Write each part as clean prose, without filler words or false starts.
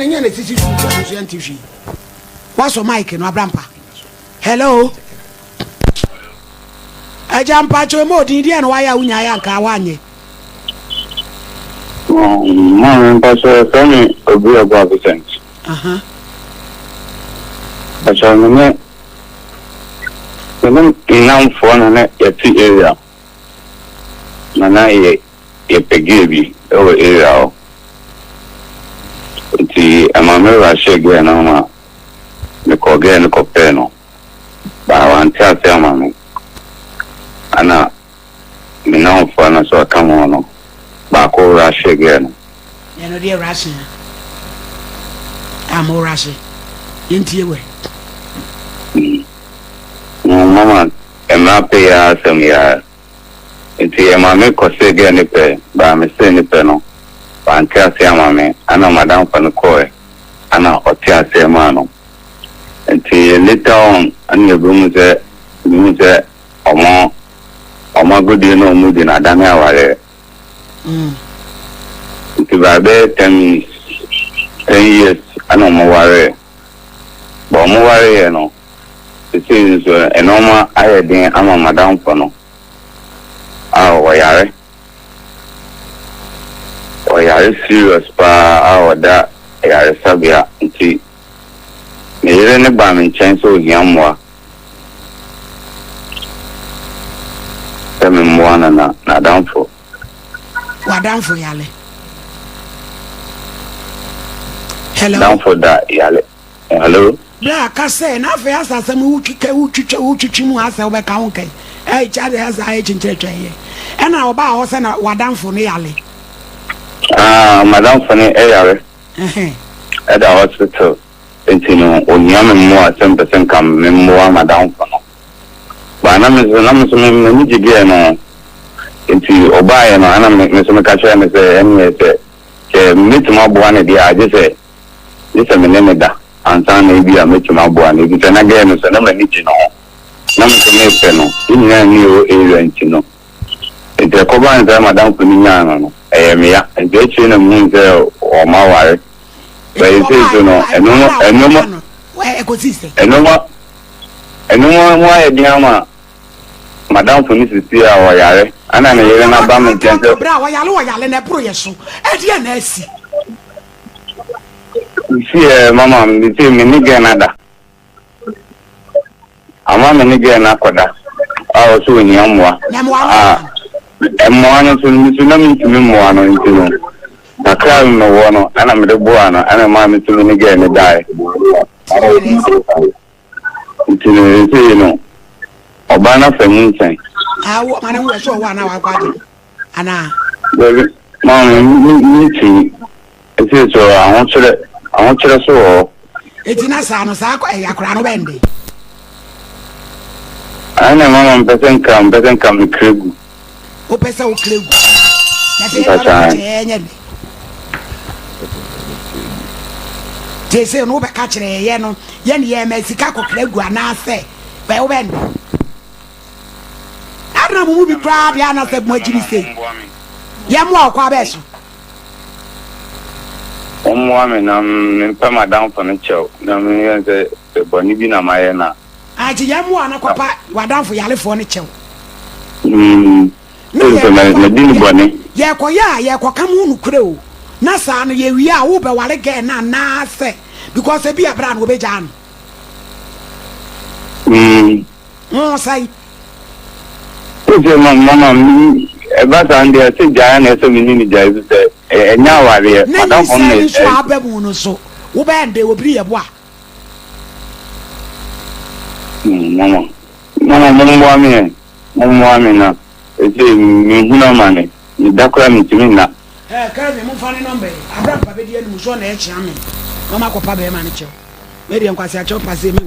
and then it's easy. What's your mic no abrampa? Hello. I jump at your mode Indian why I unya kawanye. Pastor Tony Obi about the sense. But I mean, now for an area. Nana ye pegibi over area. The Amamera Shaggy Nama, the Corgan Copeno. But I want to tell Mammy. Anna, me now for an so come on. Back over Rush again. You know, dear Russian. I'm more Russian. Into your way. No, Mamma, and not pay us some years. Into your mammy, cause again, a pay, but I'm a saying penal. And tell Mammy, I know Madame Panacoy, and I'll tell Mano. Until later on, and your room is or more good, you know, moving at Daniel. It's about 10 years, I know more worry. But more worry, you know. It is a normal I had been, I'm a Madame Pano. Oh, why are you serious? Our that I are Sabia and see. May any bombing chance so young more. Tell me more than not down for. What down for Yale? Hello. Down for that, Yale. Hello. Yeah, I say, now for us as a Uchichimu as a County. Hey, Chad has a age in church. And our bow was what down for Yale. Madame Fanny Ayare at the hospital. Into on Yaman more 10% come more Madame Fanny. But I'm a number again. Into Obaya and I make Mr. McCatcher and say, and meet my boy, I just say, this is a minute, and son maybe I met my boy, and it's an again, it's a number need to know. Number to make penal, in a new area, you know. It's a combined Madame Puniano, and get you in a moon there or my wife. But it is, you know, and no more, why a diama. Madame Police is still our yare, and I'm a Bama gentle. See, Mamma, the team in Niganada. A mamma Niganada. I was doing Yamwa. And one to Tsunami to Mimoano into a crowd no one, and I'm the Buana, and a mammy to Nigan and die. You know. Obana Feminine. I want to show 1 hour body. Anna. Mamma, it is so. I want you to show. It's in a son of a crown bendy. I know Mamma doesn't come to Krug. Open so clue. They say no back catching a yeno, yen Mexico Clegua, say, well, when. I don't know, be proud, Yana said, what you say. Yamwa, Quabesh. One woman, I'm Pama down from the show. No, the Bonibina Mayana. I tell Yamwa, and a what down for California. No, Bonnie. Ya, come crew. Nasa, ye, we are over what again, and now say, because they be a brand will be done. Oh, say. Mamma, but on the giant, so many days, and now I hear. I don't want to so. Uban, they will be a boy. Mamma, Mamma, it's no money. That's what I mean to me now. Currently, no funny number. I brought Pabidi and Muson H. Yamin. Mamma Copabe manager. Medium Quasiacho Passim.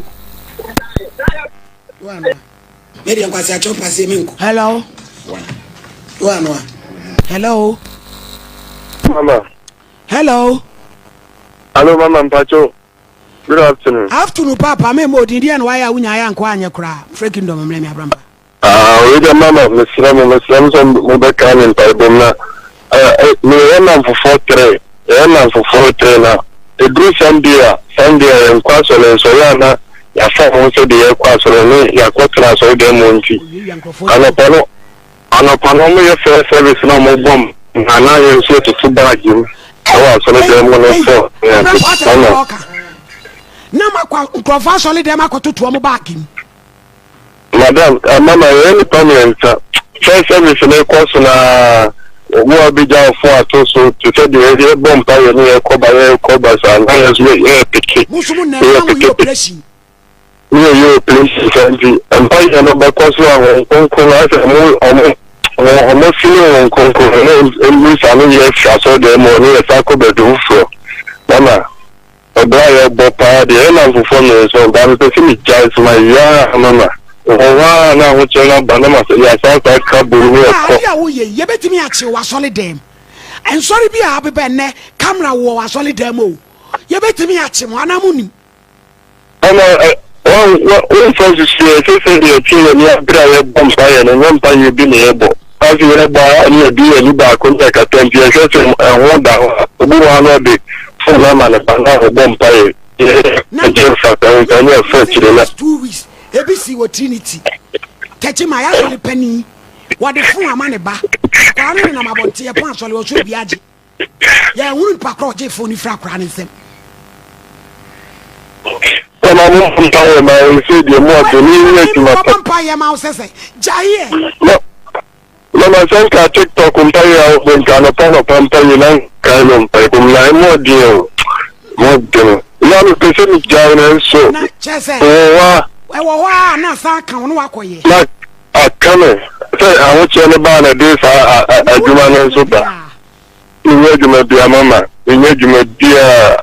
Medium Quasiacho Passim. Hello. Hello. Mama. Hello. Hello, Mama Pacho. Good afternoon. Afternoon, Papa. I'm more Indian. Why are we and Quanya cry? Freaking dom, Mamma Bramba. We Mama, Miss Lam, Mobile and Pabona. Me for 4 3. For 4 3 now. a group Sunday and Quasol and Solana, ya found also the Quasol, ya quatra so them monkey. And upon only a fair service no more bomb, and I am so to bag you. I was only them 104. Nama solid them to back him. Madam, Mama, any permanent first service in a course on will be down for us also to tell the bomb pioneer cobas and others may pick you place and by another course almost feeling on and we found yes, I saw them on a taco bedroom for Mama. A briar bopa, the end of performance on that specific jazz, my young Mama. Oh, now what you're not Banama, yes, I can't believe you bet me at you was solid them. And sorry, be a happy benne, camera war a solid demo. You bet me at you, one amuni. One first is here, the team and your briar bonfire and one time you've been able. As you have by any idea, you back contact at 10 years and wonder who are not the full man of another bonfire. Yes, 2 weeks. ABC or Trinity. Catching my ugly penny. What the fool a man ba? I don't know about tea pants or should be aji. Yeah, wouldn't pack roger for any frack running them. And I won't tell him I will say the more to me. Vampire mouse says, Jay. No, my son can TikTok and tell you when can upon a pamper you know, kind of like more deal. More deal. Now, the person is giant so. Oh, I na sa kan no akoye like I come say I want you to ban this adwuma so ba you adwuma bia mama you adwuma bia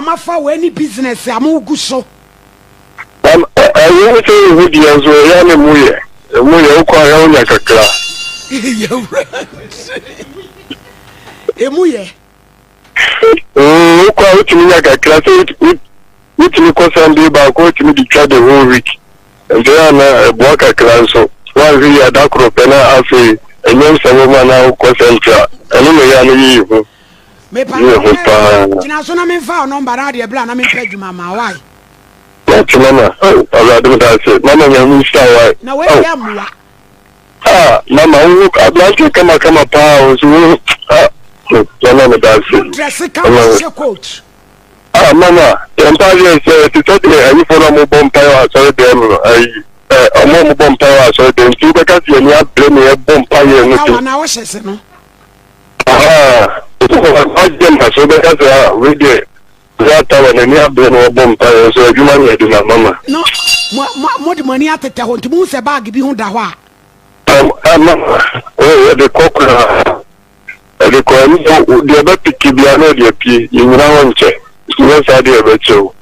ma fa we any business am ugu so I want to say who the so ya na muye ukwa ya unya kakra emuye ukwa utunya kakra so which me cause Sunday back, which me the whole week. And then a block a class so one really a dark rope and I say a young woman now cause central. And you me pa so na me fa number na de bla na me page mama why that's mama I don't say mama you why na we ya muwa mama I like come pa so mama that's dress come coach mama empire say to talk any for no bomb power so them more bomb power so them you because you need blame me bomb power no na wo hye no I dem so because we dey that time when you blame no bomb power so you man do na mama no mo de money atete ho ntimu se bag bi hu da ho mama the cockroach the coin the about pick bi na the pie you na won che yes I do about you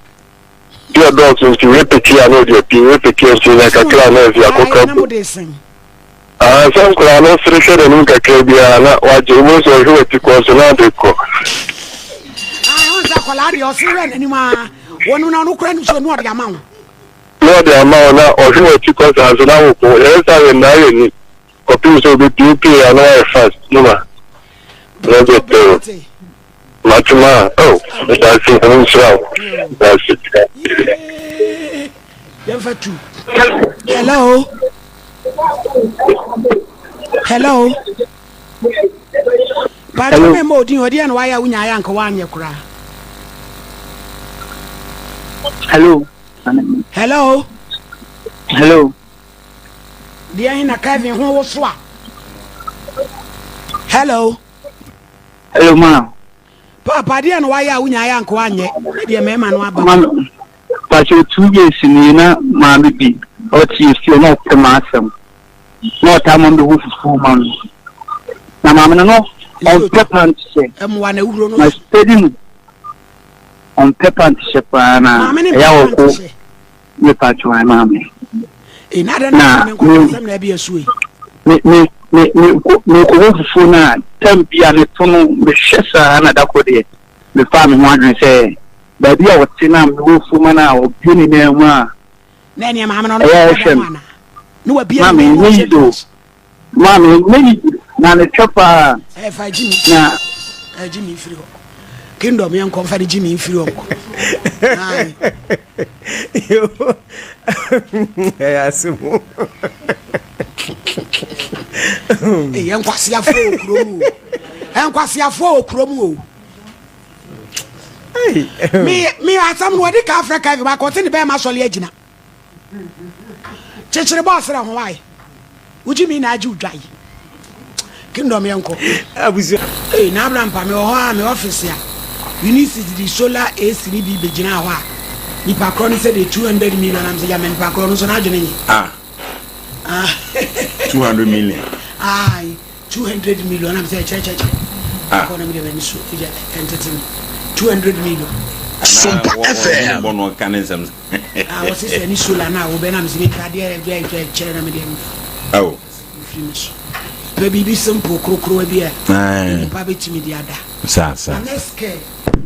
dear dogs into repeat I know the pie repeat so like a clan of your cockroach some clan no fresh and nunca que bia na wa je mo so ho ti ko so na de ko on za kola de o sire ni ma wonu na no kura ni so no de ama wo no de ama na o ho ti ko so na wo ko yes I na ye ni ko pi so be pie na fast no ma no de Matuma, that's it. That's it. Hello. Hello. But me mo din odi an why unya ya nko wan yekura. Hello. Hello. Hello. Dia hina Kevin ho wo so a. Hello. Hello ma. Papa dia no why unya ya nko anye. Dia me ma no aba. But 2 years ni na ma bi. O ti fi no kuma asem. No time on the roof for man. Na ma no on paper and say. Wa na wuro no. My studying on paper and say pa na ya wo ko. Me pa chwa ma me. Inada na me ko asem na bi asu me ko fu na tambia ne tono me hyesa na dakode me fa me ho adwen say ba bia wote na me wo fu mana obi ni na mu a na ne ma no no no wa bia me ni do ma me ni na ne chopa fa jimi na jimi free ho Kingdom young confetti Jimmy in Frio. Yes. Young Quasia for Chromo. Me, I some what the Africa, if I continue by my Soliagina. Church the boss around why? Would you mean I do dry? Kingdom uncle. I was now rampa me my office here. You need to the solar AC be begina. Nipa Cronin said the 200 million. I'm saying, I'm Pacronis on Adjuni. 200 million. Aye, 200 million. I'm saying, church. Economy of entertainment. 200 million. Sompa FM. One mechanisms. I was saying, Solar now, when I'm saying, oh. Baby, be simple, crow beer. Probably to me the other. Sasa.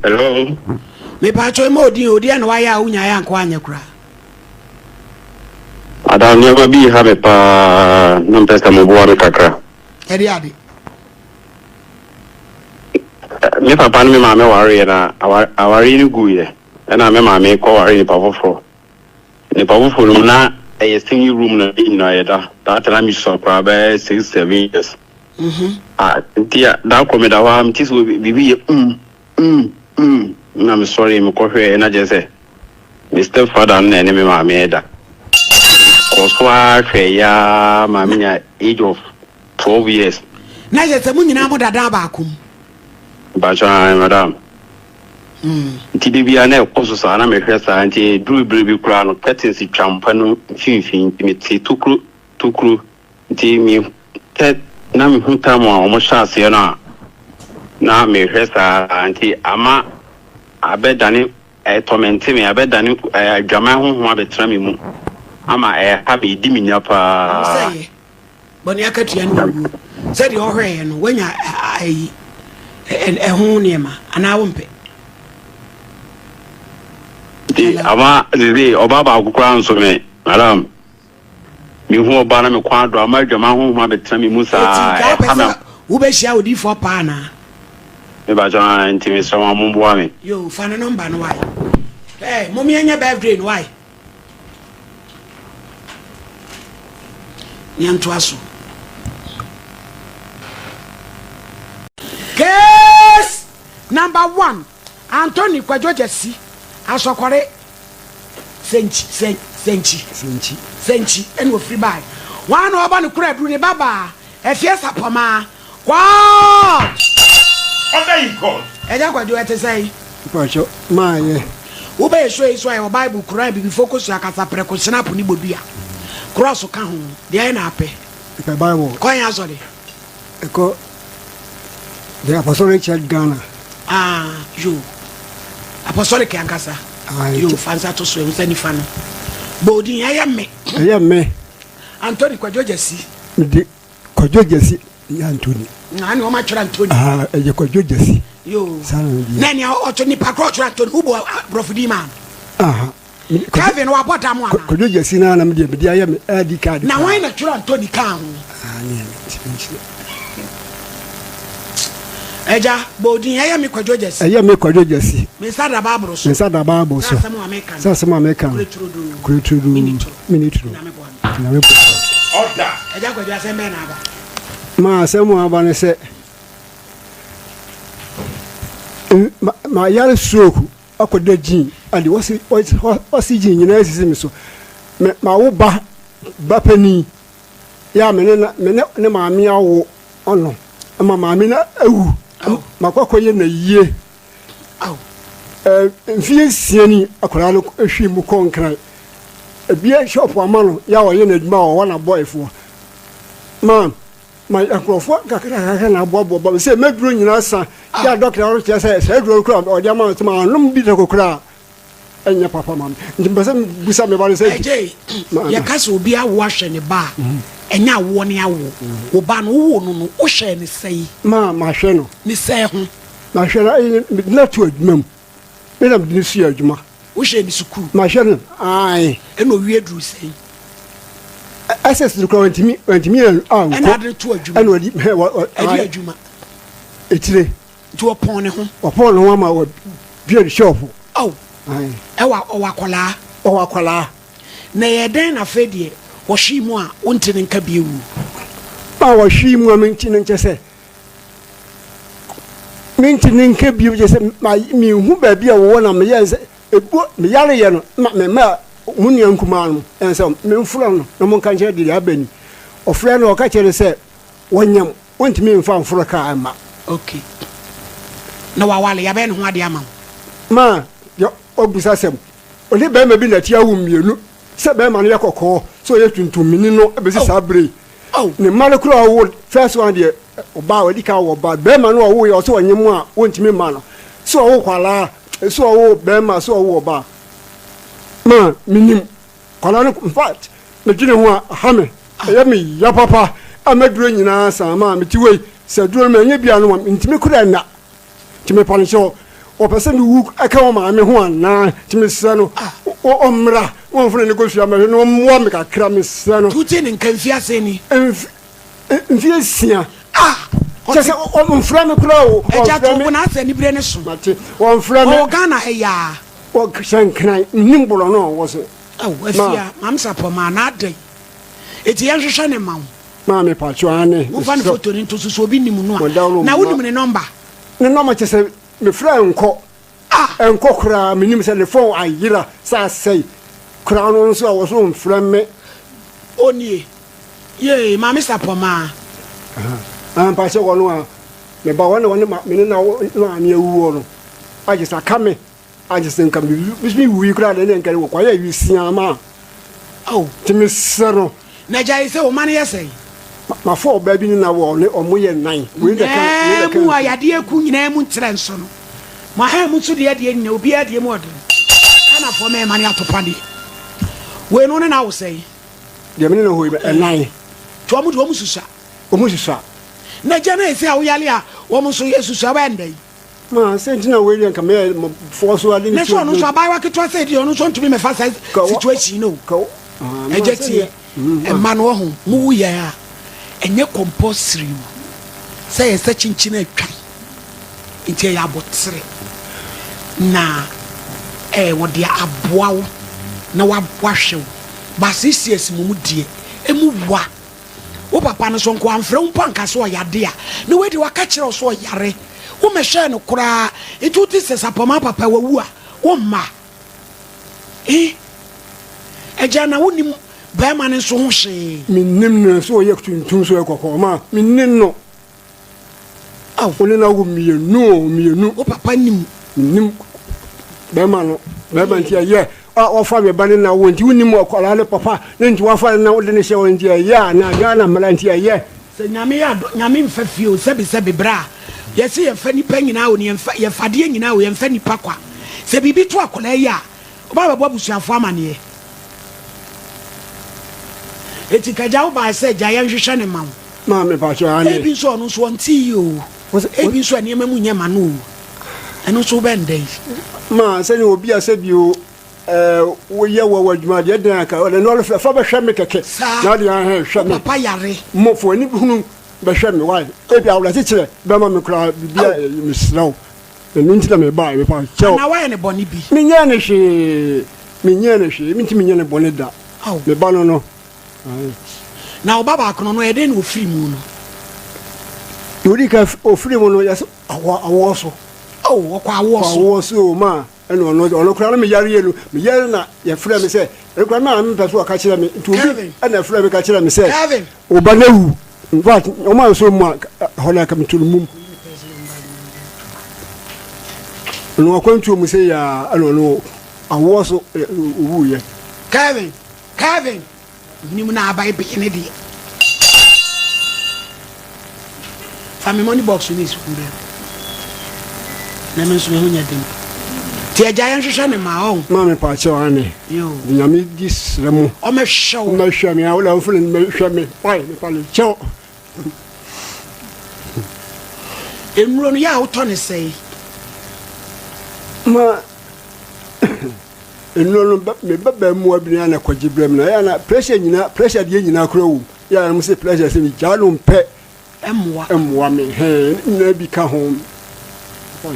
Hello. Me pacho mo di odi an waya unya ya nkwa anya kura. Ada never be have pa nampesa mbuwa kakra. Edi adi. Me papa me mama wari na awari ni guye. Na me mama ko wari ni pavofo. Ni pavofo na a single room na yeda. That na mi so kwa be 6-7 years. Tia da ko me da wa mtiso bibi I'm sorry, I'm going to say, Mr. Father, and enemy, my maida. Oswa, ya, mamma, age of 12 years. Nice at the moon, I'm not a dabakum. Bacha, madam. TDB, I know, also, Sana, my first auntie, Drew Baby Crown, Petty Champano, Fin, two crew, Timmy, Ted, Nam Hutamo, almost Siena. Now, my first auntie, Ama. I bet Danny torment me. I bet Danny Jama who have a trammy. Ama happy dimming up. But you can't said your rain when I a home near ma, and I won't pay. Ama the day of Baba Crown so me, madam. You who banner me quadra, my Jama who have a trammy Musa. Who be shall do for Pana? Baja and Timmy Sama Mumbuami. You find a number and why? Hey, Mummy and your birthday, why? Young Twasso. Case number 1. Anthony Quajosi. I saw correct. Senchi, and with free buy. One over the crab, Rune Baba, a fierce upama. What? Okay, God. And that's what you have to say. My, Ube show is why our Bible crime be focused like a precaution up on Ibobia. Cross or come, the Anape. the Bible, Coin sorry. the Apostolic Church Ghana. You Apostolic Ankasa. You fancy to swim with any fun. Bodi, I am me. I am me. Anthony Quajosi. The Quajosi, Anthony. I know much Anthony. You Quajosi. You, Nanny, or Tony Pacroch, who were Profidi man. Kevin, what about that one? Quajosi, and I'm the I am Eddie Card. Now, why not Tony Town? Eja, Bodi, I am a Quajosi. I am a Quajosi. Miss Ada Barbos, Miss Ada Barbos, some American, Creature, Minute. Order. Eja, Quajosi, Menaba. Ma, someone about to say, my young stroke, I could do Jean, and what's Jean, you know, so my old Bappany, Yamina, Mamma, oh no, and my Mamma, oh, my cocoy in a year. Oh, if you see any, I could look a shimbo concrete. A beer shop for man, Yawa in a bow, one a boy for. Ma'am. My uncle for Kakana Bob said, make bring us, yeah, Doctor, says, Hedro Club or Yaman to my room, bit of crowd. And your papa, ma'am. The somebody say, Jay, your castle will be a wash in the bar, and now 1 year will ban no ocean, say, Ma'am, my channel, Miss Sam, my channel, not to admit, Madame this year, Juma, ocean is cool, my channel, aye, and no weird to say. Access to the current me and I did to a Juma. It's to upon him. Upon one my beer shop. Oh, Ewa Owakola. Owakola. Nay, then a fedie, or she more, wanted in Kabu. Our she woman in say. Maintaining Kabu just my me who be a one of me years. A book me yarian, not me ma, Munian command, and some Minfran, no one can share the abbey. Or friend or catcher said, when you went to me and found for a car. Okay. No, I will have been what the amount. Ma, your obisasem. Only Bama been at Yahoo, you know. Said Bama Yako, so you to Minino, a business abbey. Oh, the Malacro would first one year, or bow a decal or bad Bama no way or so and you want me man. So, Kuala, so Bama, so bar. Ma, minim, Kuala, in fact, the general hammer. Yami, ya papa, I'm a green in answer, mamma, to wait, said Drummond, maybe I know into me could not. To me, punish or person who I come, I'm a one, now, to Miss Sano, or Omra, one for the negotiation, no more make a cram Miss Sano. Two ten and confess any. And yes, just on Flammy Crow, or Flammy, any Brennis, one Flammy, Ghana, a ya, or Shank, nimble or no, was it? Oh, yeah, I'm Sapoma, not day. It's young Shannon Mount. Mammy Pachuane, who found photo into Sobini Muno. Now, wouldn't a number. No, no, much as a friend call. And Cockra, minimum said the phone, I yilla, say, crown on so I was on Flamme. Only, yea, Mammy Sapoma. I'm Pachuano, the Bawan, one near Wall. I just are coming. I just think I'm with me, we cried and get why you see a man. Oh, to Miss Sano. Naja is so money, I say. My 4 baby in a wall or more than 9. We are dear Queen Transon. My hair moved to the idea, no be at the modern. And for me, money out to Pandy. When on an hour say, the minute who a 9. Tomu Omususa. Omususa. Najana is how Yalia, almost so yes to Savande. Ma, Sentinel William come here for so I didn't know. No, so I could say you don't want to be my first situation. No, go. I just here. A man who move ya. And you compulsory say a search in China into a bottle. Na what dear aboa na wash you. But this year's mumudi, a move wa. O papa no so nko amfra mpanka so ya de a. No we de wakachira so yare. Wo me hwe no kura. Etu ti se sapoma papa wawu a. Wo ma. Eja na wonim ba ma ne so ho hye. Minnim no so ye tuntun so ekoko ma. Minnim no. Aw, ole na wo mienu. O papa nim. Minnim ba ma no. Ba ma ntia ye. O fa me bane na wo nti wonim akwala le papa. Ne nti wa fa na wo de ne hye wo ntia ye na ga na mala ntia ye. Se nyame ya nyame mfafio sebi bra. Yesi ye fa nipa nyina wo ne ye fade nyina wo ye mfa nipa kwa. Se bibi to akola ye a. Oba babo busuafo amane. Eti kaja wo ba se jaye nhwehwe ne ma wo. Ma me pa so ane. Ebi so no so nti yo. Ebi so ane emamu nyama no. Eno so bendai. Ma se ni obi ase bi o wo ye wo wadwuma de dan ka o le no fa be hwe me keke. Na de an hwe me. Papa yare. Mo fo ni hunu be hwe me why. Ebi awla tikire be ma me kura bibia me slow. Enu nti na me ba me pa cheo. Na why ne boni bi. Me nya ne hwe. Me nti me nya ne boni da. Me ba no no. Na obaba akono no ede na ofiri mu no. Yori ka ofiri mu no yes awo so. Oh, okwa awo so. Awo so ma eno no kura na me yare yelu. Me yare na ye frɛ me sɛ e kura na me pɛso aka kyerɛ me to bi na frɛ me ka kyerɛ me sɛ oba na wu. In fact, o ma so mu hola ka me to mu. No akwantu mu sɛ ya no awo so wu ye. Kevin. Ni mu na abai be ne de. Family money box ni school there. Na me so me hunya dem. Ti aja yan hwehwe ne ma on. Ma me pa che wane. Yo. Nyame disremu. O me hwew. Na hwe me awla ofle me hwe me. Why me pa le che. Emro no ya auto ne sei. Ma eno me baba mu abina na kwagibrem na ya na pressure de nyina kura wu ya na se pressure se mi jalo mpe emwa me he na bi ka ho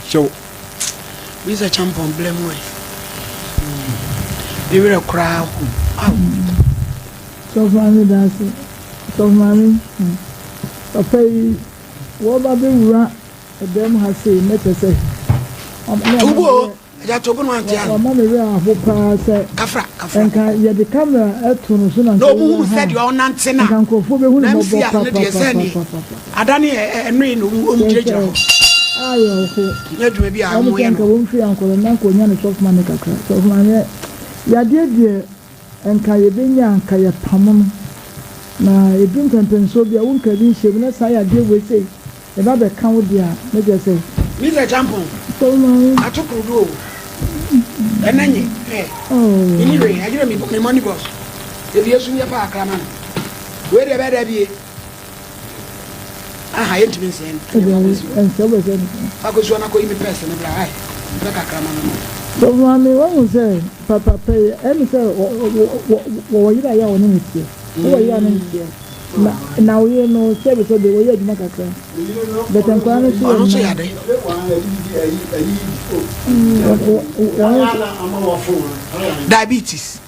show. Mr. Champion blame way. They were a crowd. So mommy dancing. So mommy. Okay. What about the run? Them has say, let us say. Tubo. That open one time. Mammy, we are say. Kafra. And can you the camera at Tunusun? No, who said you are not saying? I can't go for the woman. Adani and me, let me be a woman. Uncle and Uncle Yan of money. So, my dear, and Kayabinia and Kaya Pamon. Now, a drink and so be a woman can be shaven as I deal with it. If I count there, let us say. Mr. Champion, so I took a row. And then, anyway, I give me my money boss. If you assume your park, man, where the better be. I hate to be saying, and so was anything. I was one of the person of the eye. So, mommy, what was say, Papa, pay, and say, what you are on here? What you are in here? Now you know, service of the way you make a cry. But I'm going to say, diabetes.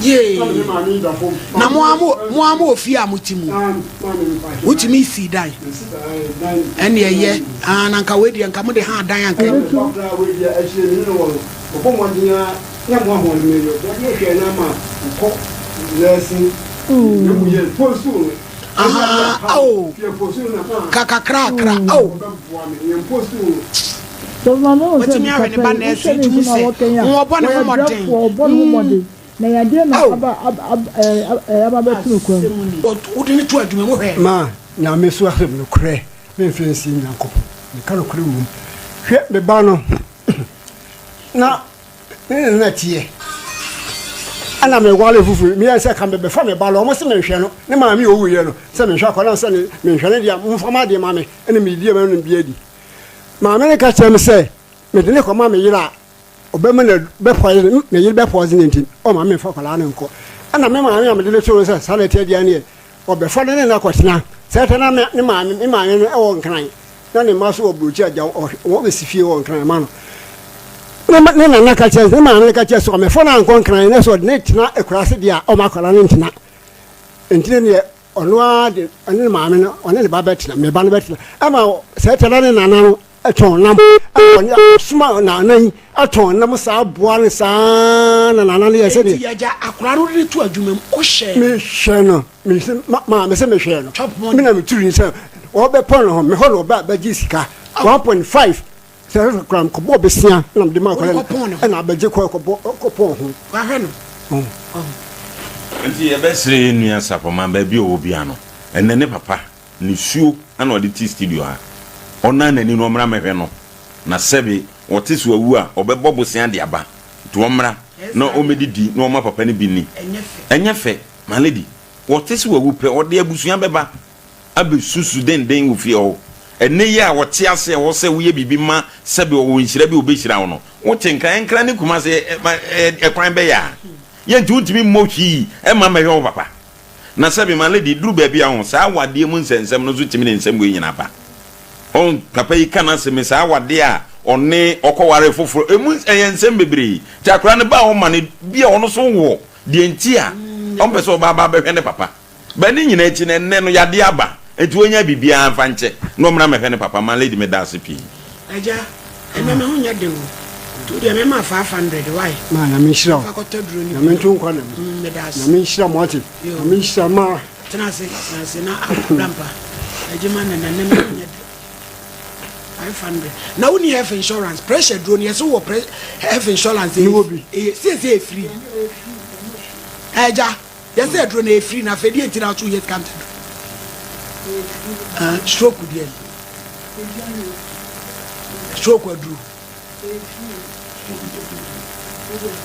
Yay. Na mo ofia mutimu. Utimi si dan. Ene ye ananka wedi anka mo de ha dan anka. Kakakra. So mama was saying, na ya dia na aba betu but udini to adwuma mo he ma na me so ahem no kre me fensi nyanko me ka no kre mu hwe me ba no na na tie ana me wale fufu me ya se ka be fa me ba lo mo se me hwe no ne ma me owu ye no se me hwe akola se me hwe ne dia mfama de ma me ene me die ma no bia di ma me ka che me se me de ne ko ma me yira obema na be poison na yiri be poison ntin o ma me fa kwala na nko ana me ma me de so se sala tie dia ne o be fa ne na kwatena se ta na me ma ne e wo nkran na ne ma so obruchi aja o be sifie wo nkran ma no ne na ka che ne ma ne ka che so me fa na nko nkran ne so ne tina ekurase dia o ma kwala ne ntina ntine ne ono ade ane ma me no one ne ba betina me ba ne betina ama se ta na ne na no aton nam suma na nan aton nam sa boare sa na ne yese de ya ja akura no de to adwuma o hye me hye no me se ma me se me hye no me na me turi se o be pon ho me ho no ba gisika 1.5 se gram ko bo besia na me de ma ko na ba je ko pon ho wa hwe no nti ye be sire nua sapoma ba bi o bia no enne ne papa ne suo ana odi ti studio ha ona nani no mra mehwe no na sebe wote so awu a obebbo bosia de aba to mra na o medidi na o ma papa ne bi ni enyefe ma lady wote so awu pe ode abusua beba abesusu den wo fie o enne ye a wote ase wo se wo ye bibi ma sebe wo nhira bi obehira wo no wote nkran ne kuma se ekwan be ya ye nti utimi mochi e ma mehwe wo papa na sebe ma lady duru ba bia ho sa wade mu nsensem no so timi ne nsem wo nyina ba on papa yi kana se me sa wade a one okoware foforo emu eyensem bebre ti akura ne ba ho ma ne bia ono so wo de enti a on pese oba ba behwe ne papa ba ni nyina echi ne nne no yade aba enti onya bibia amfa nche no mra mehwe ne papa ma lady me da se pi aja ene me ho nya de wo to de me ma 500 why ma na me shira na me tun kwa na me shira mo ati na me shira ma tena se na akrampa ejima na me nya 500 now we have insurance pressure drone yes we have insurance say free eja yes say drone free na fedi entina 2 years can't stroke there stroke do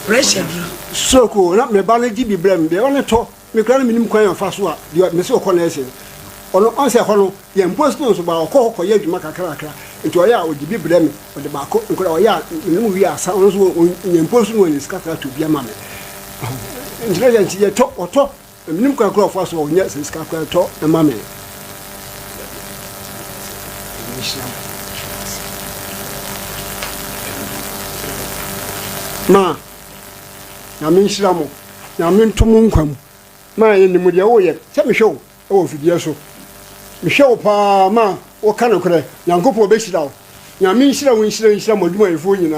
pressure stroke na me ba na di bi blem be one to me kra na minim kwan fa so a me se ko na ese ono on se ko no ye impost no so ba ko ye adwuma kakra nti oya ojibi breme ode ba ko nko oya nemu wi asa ono so ye impost no ni skata to bia ma me intelligence ye to oto minim kwa kura fo so onye sika kwa to e ma me ma na min shiramo na min tumu nkwam ma ye ni mu de wo ye se me hwe wo fidie so me hwe pa ma wo kana kure nyankopo be shirawo na min shira wo shira mo duma efo nyina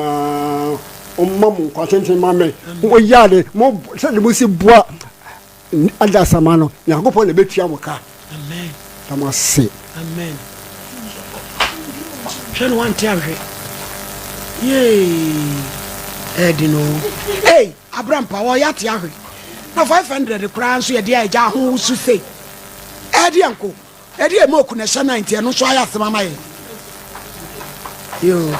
o mamu kwatenten ma me wo yale mo se de mo si boa ada samano nyankopo na betua mo ka amen tamase amen chen wan tiawe yey edino hey Abraham pa wo ya tiawe na 500 kra nso ye dia eja ho su se edi anko edi e mo ku na 90 no so aya semama ye yo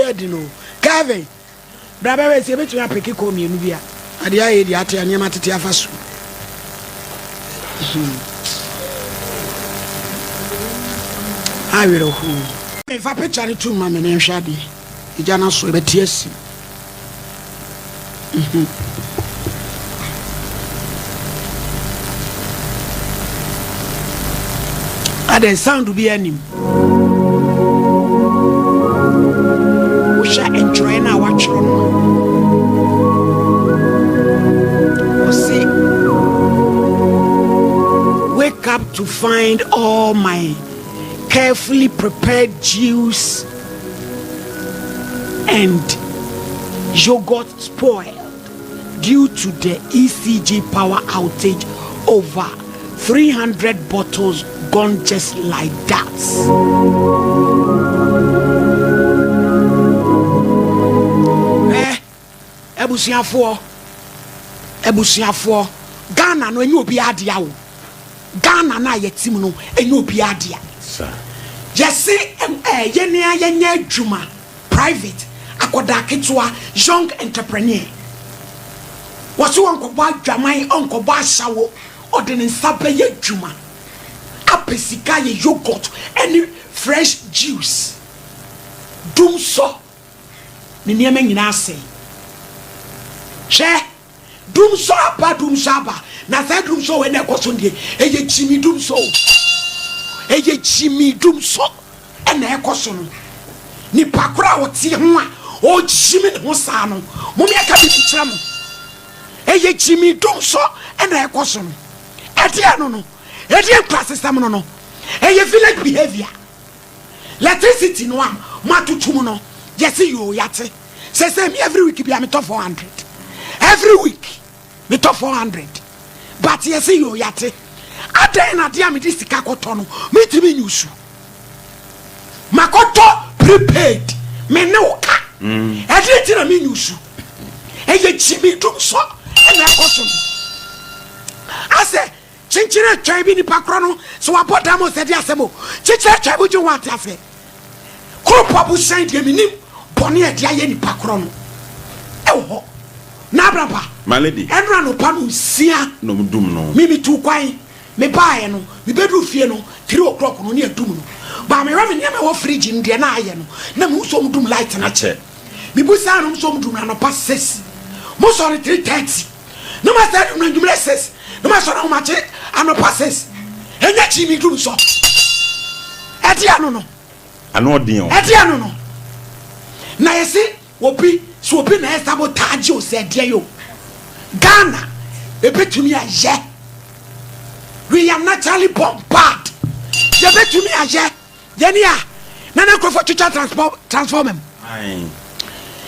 edino Gavin braba we se betu apeke ko mienu bia ade aye di ate anyama tete afaso awiro hu me fa picture tu ma me ne hwade ijana so beti asi ade sound bi anim usha enjoy na watchro no o see wake up to find all my carefully prepared juice and yogurt spoiled due to the ECG power outage. Over 300 bottles gone just like that. Ebusiafo Ghana no enye obi adia wo Ghana na yetim no enye obi adia sir yesi yene ayenye adwuma private akoda ketwa young entrepreneur waso onkobo adwaman onkobo ahyawo odene nsabe ye adwuma apesika ye yogurt any fresh juice dum so ni niam nyina ase she dum so aba na say dum so we na ekoso ndie eye chimi dum so ena ekoso no ni pakura oti ho a o chimi ne ho sa no mo me aka bi kira mo eye chimi dum so ena ekoso no etia no edia class system no eye village behavior electricity no am matutum no yes you yate say me every week be am top 400 every week me top 400 but yes you yate adan na dia me disika koto no me timi nyusu makoto prepaid me ne oka edi ti na me nyusu eye chimi dum so e na koso ase chinchire twa bi ni pakro no so waboda mo se dia asemo chinchire twa bu ju wate ase kropo bu san dia minim bone e dia ye ni pakro no ewo na brapa my lady enra no pa no sia no dum no mi tu kwan me baaye no me bedu fie no 3 o'clock no ne adum no ba me ramen ye me wo fridge ndie na aye no na me so mdum light na che me busa no so mdum na pa 6 mo so 3:30 no ma say no ndum 6 no ma so na ma che ano pa 6 enya chi mi dum so eti ano no eti ano no na yesi obi so obi na sabotage o se de yo Ghana ebetumi aye we are naturally born bad je betumi aye yeni a na na ko for chucha transform em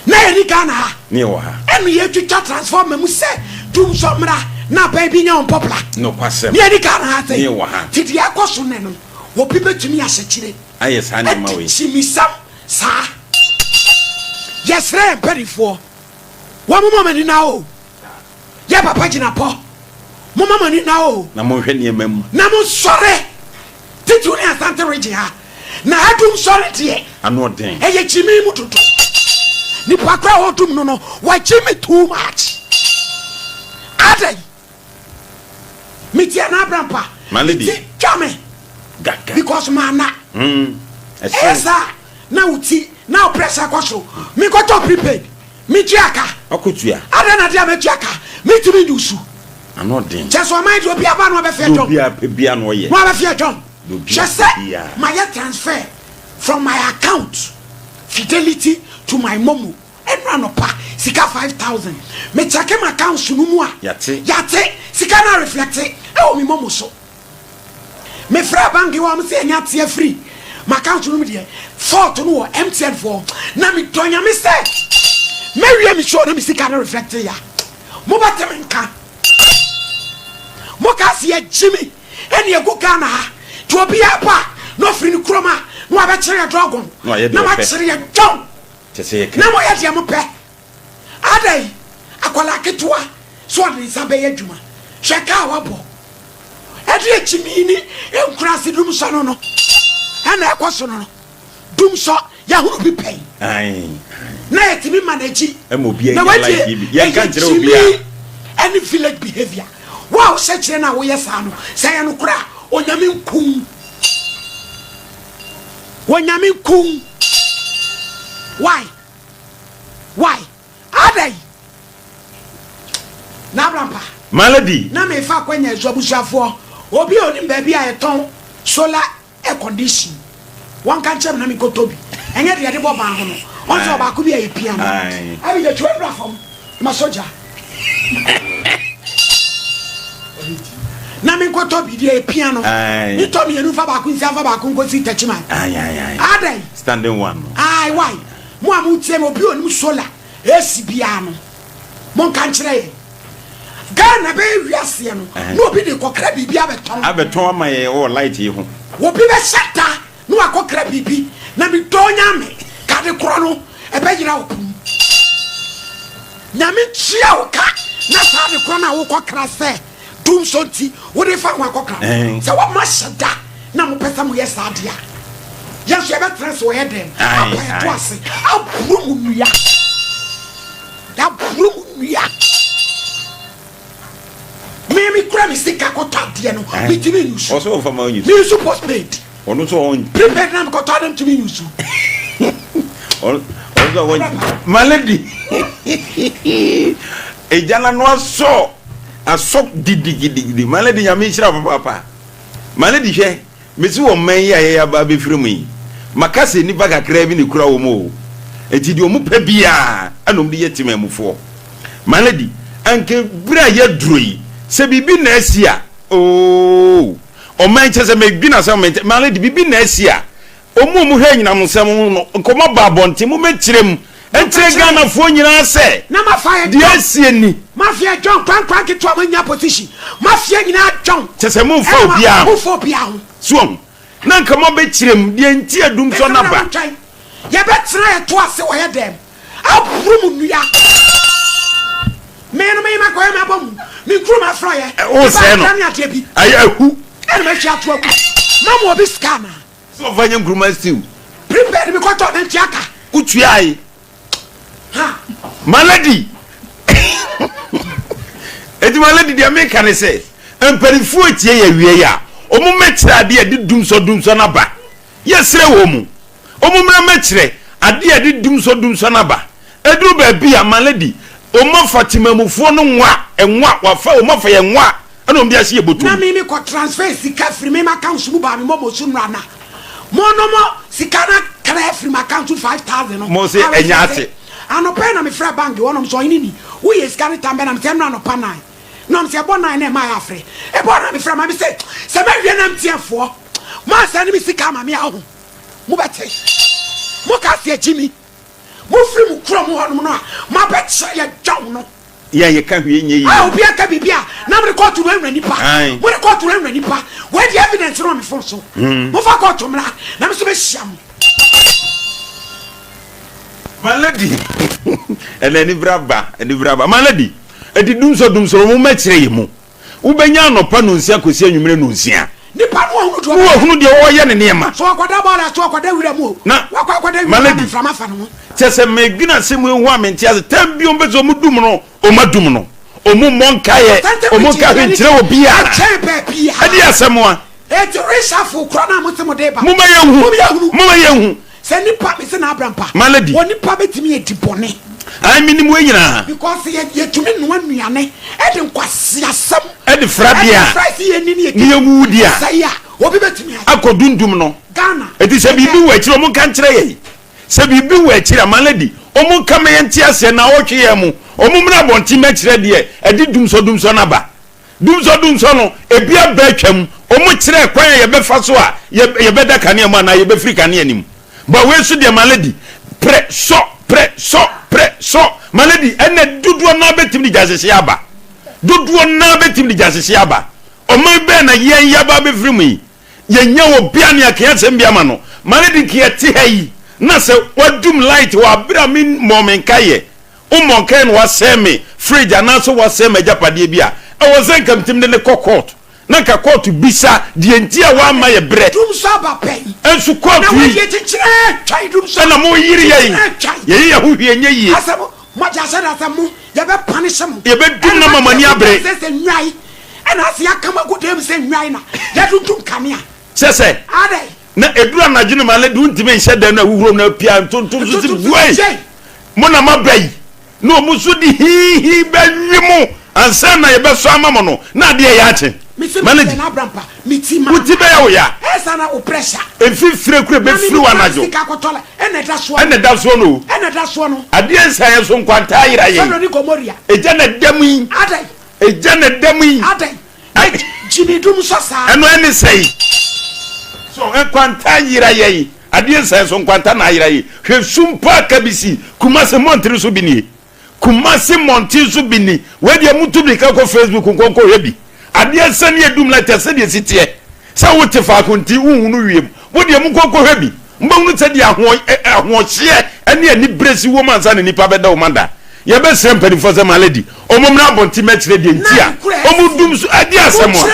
na yeni Ghana ni wa ha enu ye chucha transform em se dum so mra na baby nya on popular no kwasem yeni Ghana ha say ni wa ha tidi akoso ne no wo bi betumi asechire ayes ha na ma we chimisam sa yes re perifo wo mo mani na o ya papa jina po mo mama ni na o na mo hwe ne mam na mo sore titu ni asante region ha na adum sore tie ano den eye chimi mu tutu ni pakra odum no wa chimi too much adai mitia na brampa my lady chame gaga because mana esa na uti now pressure koso me go to prepaid me tuaka akotua ada na dia me tuaka me tumi dusu anodin just o mind obi aba no be fe John bia no ye no be fe John just say my transfer from my account Fidelity to my momo and run up sika 5,000 me check my account sunumu a yate sika na reflect e o mi momo so me fra bank wa am say nya tie free my account sunumu de 4 to no MTN for na me donya me say me wie me show na me sika na reflect ya mo batem nka mo ka se Jimmy ene e go Ghana ha to obi apa no free ni kroma no abekere dragon na ma kire ya John na mo ya dia mo pe adai akwala ketua so ade nsa be adwuma hweka wabo ade echimi ni enkura se dum so no no ana ekoso no dum so ya huru bi pen ai na etimi manage emobi ya like bi ya kan kire obi a any village behavior wow se kire na wo yesa no se ya no kura onyame nkum wonyame nkum why adai na brampa malady na me fa kwanya ezobusuafo obi oni baby a eton solar air condition one can chem na me kotobi enye de de boba ho no onso ba ko bi a pia no abi de 12 platform ma soja na me kotobi de pia no ni to me enu fa ba ko nsia fa ba ko ngosi tachima adai standing one why mo amu tie mo bi oni solar esi bia no mon kan kire Ghana be wiase no no bi de kokra bibia abeton ama ye o light yi ho wo bi be shata no akokra bibi na mi donya me ka de kro no e be yira opum na mi chia o ka na sa de kro na wo kokra se dum sonti wo de fa wa kokra se wo ma shada na mo pesa mo yes adia yes ye be trans wo hedem apa to ase aburu mu ya da buru mu ya me kura mi sika ko tade no me timi nusu also for my me supposed paid onu so on prepaid na ko tade timi nusu also when malady ejana no aso didi malady ya me hira papa malady hwe me si wo man ya ba be firi mu yi makase ni baga kra bi ni kura wo mo eti di omu pa bia anom di yetimamufo malady anke bra ya droi se bibi na asia o man chese me bi na sam malady bibi na asia omu ha nyina musam no komo babonte mu mekirem entire Ghana fo nyina se na mafia di asie ni mafia John kwan ke to amanya position mafia nyina John chese mu fa obia ho so na nkamo be kirem di enti adum so na ba ye betra ye to ase wo ye dem aburu mu nua me no me ma ko e ma bom me kru ma fra ye o se no ayahu e ma chia to aku na mo bi scammer so vanya nkruma stew prepare me ko to na chiaka utuai ha malady edi malady dia me kan se emperifu etie ye wie ya omu metra de edi dum so na ba yesre wo mu omu mra metre ade edi dum so na ba edru ba bia malady omo fatima mufuo no enwa wafa omo fa ye nwa ana omo bia se ye botu na me ko transfer sika free me account mu ba me mo so nra na mo sika na kra free my account 5,000 no mo se enyate ano pe na me fra bank wonom so yini wo ye sika ni tambe na me temna no pa nine no me se bo nine na ma ya free e bo na me fra ma me se me wie na mtiefo ma se ni me sika ma me aho mo bete mo ka se Jimmy mo free mu kro mo hono no ma bete ya John no ye ka hwe nye yi obi aka bibia na me court no enra nipa mo re court no enra nipa we the evidence no me phone so mo fa court mra na me so be hiam malady eleni braba malady edi dum so mo mekire yi mu wo benya no pa no nsia kosi anwumre no nsia nipa no hunu do wo hunu de wo ye ne nema so akwada bala so akwada wira mu na akwada wira mu frama fa no chese me gina se mu hu amenti as tambio mbezo mu dum no o madum no o mu monkaye o mu ka hwentire wo bia adi asemo a e to reshuffle krona mo temo deba mu ma ye hu Send it pap is an abrampa. Malady. One pap to me a tipone. I mean, because yet to me one yane. I don't quite some. At the Frabia. Near Woodia. Say, what be to me? I could do no. Ghana. It is a bibu which Roman country. Sabibu which a malady. Omo come and tears and now Chiamu. Omumra want to match ready. I did doom so naba. Doom so no. A beer beckham. Omutre kwaya ye be fasoa ye beda kane ma na ye be free kane anim but we so de malady pre so malady ene duduo na betim di jasese aba duduo na betim di jasese aba o man be na yen yaba be free mu ye nya wo bia ne akiyasem bia ma no malady ki ti hayi na se wadum light wa bra min moment kaye o mon kan wa seme fridge na so wa seme japade bia e wo zen kam tim ne court na ka court bisa die ntia wa ma ye bre dum saba pay ensu court na we ye tichire chai dum saba na mo yiri ye hu hwie nye yi asamo mo jase da samu ye be punish am ye be dum na mama ni abre se nwai and as ya kama go dem se nwai na ye dum kamia se ade na edura na jinu male du ntime nse da na wuwurom na pia tontom so ti wai mo na mabai no mo so di hi be wimu ansa na ye be so amamo no na de ya ache manage na brampa mitima utibe ya esa na o pressure efifire kure be firi wanajo ene da so no ade ensa ye so nkwanta ayira ye so ni komoria eja na damu adai jini dum so sa eno ene sei so nkwanta ayira ye ade ensa ye so nkwanta na ayira ye hwe sumpa kabisi kumase montri so bini we de mutu bi ka ko Facebook nkonko hebi ade sane edum la tese de sitie sa wote fa konti unhunu wiem wo de mu kokko hwebi mbonu se de ahohye ene ani bresi wo mansa ne nipa beda wo manda ye be srem pani for some lady omomna abonti mechire de ntia omudum so ade asemo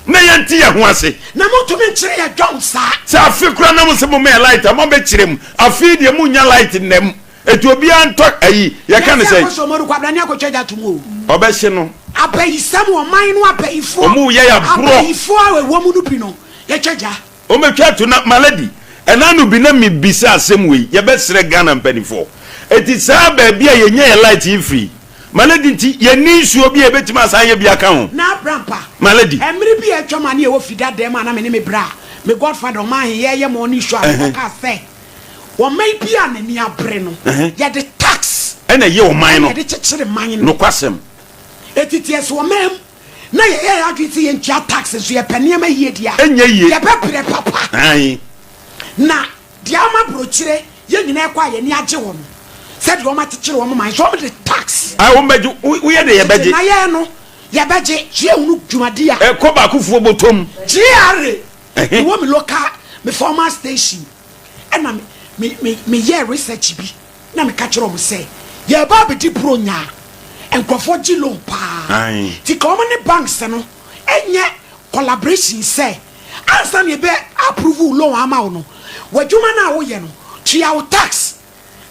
na ye ntia ho ase na moto me chire ya jonsa sa afikura na mo se mo me light am be chirem afi de mu nya light nem etu obi anto ayi ye kan say so mo kwa brani akotwa tumu obehye no abayisam o man no abayifo omu ye ya bro abayifo awewo mu no bi no ye twaja o metwa to na malady enanu bi na mi bisa asem we ye be sere Ghana mpanifo eti sa ba bia ye nya light free malady nti ye ni su obi e betima san ye bia ka ho na brampa malady emri bi e twama na ye wo fida dem na me bra me godfather man ye mo ni sure ka say wo mai bia na ni abre no ye de tax ena ye o man no ye de chechire man no kwasem etities wo mem na ye adwiti ye ntia taxes ye paniema ye dia enye ye ye pepre papa ai na dia ma brochire ye nyina kwa ye ni age wo no said wo ma techire wo man so de tax ai wo meju wo ye de ye beje na ye no ye beje hie unu dwumadia e ko ba kufuo botom giare wo mi local me former station and me ye research bi na me ka kire wo say ye ba be di pro nya enkofo gi loan pa ti ko mo ne banks no enye collaboration say ansa ne be approve loan ama wo no wadwuma na wo ye no tua wo tax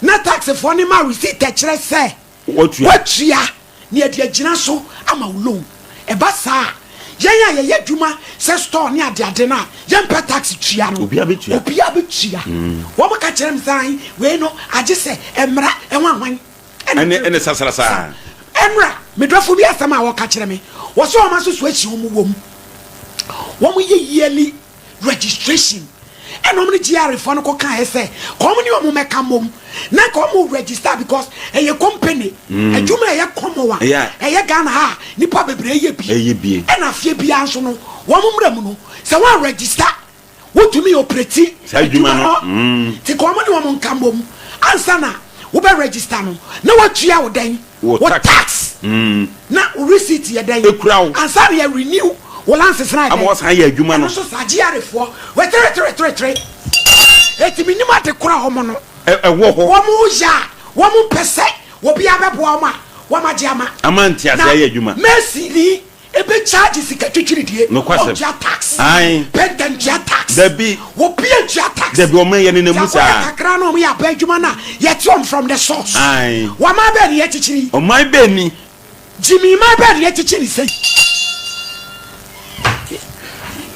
na tax for ni ma receipt e kire say watua ne de agina so ama wo loan e ba sa yenya ye dwuma se store ne ade na ye mpa tax tua no obia betua wo mo ka kire msan we no age se emra enwanwan ene sasarasa enra medrofo bi asama wo ka kire me wo so ma so echi wo mo ye yearly registration eno mo GR fo no ko kan ese ko mo ni mo meka mom na ko mo register because eye company adwuma eye komowa eye Ghana ha nipa bebre eye bi ena fie bi anso no wo mo mra mu no se wo register wo tumi operate adwuma no ti ko mo ni wo mo nka mom ansa na wo be register no na wo tua wo den wo tax na receipt ye den ansa na ye renew wo license na am wo san ye adwuma no so sa GR fo we tre eti minima de kura homo no wo ho wo mo ja wo mo pese wo bia bebo ama wo ma je ama amanti ase ye adwuma Messi ni ebe charge sika twitwiri die no kwasem tax ai peden tax debi wo bia tax debi o man ye ne mu sa kakra no ya ba adwuma na ye tom from the source ai wo ma be ni ye chichiri o man be ni Jimmy ma be ni ye chichiri sei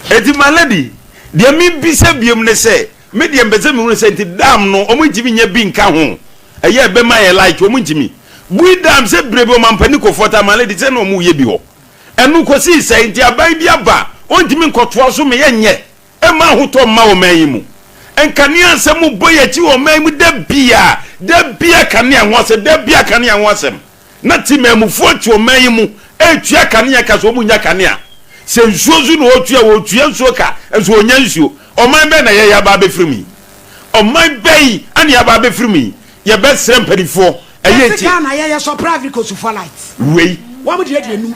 eti malady de mi bisa biem ne se medium beze me hu senti dam no omo ntimi nya bi nka ho eye be ma ye like omo ntimi bui dam se brebe ma mpani kofota ma le di se no omo ye bi ho enu kosi senti aban bi aba ontimi nkotoa so me ye nye e ma hoto ma o man yi mu enkania ansem boye chi o man mu da bia kania nwose da bia kania nwosem na ti mamufu ati o man yi mu etua kania ka so munya kania se nsuozu no otua nsuo ka enso onya nsuo o man be na ye ya ba be frimi o man be ani ya ba be frimi ye be srem padifo eye ti na ye so private ko su for light wei wa mu de enu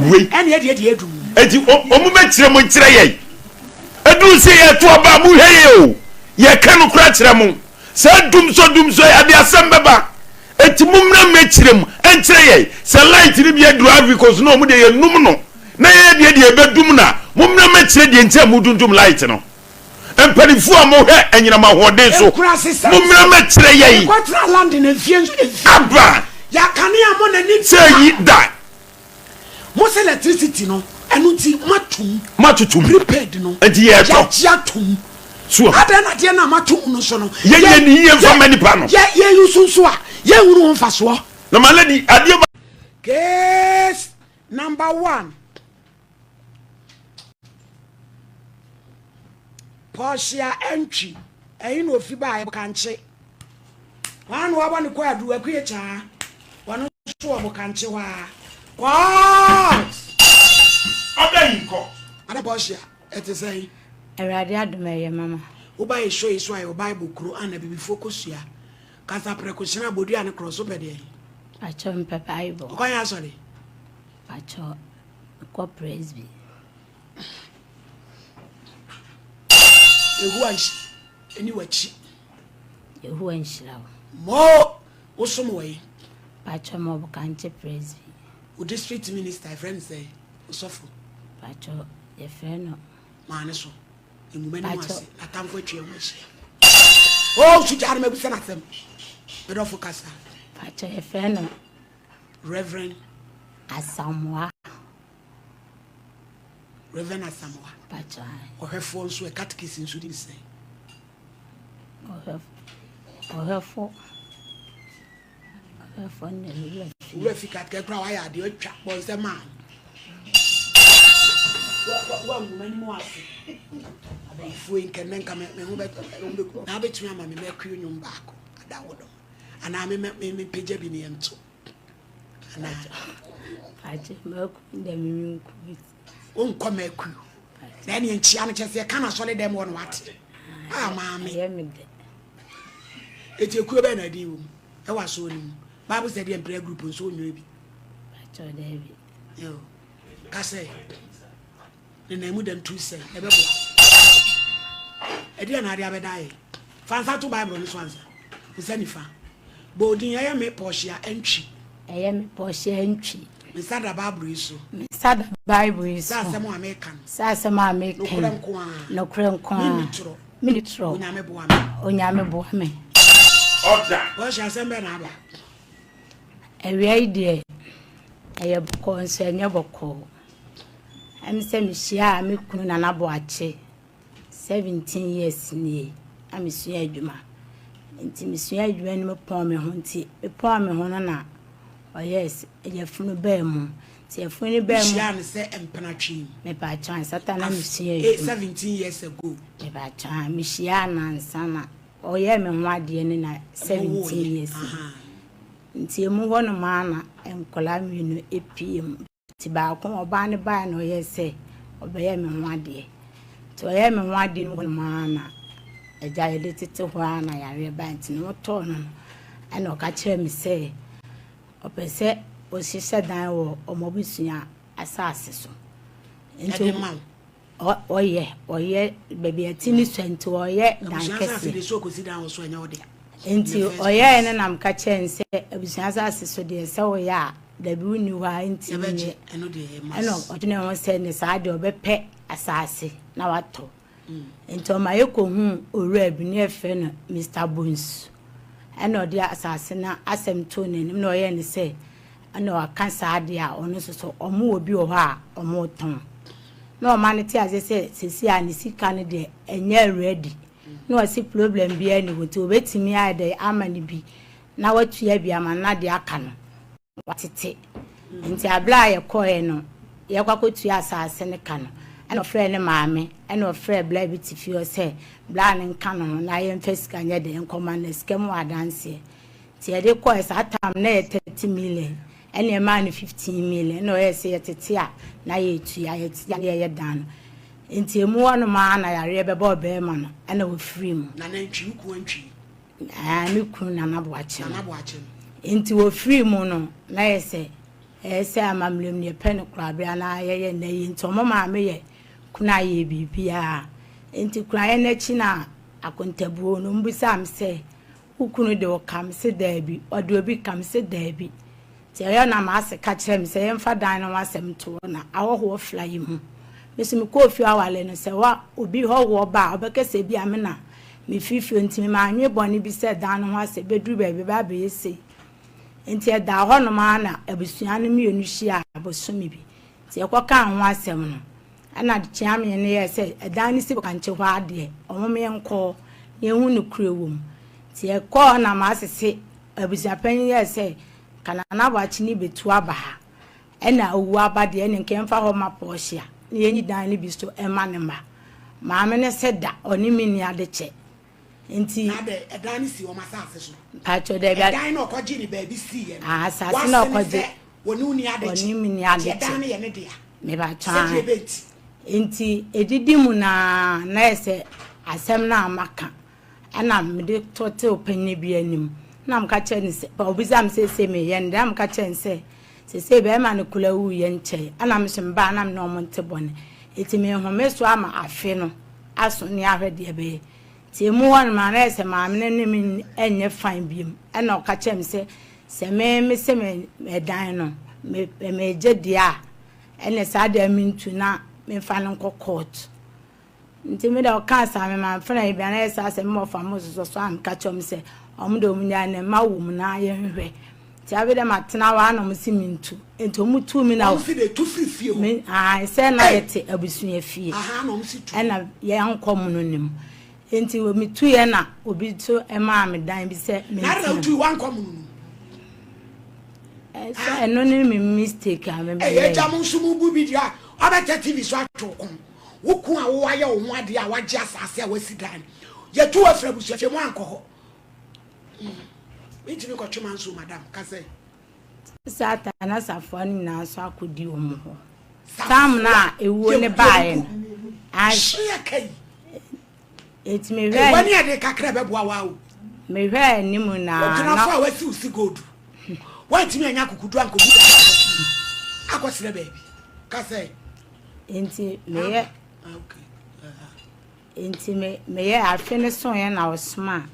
wei ene de edu eti o mu be kire mo kire ye edu se ye to ba mu heye o ye ka no kura kire mo se dum so ya de asem beba eti mumna me kire mo enkire ye se light ni bi edu because no mu de ye num no na ye de ebedum na mumna me kire de ntia mu dundum light no empanifu a mo hwe enyina ma hode so mumna me kire ye kwatra land na fie aba ya kane amo na ni se yi da mo se electricity no enu ti matutum prepared no enti ye to ya tum so ada na de na matum no so no ye ni ye fa mani pa no ye yusunso a ye hunu mfa so na maladi ade case number 1 Portia entry eyi no fi ba e kanche wan wa ba ne kwa adu akue cha wan so obo kanche wa what Adayinko. Ada Portia ete say Erade adumeye mama. Wo ba e show iso ayo Bible kuro ana bibi focus ya. Kasa prekoshina bodu ane cross over there. Acho mpe Bible. Ko ya sorry. Acho ko praise be. Ehu anshi eni wachi. Ehu anshira. Mo osomwe. Acho mo bukanche praise be. O district minister friend say osofo. Acho ye friend no. Mane so. Emume ni wase atamfo atwa enwachi. Oh, sujar me busa na sem. Me do focus. Acho ye friend no. Reverend Asamoah. Reverend Asamoah. Pacha. Ohefo nso e catechism nso di say. Ohefo ne Ura fika ke kra wa ya de otwa bon se man. Wa mani mo ase. Abai fu enke nenka me hu be na betumi ama me makru nyum baako. Ada wodo. Ana me page bi ne ento. Ana aje maku ndemi nku. Onko makru. Na ne nchia no chese kana sole dem won wate. Ah maame. Ye me de. Eti ku be na di wo. E wa so ni. Bible said the prayer group nso onyo bi. Acho David. Yo. Ka say. Ne mu dem tu say. E be bo. E dia na dia be dai. Fansa to Bible no so ansa. Usani fa. Bodin ya me Portia entry. Eye me Portia entry. Me sada Bible iso. Me sada Bible iso. Sa asem American. Sa asem American. No kure nko a. Minitro. Onyame bo ame. Onyame bo ame. Order. Portia asem be na aba. Ewe ide. Eye boko nso enye boko. Am se me hia me kunu na nabo ache. 17 years ni. Am sua adwuma. Nti me sua adwuma ni me pon me ho nti. Me pon me ho na. Oh yes, eye funu be mu. Ti efunu be mu. Hia ne se empenatwi. Me pa chan satana me sua 17 years ago. Me pa chan me hia na nsana. Oh ye me ho ade ni na 17 years. Nti emu ho no mana enkola mienu epiem. Ti ba ko oba ne ba na oye se obeye me ho ade. Ti oye me ho ade no mana eja ye de tete ho ana yare ba nti no to no. Ana o ka kire me se opese o sise dan wo omobusua asase so. Nti oye baby atini swenti oye dan kese. Nti oye ne nam ka chense abusua asase so de se wo ya da bi uni wa nti ne eno de eno odune ho se ne sa de obepe asase na wato. Nti o maye ko hu owura bi ne efe no Mr Bones. Eno de asase na asem to ne nim na oye ne se ana aka sa de a ono so omo obi o ha omo ton. No man ti aze se sisi a ne sika ne de enye ready. no wasi problem bi ani wote obetimi ade amani bi na watu ya bi amana de aka no watete nti abla ye koe no ye kwakotu asase ne ka no ana ofre ne maame ana ofre bla bi tifio se bla ne nka no na ye mfesika nya de nkoma na skemu adanse ti ye de koe sa tam na ye 30 million ene ma ne 15 million no ye se ye tete a na ye tu ya ye dan nti emu wono ma na yare be bo be ma no ana wo free mu na ntwi ku ntwi me ku na naboache nti wo free mu no na ye se amamlem ne pen kra bia na ye na yi nti omo ma me ye kuna ye bibia nti kra ye na chi na akontabuo no mbusa am se ukunu de okam se daabi ode obi kam se daabi ti ye na ma se ka kire me se ye mfa dan no asem to na awoho fly mu mesimi ko fi awale no se wa obi ho wo ba obekese bi amena me fifi ntimi ma anwe boni bi se dan no ase beduru ba bi ba be ese enti da ho no ma na abusua no mi onu hia abosomi bi ti ekoka ho asem no ana de chiame ne ye se dan ni si ka nche ho ade omo me enko ye hu no kurewum ti ekọ na ma asese abusua pan ye se kana na ba chi ni betu aba ha ena owu aba de ne nkemfa ho ma poshia ye ni dan ni bi so ema ne ma maame ne seda oni mini ade che nti na de edan si o masase so pacho de bia edan no koji ni ba bi si ye asase na koji woni uni ade che oni mini ade che edan ye ne de ya me ba twa nti edidi mu na ese asem na amaka ana me de tote opanyi bi anim na am ka che ni se pa obizam se me ye ndam ka che nse se be ma ne kula wu ye nche ana me shimba na me no monte bone eti me ho me so ama afe no aso ni ahwede be ti emu won ma na ese ma me ne me enye fine biem ana o ka chem se me se me dan no me je dia ene sa da mintu na me fa no court nti me da o ka sa me ma fa na bia na ese ase me ofa mo so am ka chem se omdo mu nya ne ma wo mu na ye hwehwe ti abede matena wa na mo si mintu ento mu tu mi na wo si de tu fie me se na yete abusua fie na mo si tu ena ye ankom no nim enti wo mi tu ye na obi to e ma me dan bi se me na tu wan kom no so eno ni me mistake a me e ja mo nsumu bu bi dia obeta tv so atoko wo ku a wo aye wo ho ade a waje asase a wasi dan ye tu afra busua fie mo anko ho Inti ko chuma nso madam ka say sata na safoni na so akodi omo ho sam na ewu ne bae ahia kai eti me hwe wani ade kakra be boa wa o me hwe ni mu na na fa wasi usi gold wanti me anya kukudu anko buda akosire baby ka say enti me ye okay enti me ye afi ne so ye na osma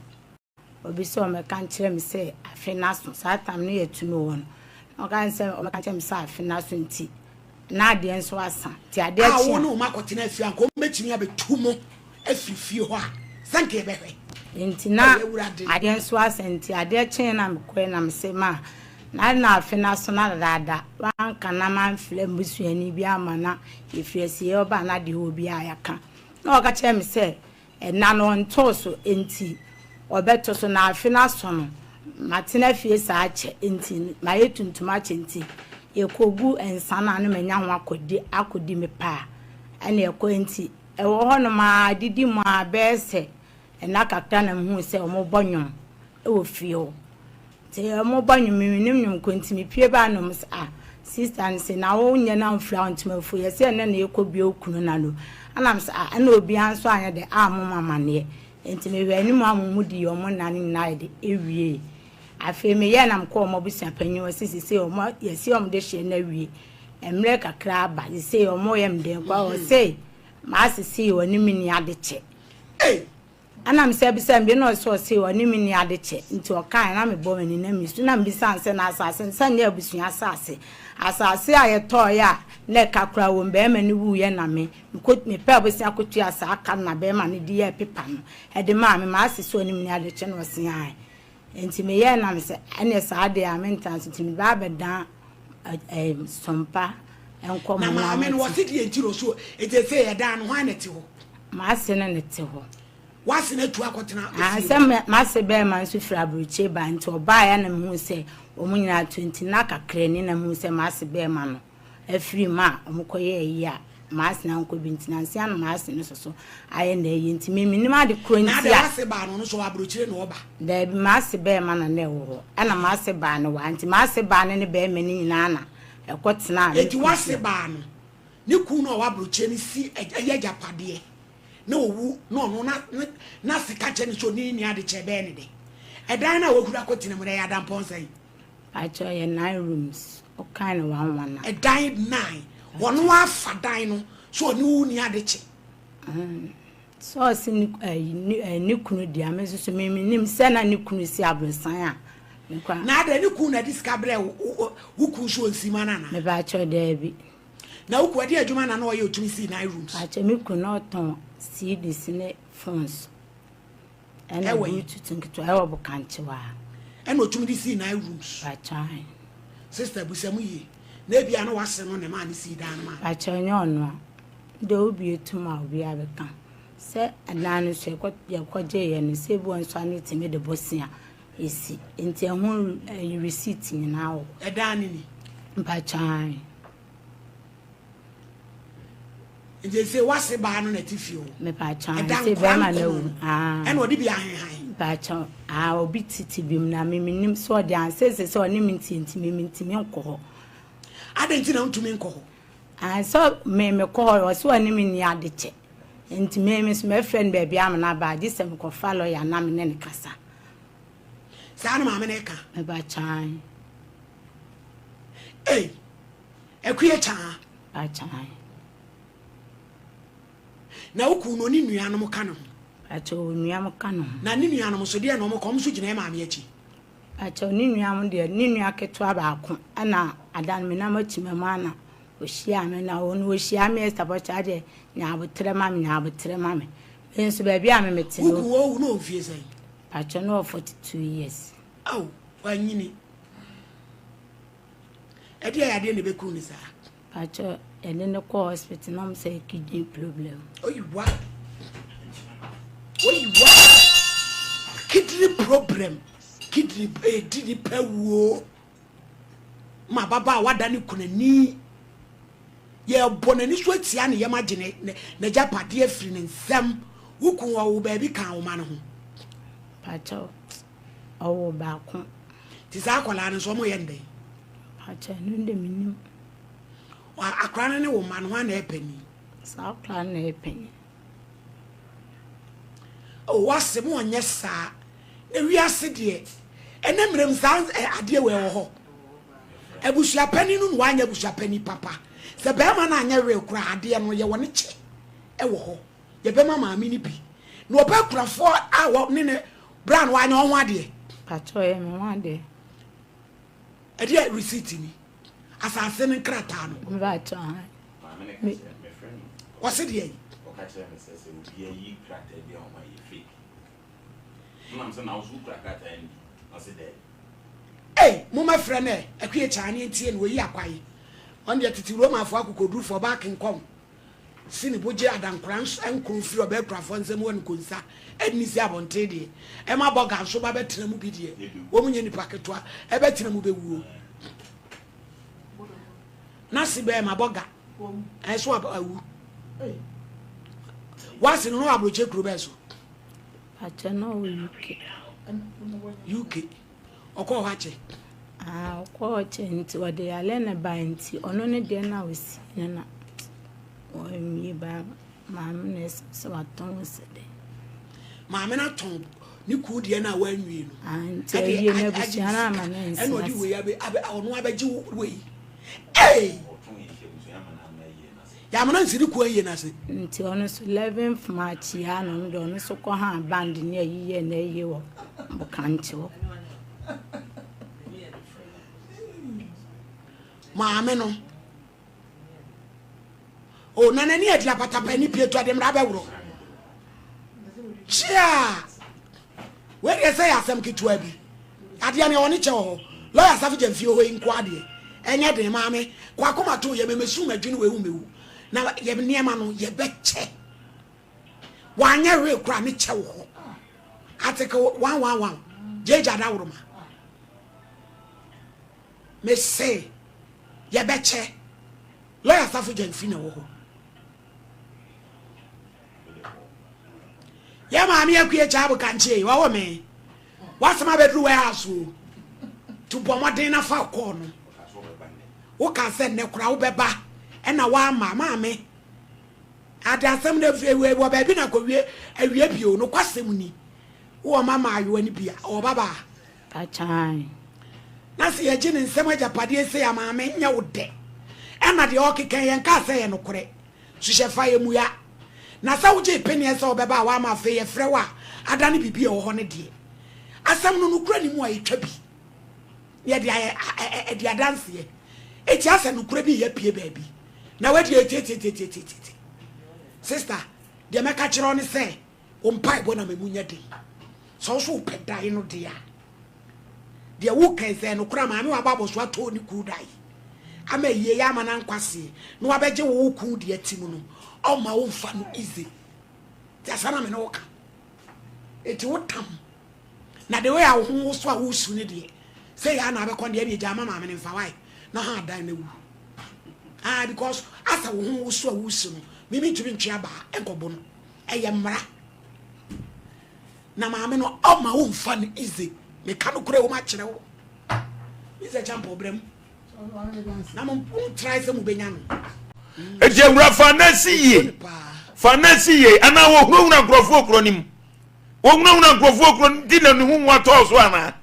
obi so me kan kire me say afi na so satam ne yetumi won o kan say o me kan kire me say afi na so nti na ade enso asa ti ade a chi a wonu makotena afi anko metumi abetumo afifie ho a sanke behwe nti na ade enso asa nti ade chi na me kwe na me say ma na afi na so na dada wan kana man fle mbusuani bi amana ifiesi e oba na de obi ayaka na o ka kire me say na no ntoso enti obeto so na afi na so no matena fie sa ache enti maye tuntuma ache enti ekogu ensana no menya ho akodi me pa ene ekọ enti ewo ho no ma didi mu abese ena kakta na hu se o mo bonyon ewo fie o te o mo bonyon minim konti me pie ba no sister nse na wo nya na mfra ntuma fu ye se ene na ekobi okunu na no anam se ana obi anso anya de amoma mane enti me hwani mu amumudi yo mo nane na de ewie afi me ye nam ko mo busia panyi o sisi se o mo yesi o mo de hye na wie emre kakra ba se o mo yem de kwa o se ma sisi o ni mini ade che anam se bi se mbe no so se o ni mini ade che nti o kan na me bo mani na mi su na mbi sanse na asase san ya busia asase aye to ya ne kakra wo mbe ma ni wu ye na me me pe busia kotu asa aka na be ma ni di ye pepa no e de ma me ma sisi o ni mini ade che no se ai enti me ye na me se ene sa de amentan so timi ba bedan Sompa Nkomo na ma me no wose die ntiro so e je se ye dan no ha na ti ho ma se na ne ti ho what's in it to akotena some master bear man so frabruche ba nti oba ya na me hu se omunyina 20 na kakra ni na me hu se master bear man afiri ma omukoye yi a master na nko binti na nsia na master no so aye na yi nti me minim ade kro nti na master ba no so abruche no oba da bi master bear man na ewo ana master ba no wa nti master ba ne bear man ni na na ekotena enti wase ba no ni ku no abruche ni si eye japade no wu no na sika che ni so ni ade che be ni de edan na wokura kotena mu ya dan ponsan acho ye 9 rooms o kind of one na edan 9 wono afa dan no so ni wu ni ade che so sin ni kunu dia me so me nim se na ni kunu si abrosan a na ade ni kunu na discover wu ku so nsima na me ba acho da bi na wu ku ade adwuma na o ye otumi si 9 rooms acho me kunu oton CDs ne phones and Bluetooth nketo e wo bukanchewa and otumi di si 9 rooms achai sister busamu yi na bia na wase no ne ma ne si dan ma achai nyono de obi etuma obi abeka se ananu se ko ye koje ye ne se bu anso ani timi de bosia esi enti ehun receipt ni na wo edan ni mpachai nje se wase ba no na tifio me pachai se be ma na wu and odi bia han pacha obi titi bim na me nim so de ansese so oni minti me nko adenti na ntumi nko so me ko ho so oni ni adeche enti me so me friend be bia am na ba ji sem ko follow ya na me ne kasa sa na ma me ne ka me ba chan ekuye chan ba chan na uku no ni nuanom ka no acho nuam ka no na ni nuanom so de no mo kom so gina ma me achi acho ni nuam de ni nua keto abaako ana adan me na machima mana ohia me na wonu ohia me estabocha de nya abotre ma me enso ba bia me mete no uku wo no ofie sai acho no 42 years aw wanyini edi ya de ne be ku ni sa acho ene ne ko hospital nam say kidney problem oyiwa kidney problem kidney pewo ma baba wada ni kunani ye bonani so atia ne ye magene na japade afiri ne nsam wukun wo ba bi kan wo ma ne ho acho owo ba ko ti sa akola ne so mo ye ndai acho no nde minim akra ne wo ma no na epani sa akra na epani o wase mo onye sa na wiase de enemrem sa ade we ho ebusua pani no wanya ebusua pani papa se be ma na anya we kura ade no ye woni che e wo ho ye be ma maami ni bi no oba kura fo a wo ne brand wanya ho ade pacho ye me wa de ade receipt ni asase ne krata no me ba cho me friend wase de yi o ka chere me se obi yi krata bi o ma yi fake no say na usu krata en ase de mo ma friend e akwie chaane ntie no yi akwaye on de titi roma afo akokoduru for back nkom sini boje adankran enkron firi obekra fo nsem won konsa edni si abonte de e ma boga so ba betena mu bi de wo munye ni paketoa e betena mu bewuo nasi be ma boga e so awu wasi no abroche kuro be so pacho no UK oko wache oko che nti ode ale na ba nti ono ne de na osi na o mi ba ma me so aton se de ma me na ton ni ku de na wa nwie no nti ye na busiana ma na nsi e no di we abe ono abeji we ya mana nsiri ku aye na se nti ono so 11th March ya no ndo ono so ko ha band ni ayiye na ayiye wo bukanche wo maame no o nana ni adi apata pa ni pieto adem ra bewro chia we dey say asem kitua bi ade ne oni che ho lawyer safi je mfie ho nko ade enye de maame kwa komato ye memesu madwini we hu mewu na ye niema no ye beche wanya we kura ne che wo article 111 jeja da wuruma me say ye beche lawyer safu jenfi na wo ho ya ma mi akue cha bu kanche wa wo me wasama bedru warehouse to bomodin na fa ko no wo ka se ne kura wo beba e na wa ma me adasem na we wo ba bi na ko wie awie bio no kwasem ni wo mama ayo ni bia o baba achai na se ye gine nsem ajapade se ya ma me nya wo de e na de o keken ye nka se ye no kore hwehwe fa ye mu ya na sa wo je peni se o beba wa ma fe ye frɛ wa adane bibia wo ho ne de asam no no kura ni mu ayi twa bi ye de de adanse ye e ti asa no kura bi ye pie baabi na wadi e sister de meka kire on say o mpai bo na memunya de so so pedai no de ya de wo kan say no kura ma me wa babo so ato ni ku dai ama ye ya ma na nkwase no abeje wo ku de atimu no o ma wo mfa no easy ti asana me no ka eti wo tam na de we a wo so a wo su ne de say ya na be kon de bi jama ma me mfa wai na ha dan na wu because asa wo so a wo su no mimi tumi ntwa ba enkobo no eye mra na maame no o ma wo mfa no easy me ka no kure wo ma kire wo ise champo brem na mo try se mu benya no eje mra fanasi ye ana wo hunu nkrofo okronim wo hunu nkrofo okron di na hu wato so ana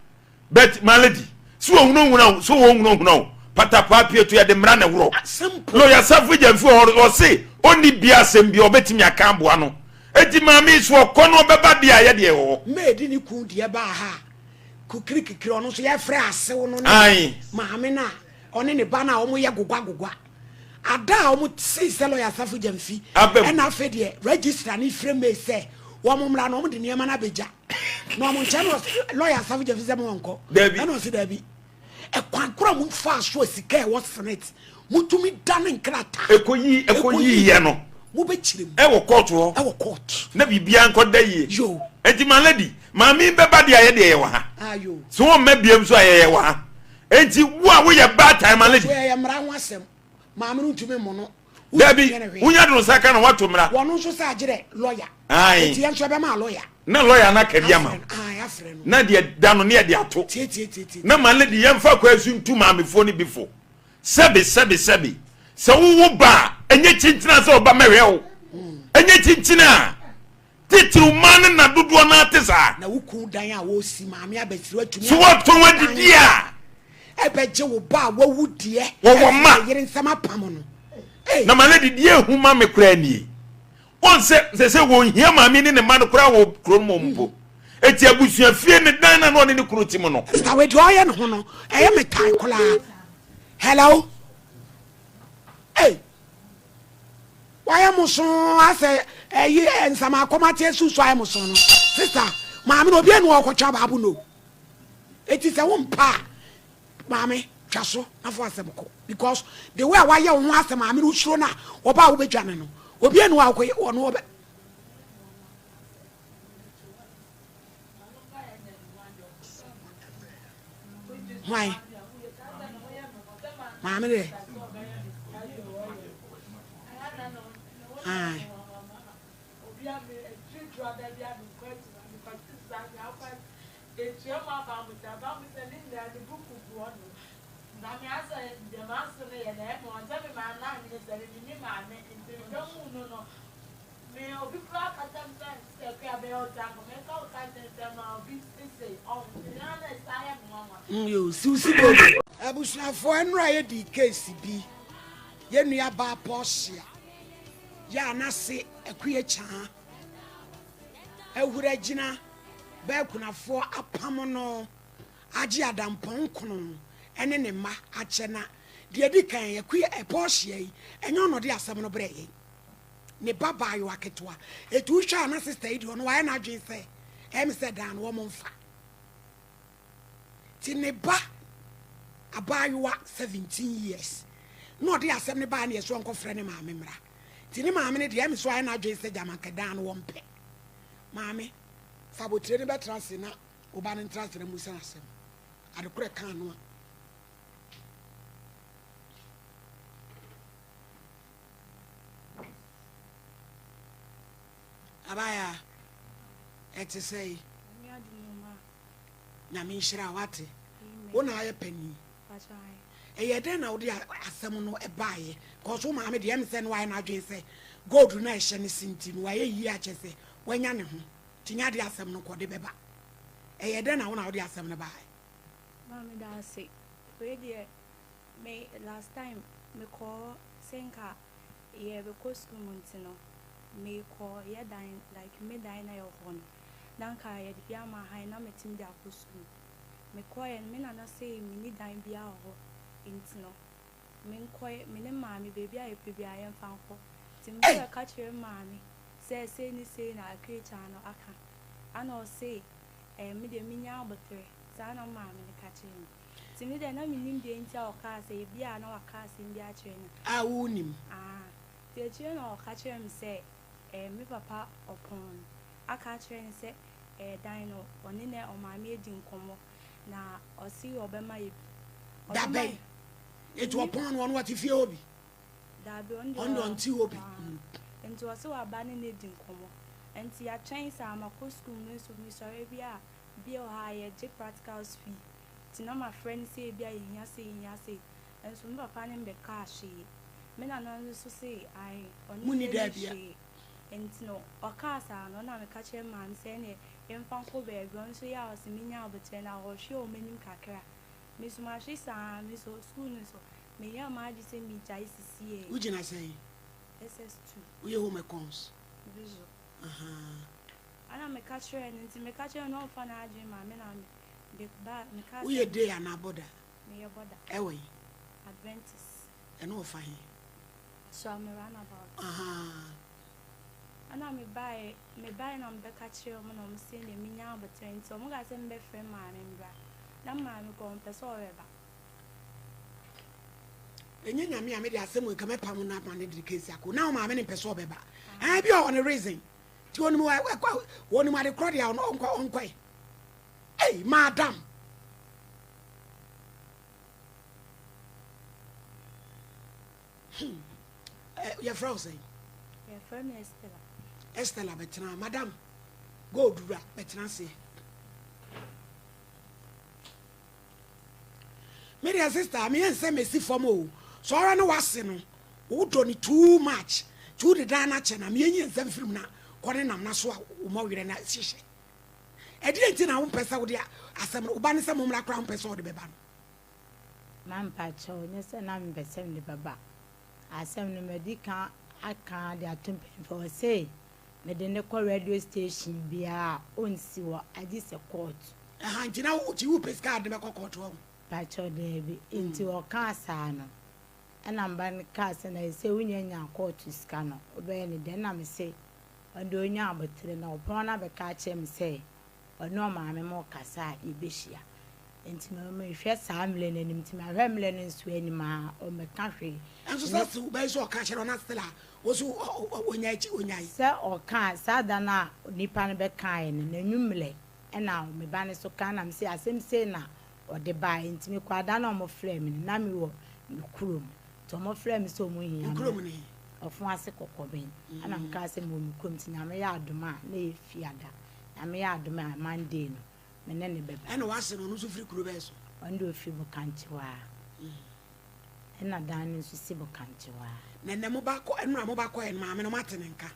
bet malady so wo hunu pata papie to ya de mra na woro lo ya safu jamfi o se oni bia sem bia obetimi akambo ano eti mami so kono beba bia ye de wo medi ni ku de ba ha ku kirikiri ono so ye frɛ asew no maame na one ne ba na omo ye gogwa ada omo si se lo ya safu jamfi e na fe de register ni frɛ me se wo mo mra no omo de niema na beja no omo nche no lawyer safu jamfi se mo nko e no se dabi e kwankura mu fa so sika e wo senate mutumi dane nkrata ekoyi ye no mu be kirem e wo court na bibia nkoda ye yo enti malady mami beba de aye de ye wa ha ayo so wo mabiem so aye ye wa ha enti wo a wo ye bad time malady so ye mra nwasem mami no ntumi mo no dabi unya do saka na wato mra wono so sa agire lawyer enti ye nso be ma lawyer na lawyer na kadia ma afre no na de dano ne de ato na malady ye mfa kwa asu ntu mamefo ni before sebi se wo ba enye chinchina se oba mewe wo enye chinchina titru man na dodo na atesa na wuku dan a wo si maame abetiri watumi so what ton wadidi a ebeje wo ba wo wudie wo ma yire nsama pam no na malady die hu ma me kura ni on se wo hia maame ni ne ma no kura wo krom mpo eti abusua fie ne dan na no ne kuro tim no sta we do aye no ho no eye me kan kola hello hey why am so ase eyi ensama akomate susu ay mo so no sister maame no obi enu okotwa babu no eti se wo mpa maame twaso na fo asem ko because the way why you ho asem maame no usuro na oba wo bedwane no obi enu akoye wono obe why maame de yo susi bobo abusafo enra ye di case bi ye nua ba posia ya na se akuye chan ehura gina ba kunafo apam no agi adampon kono ene ne ma ache na de di kan akuye posia yi enyo no de asem no bre yi ne baba yo aketwa etu hwa na sister yi do no wa na dwen se em se dan wo momfa ti ne ba abayiwa 17 years no de asem ne ba na yeso nko frɛ ne maame mra ti ne maame ne de em so ai na dwen se jama kedan no wompe maame fabotire ne betrance na oba ne transfer mu san asem ade kure kan no abaya eti say na me nhira wate wona aye pani eye den na wode asem no ebaaye cause wo maame de em say no why na adwen say gold na ehye ne sinti no why yi a chese wanya ne ho tinya de asem no kode beba eye den na wona wode asem no baaye maame da say we de me last time me call senka ye be ko school montino me call ye dan like me dan na your hon dan ka ye de ma hai na metim de akọ school me call ye me na na say me ni dan bia ho intino me call me ne maame baby aye pe bia ye mfa nko tim be ka kire maame say ni say na akrecha no aka ana o say me de me nya abotre sa na maame ne ka kire me timi de na minim de ntia o ka say bia na wa ka say bia kire na wonim the children or catch him say, me papa upon. I catch him say, dino, on in there on my maiden como. Now, or see or be my. That bay. It will upon one what if you be. That be on two. And to us so abandoning como. And see a chance I'm a co school nurse with me sorry be or higher, take practical fee. Tina my friend say, be in yasi, and soon papa in the car she. Men are not so say I only debia and no or casa no na me catch a man saying in Fanco Bear going so ya was in Minya but 10 hours show menu kakra. Miss Marshi san Miss School so may your majesty me jai see which I say SS2 we home accounts visual and I'm a catcher and me catcher no fun I dream my men on the back me catch we a day and a border me your border away Adventist and no fine. So I'm run about. And I'm buy and Becca chill when I'm seeing the minya but train so I'm going to send friend man and bra. Now man go on pesoeva. And you know me, I made a same way come up on that man in the case. Now my many pesobeba. I be on a reason. To one more one more the crowd on quay. Hey, madam. Your frozen. Your friend Estella Bettina, madam. Go do that, Bettina say. My sister, me and say me see for more. So I know what's in. Who don't too much. To the Dana Chena, me and some film now. Calling them not so more than that. I didn't think I won't pass out there. As some Ubanisa Mumla Crown Peso the Beban. Man Pacho, yes, and I'm the same the Baba. Asem no medical aka de atompen for say me de ne ko radio station bia onsi wo agi se court ntina wo ti wo pesca de me court wo pacho de bi nti o ka sa no ana mba ne ka se na se wunya nya court ska no obe ne de na me say ondo nya abotre na opon na be ka chem say ono ma me mo kasa ibehia enti me hwe saa mle nanim ti ma hwe mle ne nso anima o me ka hwe enso sa su be so ka chere na stela wo so onyai se o ka sa da na nipa ne be kan ne nanwumle e na me ba ne so kan na me se asem se na o de ba enti me kwa da na mo frame na me wo kurom to mo frame so mo hia kurom ni ofun ase kokoben ana me ka se mo kurom ti na me ya adoma na e fiada na me ya adoma Monday no menene bebe ena wase no so free kuro be so ondo fi bukanchiwa ena dan nso si bukanchiwa nene mo ba ko enu mo ba ko en ma me no matene nka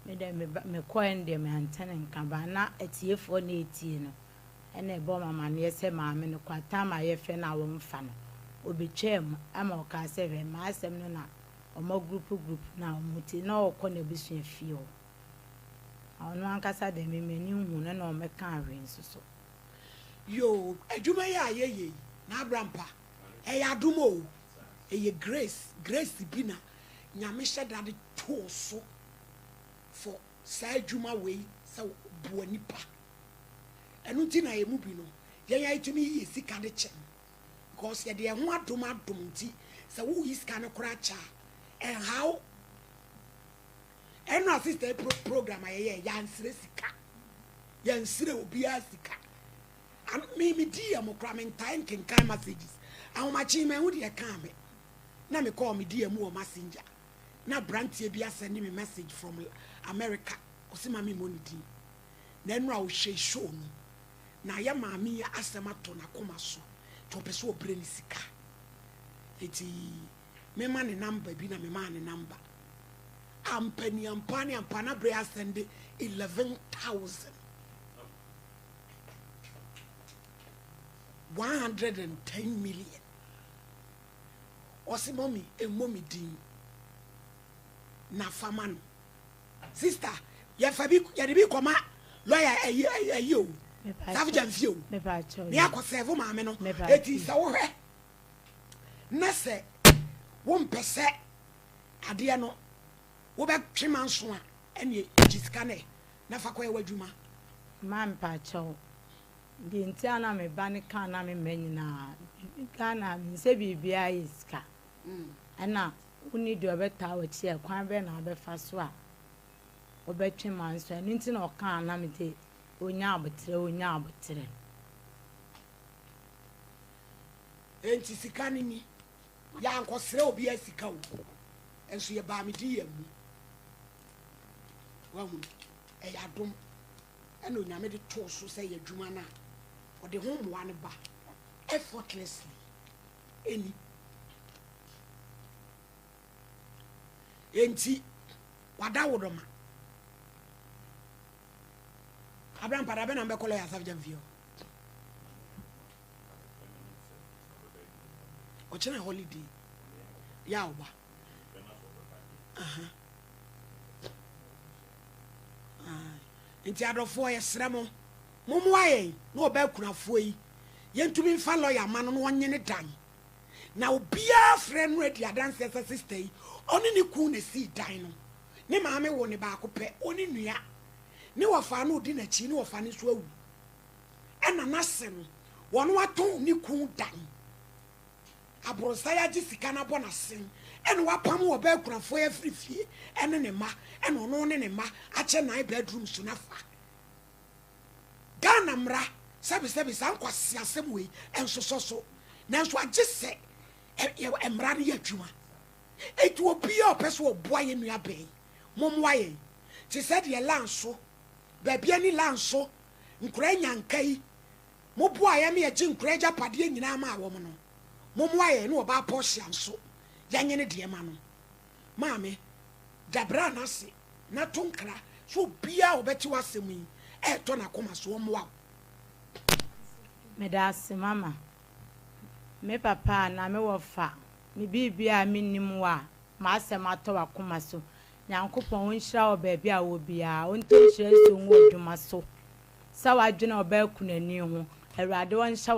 me de me ko en de me antene nka ba na etiefo na etie no ena ebo mama na yese ma me no kwata ma ye fe na wo mfa no obetwem ama o ka se ve ma asem no na o ma group na o muti na o ko na bisu afio ono ankasa de me mani hu na o me kan re nso yo adwuma ya ye na abrampa e ya dumo e ye grace bina nyame hyeda de to so for sa adwuma we sa buani pa enu ti na ye mu bi no ye ya itumi ye sika de chem because ye de ho adom ti sa wo yi sika no kora cha and how enu assistant program ye ya nsire sika yansire obi asika me di am kra me ntan kenkan messages ahomachi me hu de ka me na me call me di am o messenger na brantie bi send me message from America osima me money di na enu a wo show no na ya maami ya asema to na koma so to pese obre ni sika eti me ma ne number bi na me ma ne number ampani ampana bre asende 11,000 110 million osi mommy din na famano sister ya fabi ya debi koma lawyer ayo safu jamfio ni akoseve maame no eti sa wo hwe na se wo mpese ade no wo be twema nso a ene ejisika ne na fa kwa wadwuma ma mpa cho di nti ana me ba ne kan na me manyina kana me se bibia iska ana uni do beta wa chi e kwan be na be fa so a obetwema nso ene nti na o kan na me de onya abotre enti sika ni ya nkosere obi asika wo enso ye ba me di yamu wahu e ya dom ena onyame de to so se ye dwuma na o de ho moa ne ba effortlessly eni enti wada wodoma Abraham para be na be kolo ya savjam vio o chena holiday ya oba nti adofo ye sremo momwaye na oba kunafo yi yentumi mfa lawyer man no onye ne dan na obia friend ready adanse sister yi oni ne ku na si dan no ne maame wo ne ba ko pe oni nua ne wafa no di na chi ne wafa ne so awu ena na se no wono waton ne ku dan abrosa ya ji sika na bona sen ena wapam wo ba kunafo ya frifie ene ne ma ena ono ne ma ache 9 bedroom so na fa Ghana mra sabi sankwasi asem we enso so nanso agese emra ne adwuma etu obi a opeso oboa ye nua ben momwaye ti said ye lanso baabi ani lanso nkura nyankai moboa ye me ye nkura ja pade nyina ma awo no momwaye ne oba Porsche anso yanye ne de ma no maame dabra na se na tonkra so bia obeti wasem yi to na koma so mo me da se mama me papa na me wofa me bibia minim wa ma asem ato akoma so nyankopon nhira obaabia a wo bia onto nhira so nwo adwuma so sawa dwena oba kunani ho awurade won nhya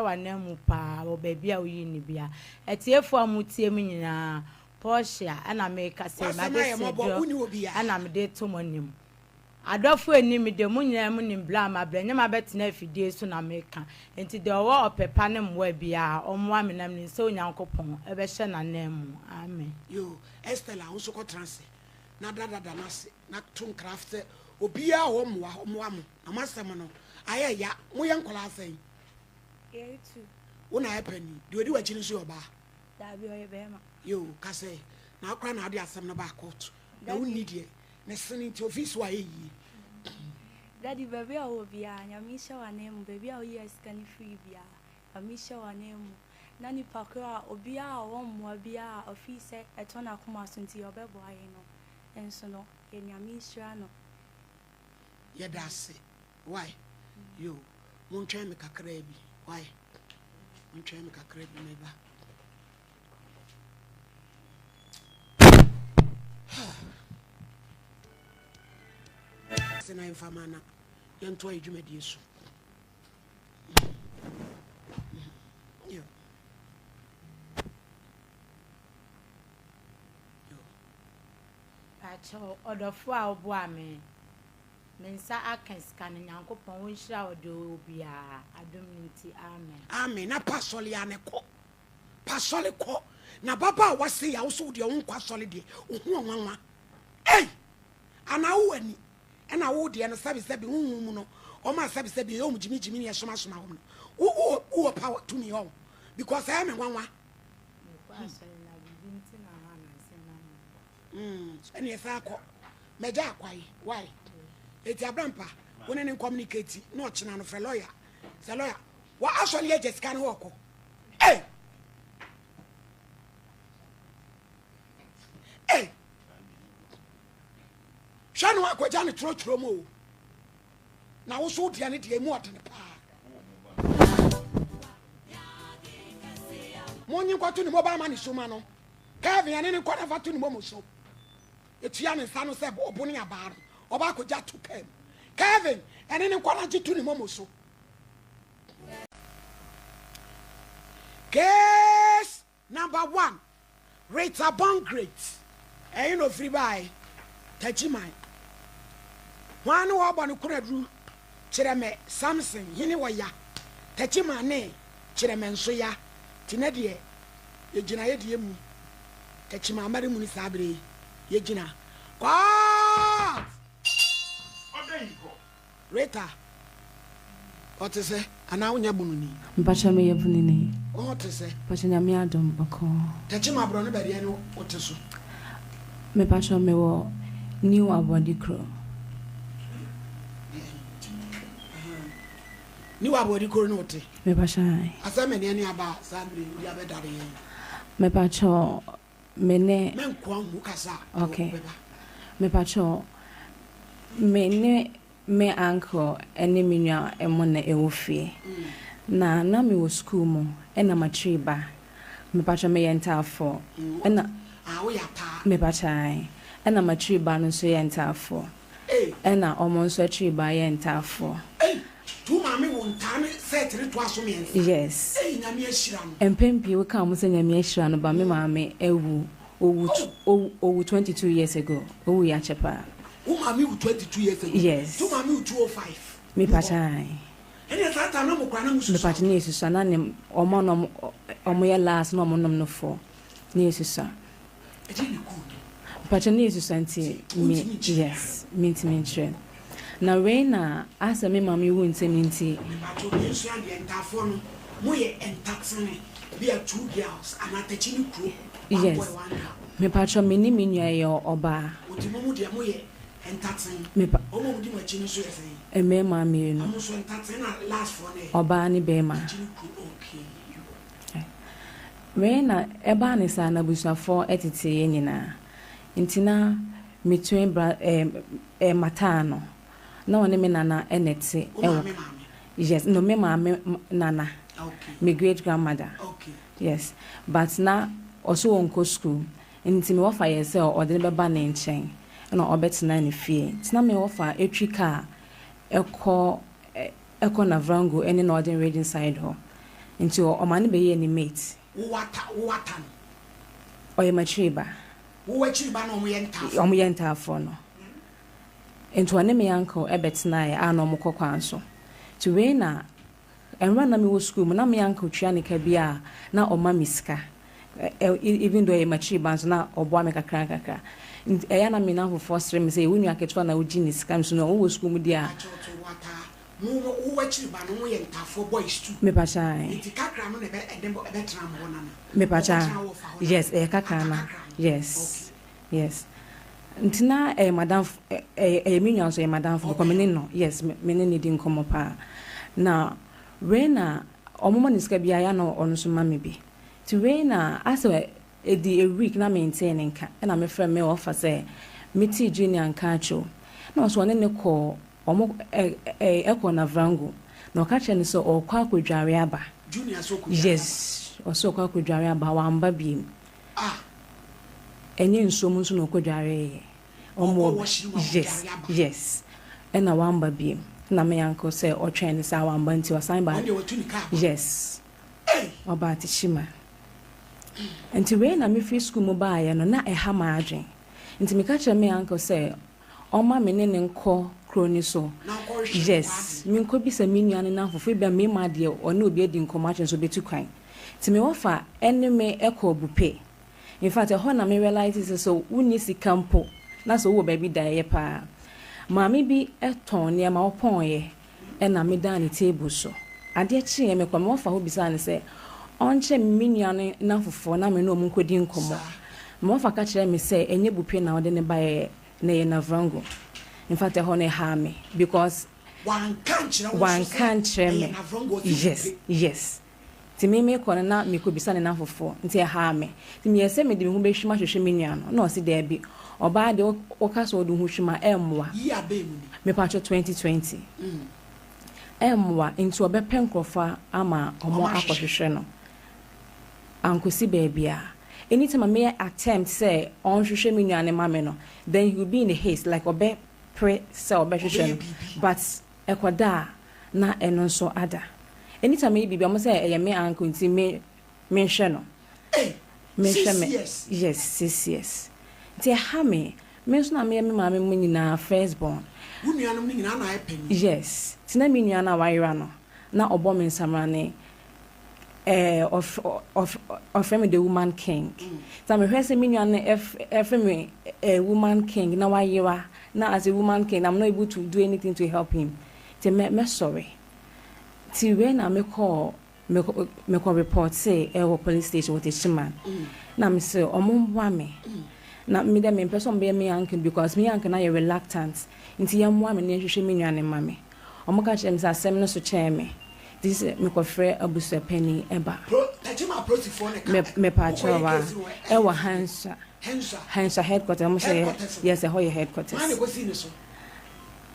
wa namu pa obaabia oyi ni bia etiefo amutie mu nyina Porsche ana me ka se ma de se ana me de to monim adofo enim de munyina mu nim bla ma bla nyama betena afidie so na meka enti de owo opepa ne mwa bia omwa menam ni so nyankopon ebe hye na namu amen yo Estela unso ko transe na dada na se na tun craft obia omwa mo na masem no aye ya mo ye nkola asen ye tu wona hapani de odi wachi nso oba da bi oye be ma yo ka se na akra na ade asem no ba court na wonni die na sini to office wa yi Daddy baby a obia nyamisha wa nemu baby a oyi scan free bia nyamisha wa nemu nani pakra obia a wonmo bia office etona akoma so nti obebo aye no enso no nyamisha no ye dase why yo mon try me kakra bi why mon try me kakra bi me ba sena infamana yanto adwumadi so yo pacho odofo a obo ame mensa akenska ne nyankopon wo nhira odo bia adom nti amen na pasole ya ne ko pasole ko na baba wase ya wo so de wo nkwa sole de ohu onwanwa ana wo ani and I would and a service that be no or my service that be home Jimmy as much home. Who power to me all because I am in one. And yes, I call Major, why? It's a brampa when any communicate, not Chinano for lawyer. The lawyer, what actually I just can't walk. Hey! Hey! Shanu akwa jani tro mo. Na wo so dia ne de mu odene pa. Monyi kwatu ni mobile money so ma no. Kevin ane ne kwata fatu ni mo so. Etua ne nsa no se oboni aba no. Oba akwa to kem. Kevin ane ne kwata jitu ni mo so. Case number 1. Rates are born great. And you know free buy. Tajimai. One who are Kuradru, Chirame, Samson, Hiniwaya, Tajimane, Chiraman Soya, Tinadie, Yejina Yedium, Tachima Marimun Sabri, Yejina. God! Rita, what to say? And now Yabuni. Bachame Yabuni. What to say? Pachamiadum Bako. Tachima Bronabariano, what to say? Me Pachame wo new abodi crow. New abodi crow note. Me Pachai. Asameni any about Sabri, Yabedari. Me Pacho, Mene. Men Kwang Mukasa. Okay. Me Pacho, Mene. Me uncle ene minya emone ewofie na mi wo school mu ena matri ba me pacha me yentafo ena wo ya pa me pacha ena matri ba no so yentafo ena omo nso atri ba yentafo tu mami wo ntane setri to aso me yes nyame ahira no empempi we ka mo se nyame ahira no ba me mame ewu owu 22 years ago owu ya chepa. Mami 22 years ago. Yes. To mami 205. Me pachai. Ene tata no mo kwa na musu. Me pachai ni susa na ne omo ya last no mo nom no for. Ni susa. E dey good. Pachai ni susa nti me yes, me ntre. Na Reina asa me mami wu ntem nti. Pacho bi nso ade entafo no. Mo ye entaxene. Be a 2 girls and atachini crew. Yes. Me pachai me ni menua ye oba. Otimo mu de mo ye entaxene. Me pa. Omo mu di ma chini so yesi. E me mami no. Omo so entaxene na last for ne. Oba ni be ma. Okay. Reina eba ni sa na busafo etete ye nyina. Ntina metwen matano. Na woni me nana enete yes no me mama nana okay me great grandmother okay yes but na also onko school nti me wofa yese o de beba na nchen na obetena ne fie tina me wofa etwika eko na vrango ene na odin reading side ho nti o mane be ye ni mate wata o ye machiba wo wachiba na omo yentafo no ento ane me uncle ebetena ya ana omo kokwan so ti we na enra na me wo school mu na me uncle twa ne ka bia na oma miska even though e machi bands na obo ame kakra eya na me na for first me say wonu aketwa na ogi ni ska so no wo school mu dia mu wo wachiba no mo yentafo boys too me pacha nti kakra no na ebetena mo na me pacha yes kakra na yes yes ntina madam minyan so madam for komene no yes me ne di nkomo pa na Reina omomo ni ska bia ya no ono so mame bi ti Reina ase edi a week na maintain nka na me frɛ me offer say meti junior nka cho na so ne ne ko omo eko na vrango na ka che ne so okwa akwadware aba junior so ko yes o so okwa akwadware aba wa amba bi enye nsom nso no kwadware omo yes ena wamba bi na me yanko say o train say wamba nti wasan ba yes oba tishima nti we na me free school mo ba ya no na eha ma adwen nti me ka kire me yanko say o ma me ne nko kroni so yes me nko bi sa me nuane na fofo bia me ma de o na obi edi nko ma atwen so betu kwan nti me wofa ene me eko bupe. In fact, I na me realize so uni si campo. Na so wo baby die pa. maame bi eton ne ma opon ye e na me dan ne table so ade chi me kwa me ofa ho bisa ne se onche minua ne na fofo na me no mu nkodi nkomo me ofa ka kire me se enye bupie na ode ne bae na ye na vrango in fact ho ne ha me because one can't me yes ti me ko na me ko bisa ne na fofo nti ha me ti me yese me de hu be hwima hwehwe minua no na o se da bi oba de o ka so do hu hwima emwa me pa 2020 emwa into obepe nkrofa ama omo akohwehwe no ankosi baabia anytime I may attempt say on hwehwe minua ne mame no then you will be in a haste like obe pre say obehwehwe no but ekoda na eno nso ada anytime me bibia mo say eye me anko nti me hwe no me hwe me yes nti ha me nso na me mame mo nyina first born unuanom ni nyina na epeni yes tina me nua na wayra no na obo me nsamrane of me the woman king so me hwese me nua na me a woman king na wayra na as a woman king I'm not able to do anything to help him te me sorry ti we na me call report say police station with a shaman na me say omumwa me na me dem me person be me uncle because me uncle na you reluctant nti ya mwa me ne hwehwe me nua ne mame omoka chem say asem no so chair me this me ko frɛ abusa penny eba me pa chawa ewa hansa headquarters mo say yes e hoye headquarters man go see ni so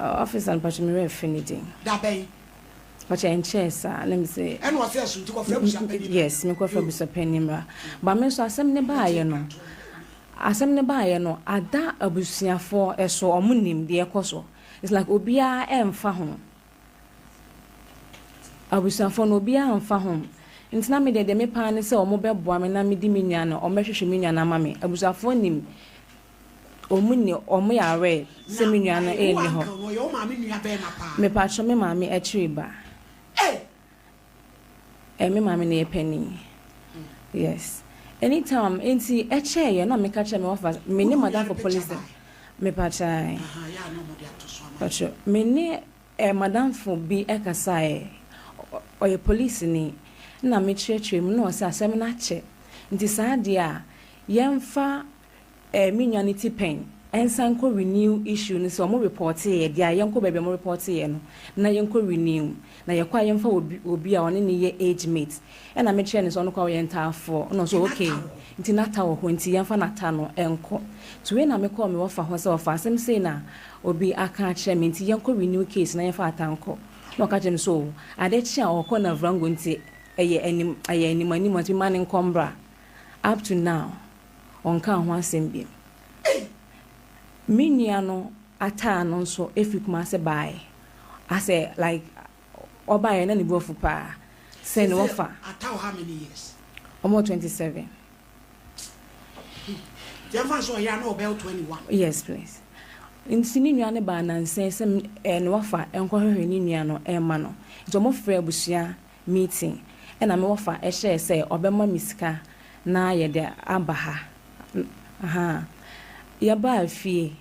office and patch me refinity da ben patch en chesa let me say and was yes to ko frɛ abusa penny yes me ko frɛ abusa penny mra ba me so asem ne ba ye no asem ne ba ye no ada abusuafo eso omunim de ekoso it's like obia emfa ho abusuafo no obia emfa ho ntina me de me pa ne se omo beboa me na me di menua no omehwehwe menua na mame abusuafo nim omuni omo yare se menua na e ni ho me pa cho me mame akiri ba me mame na epeni yes anytime enti eche ye na me ka che me offer me ni madam for police me pa chai ya no mo de atoso pacho me ni madam for bi ekasa oye police ni na me chechwe mu no se asem na che nti saa de a yemfa minua ni tipen ensan ko renew issue ni so mo report ye de a yenko bebe mo report ye no na yenko renew na ye kwa yemfa obi a one ne ye age mate e na me che ne so no kwa ye ntafo no so okay nti nata wo ho nti yemfa nata no enko to we na me call me wo fa ho se wo fa asem sei na obi aka che me nti yenko renew case na yemfa atanko no ka jem so ade chi a okọ na vrango nti eye anim ati man nkombra up to now onka ho asem bi minia no ata no so efikuma se bai ase like oba na ni bofu pa say no offer ata how many years almost 27 Jemfa so ya no about 21 yes please insini nua ne ba na nsense no offer enkohwehwe ni nua no ema no nto mo frɛ abusua meeting na me offer share say obema misika na ye de abaha aha ya ba fie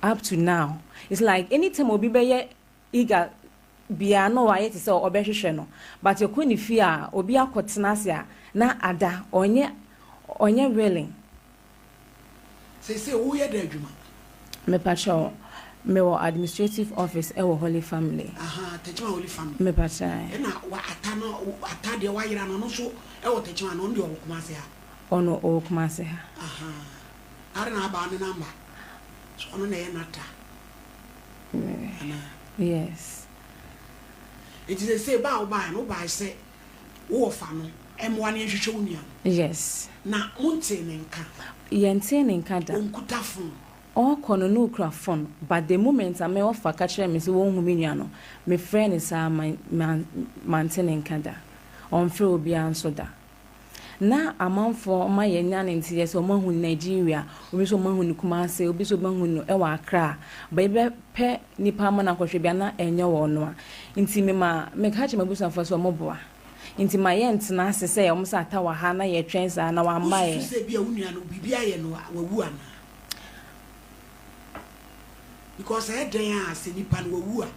up to now it's like anytime obi be ye eager bia no wa yet say obehwehwe no but you kuni fie a obi akotena ase a na ada onye willing say wo ye da adwuma me pacho me wo administrative office e wo Holy Family tejima Holy Family me pacho na wa ata de wa yira no so e wo tejima no ndi o kumase ha ono o kumase ha are na ba ne namba so ono na ye nata yes it is say ba no ba say wo fa no emwa ne hwehwe unia yes na unte ne nka yente ne nka da onkuta fon all kono no kra phone but the moment I me offer catch me say won hu menua no me friend is maintain nka da on free obi anso da na amanfo ma ye nya ne ntie so mahu Nigeria obi so mahu ni Kumase obi so mahu no e wa Accra ba be pe nipa ma na kohwe bia na enye wo no a nti me ka che mabusa fo so moboa nti ma ye ntena ase se o msa ata wa ha na ye twen sa na wa mba ye se bia unua no bibia ye no wa wu ana because I dey as nipa no wu a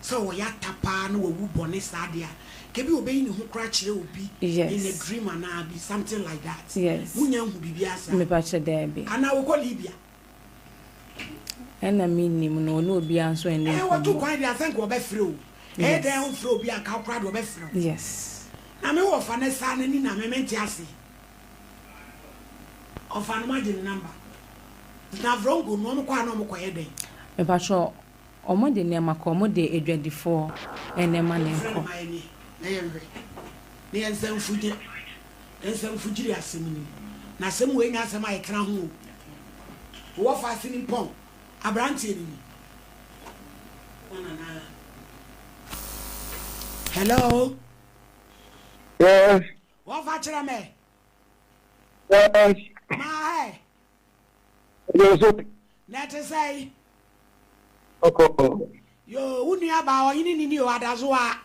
so wo ya tapa no wu bone sadia kebi obey ni ho kra kire obi in a dream and be something like that. Yes. Munya hu bibia asa. Me pa che there be. Ana wo ko Libya. Ena minim no no obi anso ene. What to quite I think we be free. Eh dey on free obi aka kra do be free. Yes. Na me wo fa na sa na ni na me menti ase. Of an imagine number. Na vrongo no mo kwa no mo koye den. Me pa cho omo de nema ko omo de edwadifo enema ne ko. Na yemre. Na yensam fuji. Ensam fujiri asemni. Na asem we nya asem ay kra ho. Wo fa asini pon. Abrantie ni. Hello. Yes. Wo fa kira me? Yes. Ma hey. Yes. Let us say. Okay. Yo, uni aba o yini ni o adazo a.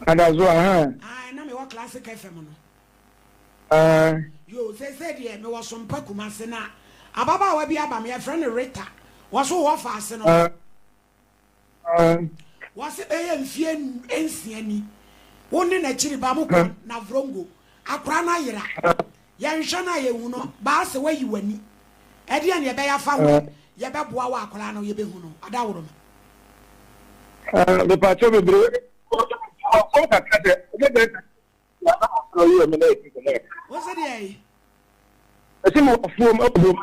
Adazo ha. Ah, na me wa classic FM no. Yo, say de me was Sompa Kumase na. Ababa wa bi aba me friend Rita. Was so wa fa ase no. Was mfie ensia ni. Woni na chiri ba mo ko na vrongo. Akra na yira. Ya nhwa na ye hu no, ba se wa yiwani. E de ne be ya fa wo. Ye be boa wa akra na ye be hu no. Ada woro ma. The pacho be bro. O ka kate. O be ya na ko yo me na e ko. What's that? Ese mo fuom abum.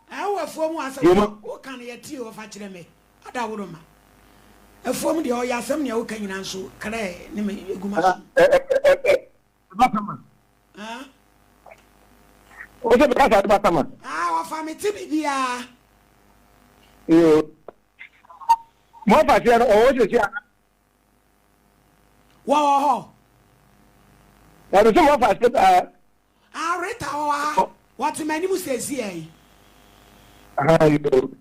Wa fuom asa wo kan ye ti o fa kire me. Ada woro ma. Afuom de o ya asem ne wo kan nyina nso kre ne me eguma so. Batama. O se be ka sa batama. Wa fa me ti bibia. Yo. Mo fa se no o se sia. Wo ho. Ya do se mo fa se Rita wa. What many mu say see eh. Yo.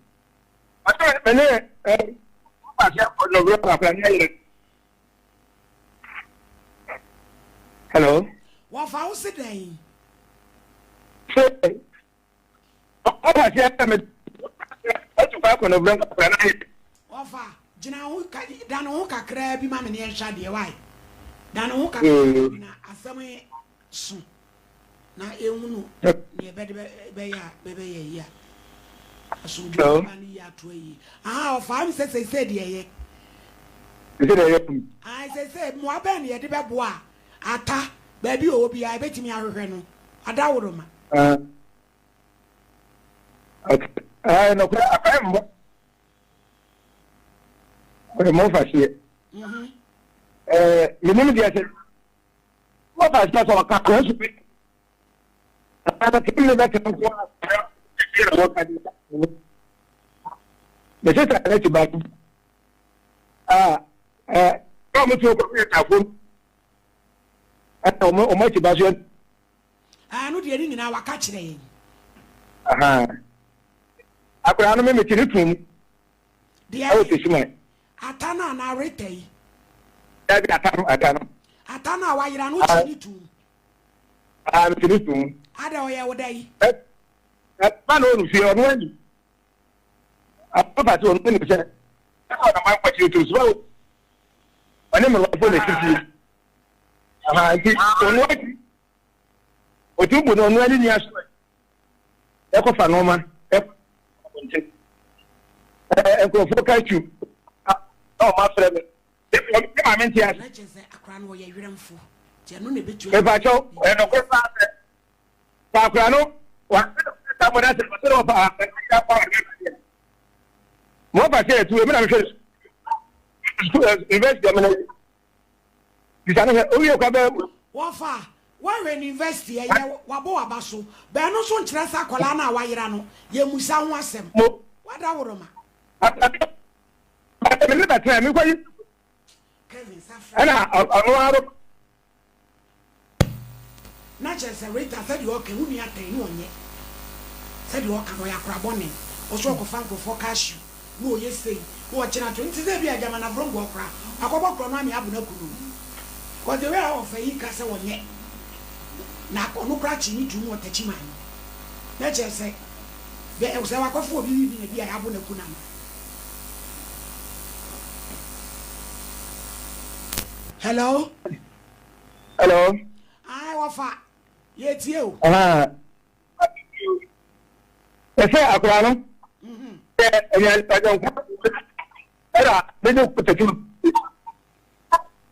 Ata mene fa se no bro ka plan ya. Hello. What fa wo se den? Say. O fa se me to fa ko no bro ka plan ya. What fa? Jina ho ka dan ho kakra bi ma me ne hwa de why? Dan ho kakra bi na asem su. Na ehunu ne be de be ya. Asu de ba ni ya to yi. O fa mi say de ye. I say mo aben ye de be boa. Ata baby obi a betimi ahwehwe no ada woro ma no kwa apem o mo fa sie minimum dia se mo fa sta so ka ko su pe ata kimi be ke ko mo ka di be se ta ti ba ko mo to ko ta ko o mo ti ba so no de ni nyina waka kire yin akora no me ti ni tum de o te sima atana na retai da bi atana wa yira no ti ni tum me ti ni tum ada o ye wo dai ba no nu fi o no ani apa ti o no ni se o na ma kwa ti tu so o ne me lo fo le ti ti onu ati o ti bu no onu ani ni aso e ko fa no ma ko fo ka chu o ma fre me e ma menti as akra no ye wiramfo ti no ne betu e ba cho e no ko fa pa akra no wa ta mo da se o fa ya pa mo ba se tu e me na me se invest the money disana o ye kwa be wafa wa we university ye wa bo wa baso be no so nkire sa kola na wa yira no ye musa ho asem wada woro ma me le batra me kwa Kevin Safra ana aro na chese Rita said you okay uni ata ni onye said you okay no ya kra bone o so ko fan ko forecast no ye say wo china 20 se bia jama na brongo okra akobo kro no ami abu na kunu ko de we of yi ka se wonye na ko no kra chi ni tu mo tachi man na chese be o se wa ko fo bi ni bi ya bo na kuna hello ai wa fa ye tie o ese akura no ya era bedo kutaki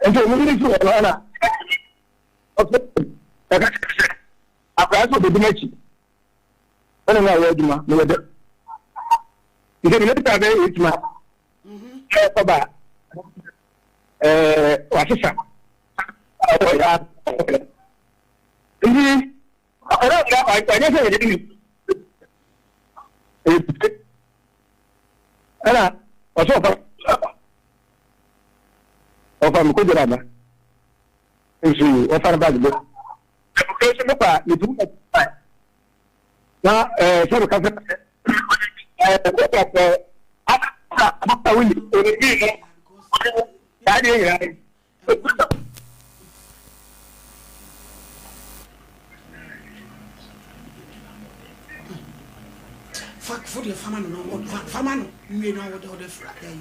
ento mu ni so na akura so bedo machi ana na wa duma no wada ide ni ta be itma ko ba wasisa ya ini akura ga aja se ni ana waso ofa mko jira ba nsi ofa ba de ko se mo pa ni du na se ka se ko ka ta wili ni ya de ya fuck for the farmer no farmer no we know what the fra there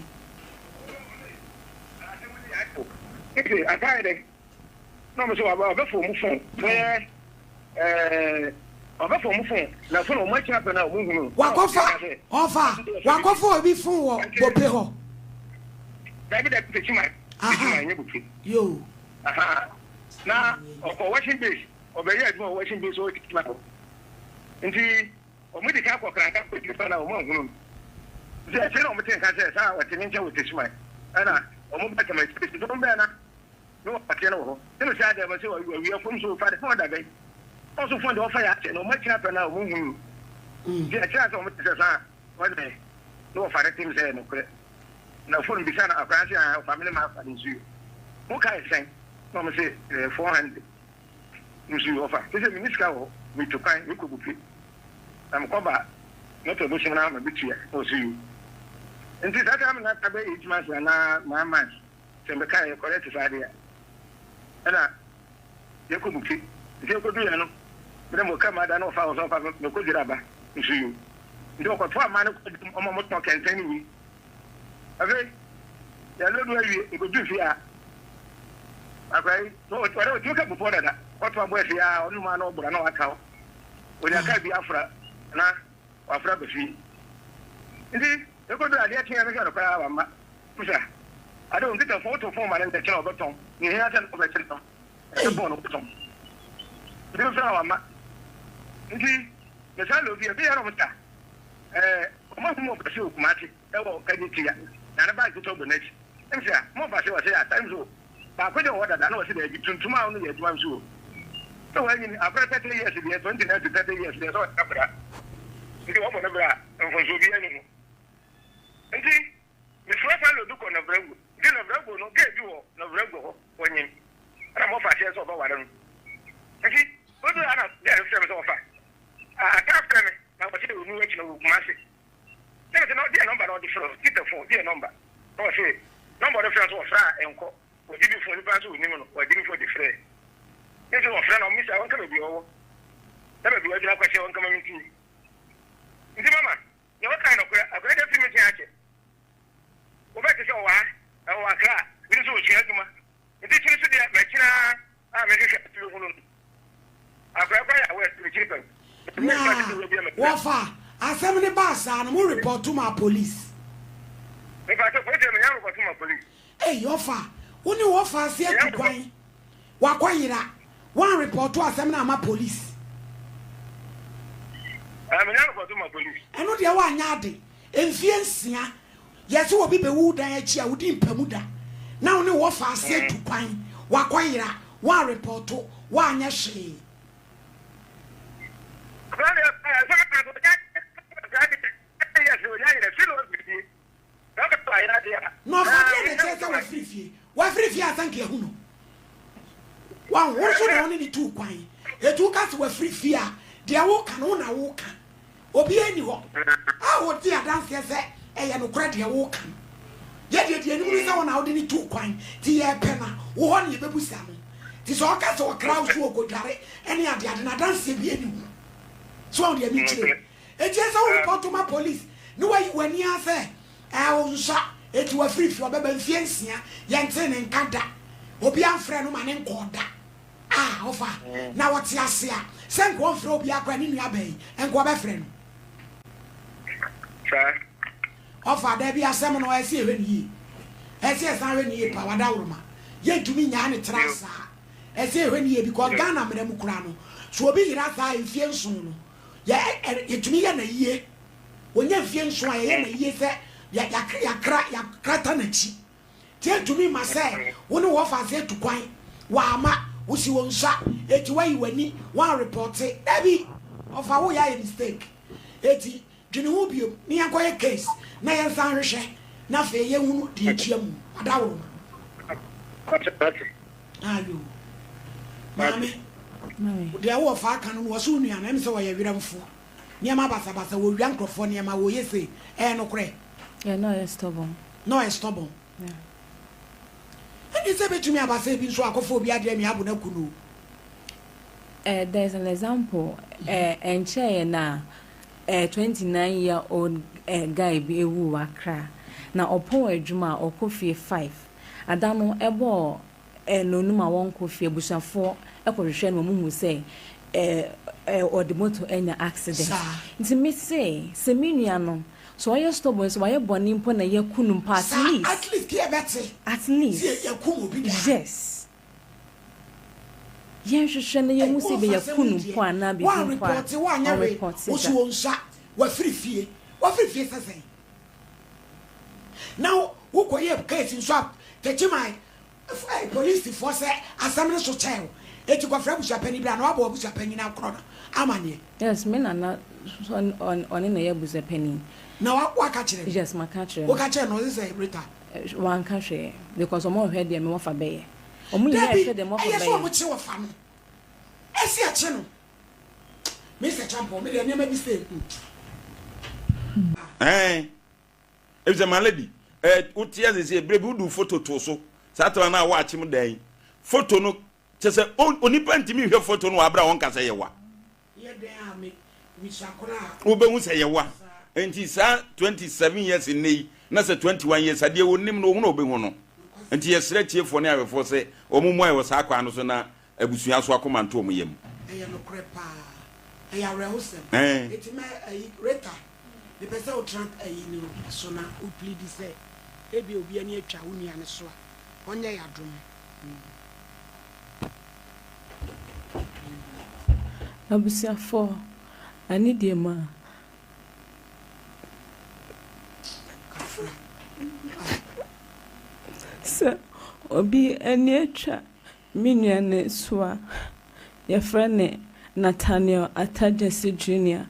I tried it. No, so I'll be for phone. I'll be for phone. Now, for much happen now. Wakofa be phone or pay ho. Maybe that pitch my yo. Now, for watching this, or very more watching this or indeed, or medical crack with you for now. The general material has a what an angel with this man. And or back my space. Don't banner. No, I cannot. Then I said, we are from so far that day. Also, find the offer, no much happen now. The chance of Mr. One day, no fire things there, no credit. Now, for beside a branch and family map and you. What can I say? No, say 400. You offer. This is a miniscal. We took kind, we could be. I'm come back. Not a bushing arm a bit here. Oh, see you. And this I'm not a very each month and my man. Send the car correct idea. And you couldn't keep. If you could do it, then we'll come out and offer us off the Kujiraba. You see you. You don't want 4 minutes almost not can tell me. Okay? You know where you could do here. Okay? So, whatever you can before that, what one was here, only man over an account. When I can't be Afra, na Afra Bashi. Indeed, you could do a dear king and a car. I don't get a photo for my intention of a tongue. You hear that of a tongue. A bone of tongue. This is our ma. Indeed, the son of the beer of a star. Much more pursuit, Matty, Evo, Kaditia, and about to talk the next. And say, more Bashi was here at times. But I couldn't order that I was there between tomorrow and yet 1 zoo. So, after 30 years, 29 to 30 years, there's all that. You want to and for Zubi anymore. Indeed, the first time you look on a bravo, then a bravo no get you no bravo when you. And I'm off a share of a water. Okay, what do I have? There is some offer. I can't come. I was here with no massive. There is not their number on the floor. Get the phone, their number. No, say, number of friends was and call. We did it for the person with Nimon, or did it for the friend. This is a friend of Miss. I want to be over. That will be a question on coming to you. Mama, you what kind of a great estimate? Go back to show why. I want to cry. We do share to my. It is just the Machina. I'm a little. I grab away to the chicken. Wafa, I send the bus and will report to my police. If I took them, I report to my police. Hey, Wafa, only Wafa said to Quay. Waquaira, one report to a seminar my police. I'm an animal to my police. I know the one yardy. In Fiancia, yes, will be the wood I wouldn't Pemuda. Now, no Wafa said to Quay. Waquaira, one report to one yashi. No, why free I thank you. One worship only 2 Quay. The 2 cats were free fear. They are walking on a walk. Obi anyone. I would dear dance yes, no credit walking. Yet, the enemy is on out in 2 Quay. The air penna, one you baby salmon. This all cats or crowds who go direct any of the other dance be anyone. So, the meeting. It is all report to my police. No way when you are there. I was shot. It was free for baby fiancé. Yantin and Kanda. Obian friend man in Koda. Ah, offer. Now what's your say? Send one for Obia Granny Abbey and go friend. Sir. Offer there be a sermon or I see when ye. As yes, I when ye power down. Yet to me, Yanni Trasa. As ye when ye because Ghana Medemukrano. So be Rasa in fiancé. Yeah, and to me and a year. When you're fiancé, I ye said, ya cratanachi. Tell to me, myself, one who offers it to quine. Wama, who she won't shot, it way when he one report it, Debbie of our way mistake. Eti, Junubio, near quiet case, Nayan Sanrisha, nothing young, dear Jim, a down. Are you, Mammy? The hour of our canon was soon, and I'm so I have for. Near my Bassa will young for near my way, say, and no cray. Yeah, no, it's stubborn. No, it's stubborn. Yeah. And you say to me about saving so I could phobia, Jamie Abunakunu. There's an example, and chair now, 29-year-old guy be a woo cry. Now, upon a juma or coffee 5. I don't know a ball, no numa one coffee, bush and 4, a correction woman say, or the motor any accident. It's a miss say, Seminiano. So I stop was why a bonny pon a year kunum pass at least, dear Betsy. At least, yes. Yes, you shall you must be a kunum point. One report, one report, was one shot, was 3 feet. What 3 feet, I say. Now, who could you have case in shop? That you might police force a summoner so child. It took a friend with penny brand or was a penny now corner. Amani. Yes, men are not on in a year with a penny. Now, what catch it? Yes, my catcher. What catcher knows this Rita? One catcher, because I'm more head than more for bay. Only I said them off a bay. What's your family? I see a channel. Mr. Champo, maybe say. Eh, it's a malady. What years is a brave do photo to so. Saturday now watch him day. Photo no, just a only plenty me your photo no abra one can say what. Yeah, they are me. We shall call Uber say what. And he said 27 years in May, not 21 years. I dear would name no be one. And he has stretched here for never for say, or Mumoy was Aquano, so now a Busia Swacom and Tomium. I am a crepa. I am a host. It's a reta. The person who trunk a so now who plead say, Ebi will be a near Chauni and a swap. On your drum. Abusia 4. I need your ma. Sir, obi eniacha miniane swa your friend Nathaniel Atajesi Jr.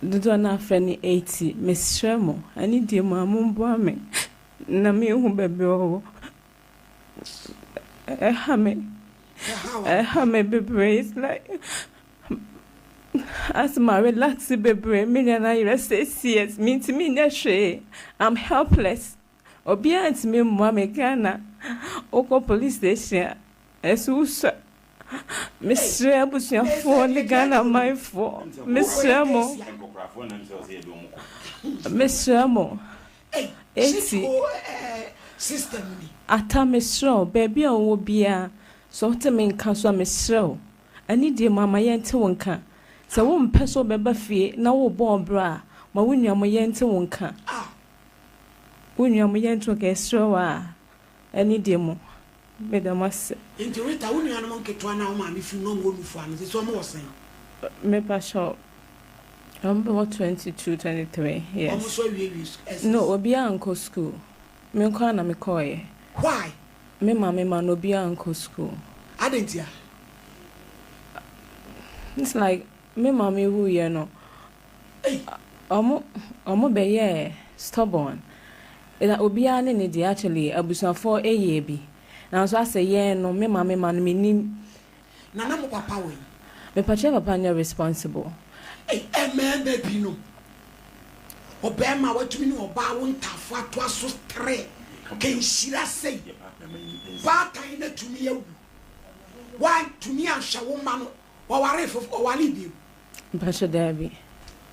The donor friend 80 Miss Shermo. I need your mamma bombing. Nami who baby. Hame baby is like as my relaxed baby, million I say, yes, mean to me, Nashe. I'm helpless. Obiant me, Mamma Ghana, Oko police station, as who, sir. Miss Rebus, your phone, the Ghana, my phone. Miss Ramo, Miss Ramo, 80 system. Ata Miss Row, baby, will be a sort of main council, Miss Row. I need your mamma yent to one can. So one peso beba fee, now born bra, my winner my yent to one can. When you're my yent to get straw, any demo. Madam must into it, I only a monkey to an hour if you know what fun. This one was saying. Maybe shop. I'm about 22, 23. Yes. No, Obia Uncle School. Me can't me coy. Why? Me mamma man Obia Uncle School. I didn't hear. It's like me mommy who you know. Omo be yeah stubborn. Ila Obia ne di actually abusan for a year bi. Now so I say yeah no me mommy man me ni. Nana mo papa we. Me pache papa no responsible. Man baby no. Obema what me no oba won tafa to aso stre. Ken shira say. Ba kan na to me awu. One to me an shawo ma no. Wa ware fo wa libi. Pache Debbie.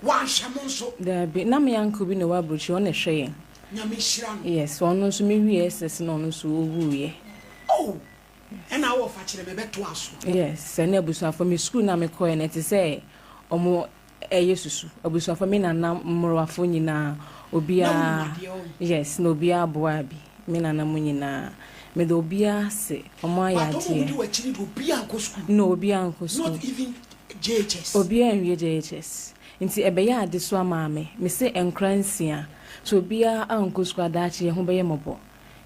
One shaman so there be na me uncle bi no wa brochi on hwe Nyamishira. yes ono nso me wi no nso owuye Oh, and I will fetch them a bit to us. yes and abusuafo for me school na me koye na te say omo eyesusu abusuafo me na na mmorwafo nyina obia yes no obia boa bi me na na munyina me do obia se omo ayate no obia nko school not even JHS obia nwie JHS nti ebeya ade so ama me se enkransia so obia anko school adachi ho beye mobo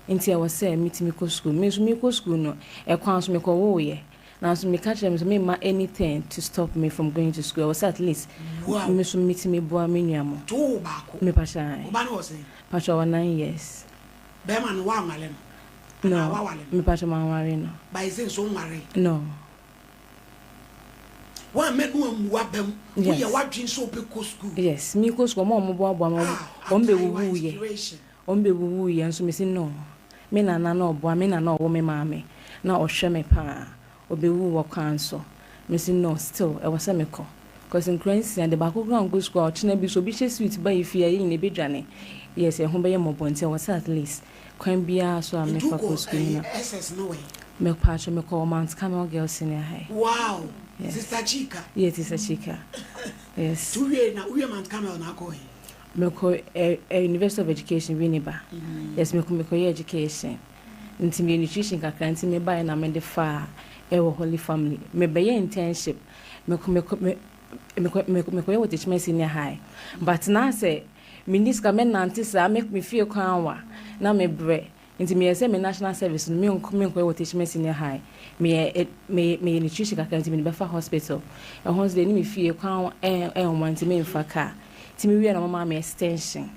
nti e wo se mitimi ko school me so me ko school no e kwan so me ko wo ye now so me catch them so me ma anything to stop me from going to school I was at least me so mitimi boa me nuamo to baako me pasha oba no say pasha 9 years be man wa amale no me pasha man ware no by saying so ware no wa me no amu abam we ya wadwin so be ko school yes me ko school mo boa mo ombe wuwu ye ombe wuwu ye nso me say no me na no boa me na no wo me maame na ohwe me pa obewu wo kanso me say no still e was me ko because in Christ and the background go school china bi so bi che sweet ba ifia ye ne bedwane yes e ho be ye mobonte was at least kwan bia so am me fa ko school na SS no way me patch me call Mount Carmel Girls Senior High wow yes. Sister Chika yes sister Chika yes to we na we Mount Carmel na ko me ko University of Education Winneba yes me ko education nti me nutrition kakra nti me buy na me de fa Holy Family me be internship me what teach me senior high but now say minister men nantisa make me feel kwanwa na me bre nti me say me national service me what teach me senior high me nutrition kakra nti me be fa hospital e hons de ni me feel kwanwa want me fa ka nti me wi na mama me extension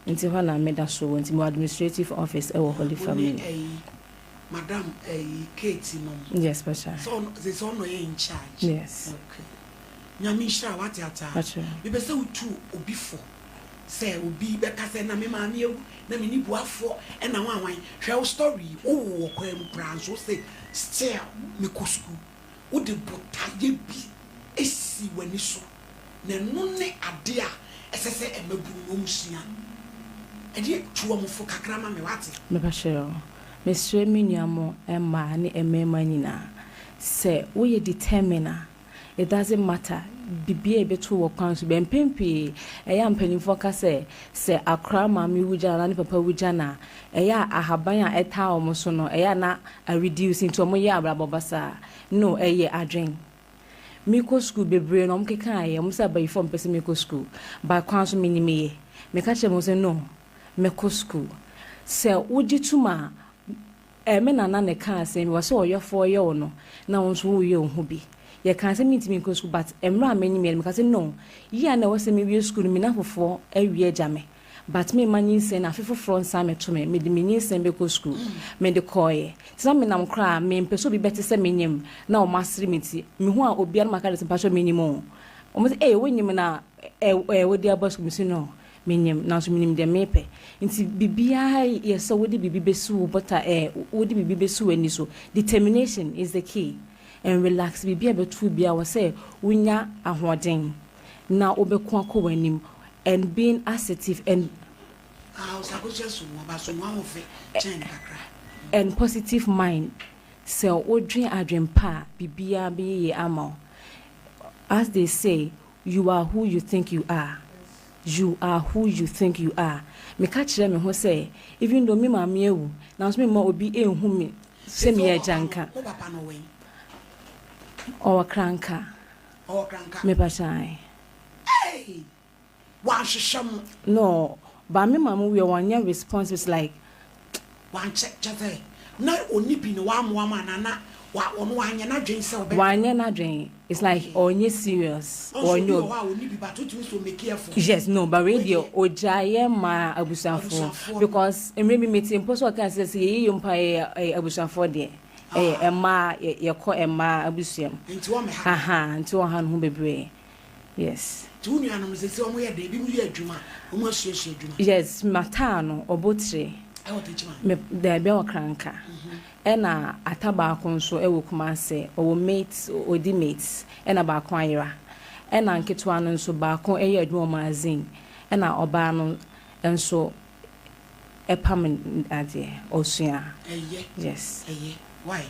nti ho na me da so nti me administrative office Holy Family. Madam Katie mom. Yes, Pasha. So there's no in charge. Yes. Okay. Nyamisha what yata. Pasha. We be say two obi for. Say obi be ka say na me ma me na me ni boafo e na wan hwe story wo kwam plan so say still me ko school. Wo de botaye bi esi wani so. Na no ne ade a esese emabu no musua. E de tuo mo fo kakra ma me wate. Me Pasha. Mr. Minyamo Emma ni Emma Nina say we determine it doesn't matter be able to work on to be pimpi a young penny for say akra mami wujana ni papa wujana eya ahabanya eta omoso no eya na a reducing to mo ya brabobasa no eye adwen miko school bebre no mkeka ye musa by form person miko school ba kwan so minime me ka che mo say no meko school say ujituma me nana ne ka asem wo se oyofo ye wo no na wonso wo ye ohu bi ye ka asem intimi ko school but emra amani me ka say no ye na wo se me wi school mi na fofo awie jame but me manyi se na fefo front sa me to me de menyi se be ko school me de koye se me nam kra me mpeso bi bete se menyem na o masri meti me hu a obi an maka de se pacho menyim o mo se wonyim na wo de abos mi se no menyem na so menyim de mepe nti bibia yes so wodi bibi besu but wodi bibi besu ani so determination is the key and relax bibia betu bia wo say wunya ahoden na obekwa ko wanim and being assertive and and positive mind so odwen adwen pa bibia be ye amo as they say you are who you think you are. You are who you think you are. Me catch them who say, even though me mama ewu, now me ma obi enhu me, say me e janka. Or cranka. Me pasai. Hey, wash sham. No, but me mama we one year response is like one check just na oni bi no wa nana wa ono anya na dwen se obe. One year na dwen. It's like onye serious or no. Yes, no, but radio ojaye ma abusanfo because maybe meeting poso can say ye yumpa abusanfo de ma ye ko ma abusuam nti wo han ho bebre yes tu nu anam se omo ye de bi mu ye adwuma omo asuasu adwuma yes mata no obotre me de be okranka ena ataba akon so ewo kuma se owo mates odi mates ena ba akon ayira ɛna nketewa no nso baako ɛyɛ adwuma magazine ɛna ɔbaa no nso ɛpam adeɛ osua yes why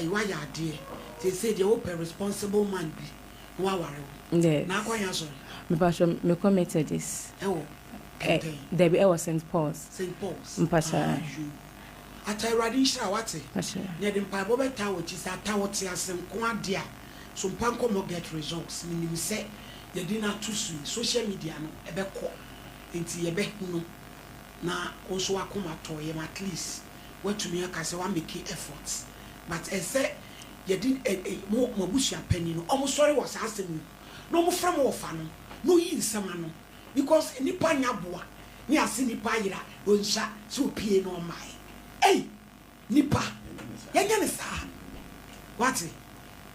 why ade they say the open responsible man be no aware yes na kwanya so me pastor me committed this there be was St. Paul's mpasha atayradi shira wate ne de mpa bo beta wo chi sa ta wo te asem ko ade a so mpa nkomo get results minim se ye di na to social media no ebekọ enti ye be hunu na also akoma to ye at least what to me aka se wa make efforts but say ye di mo busia pani no omo sorry was asem no mo from wo fa no no yi nsema no because nipa nya boa ni ase nipa yira onsa so pie no mai hey nipa yenya ne sa what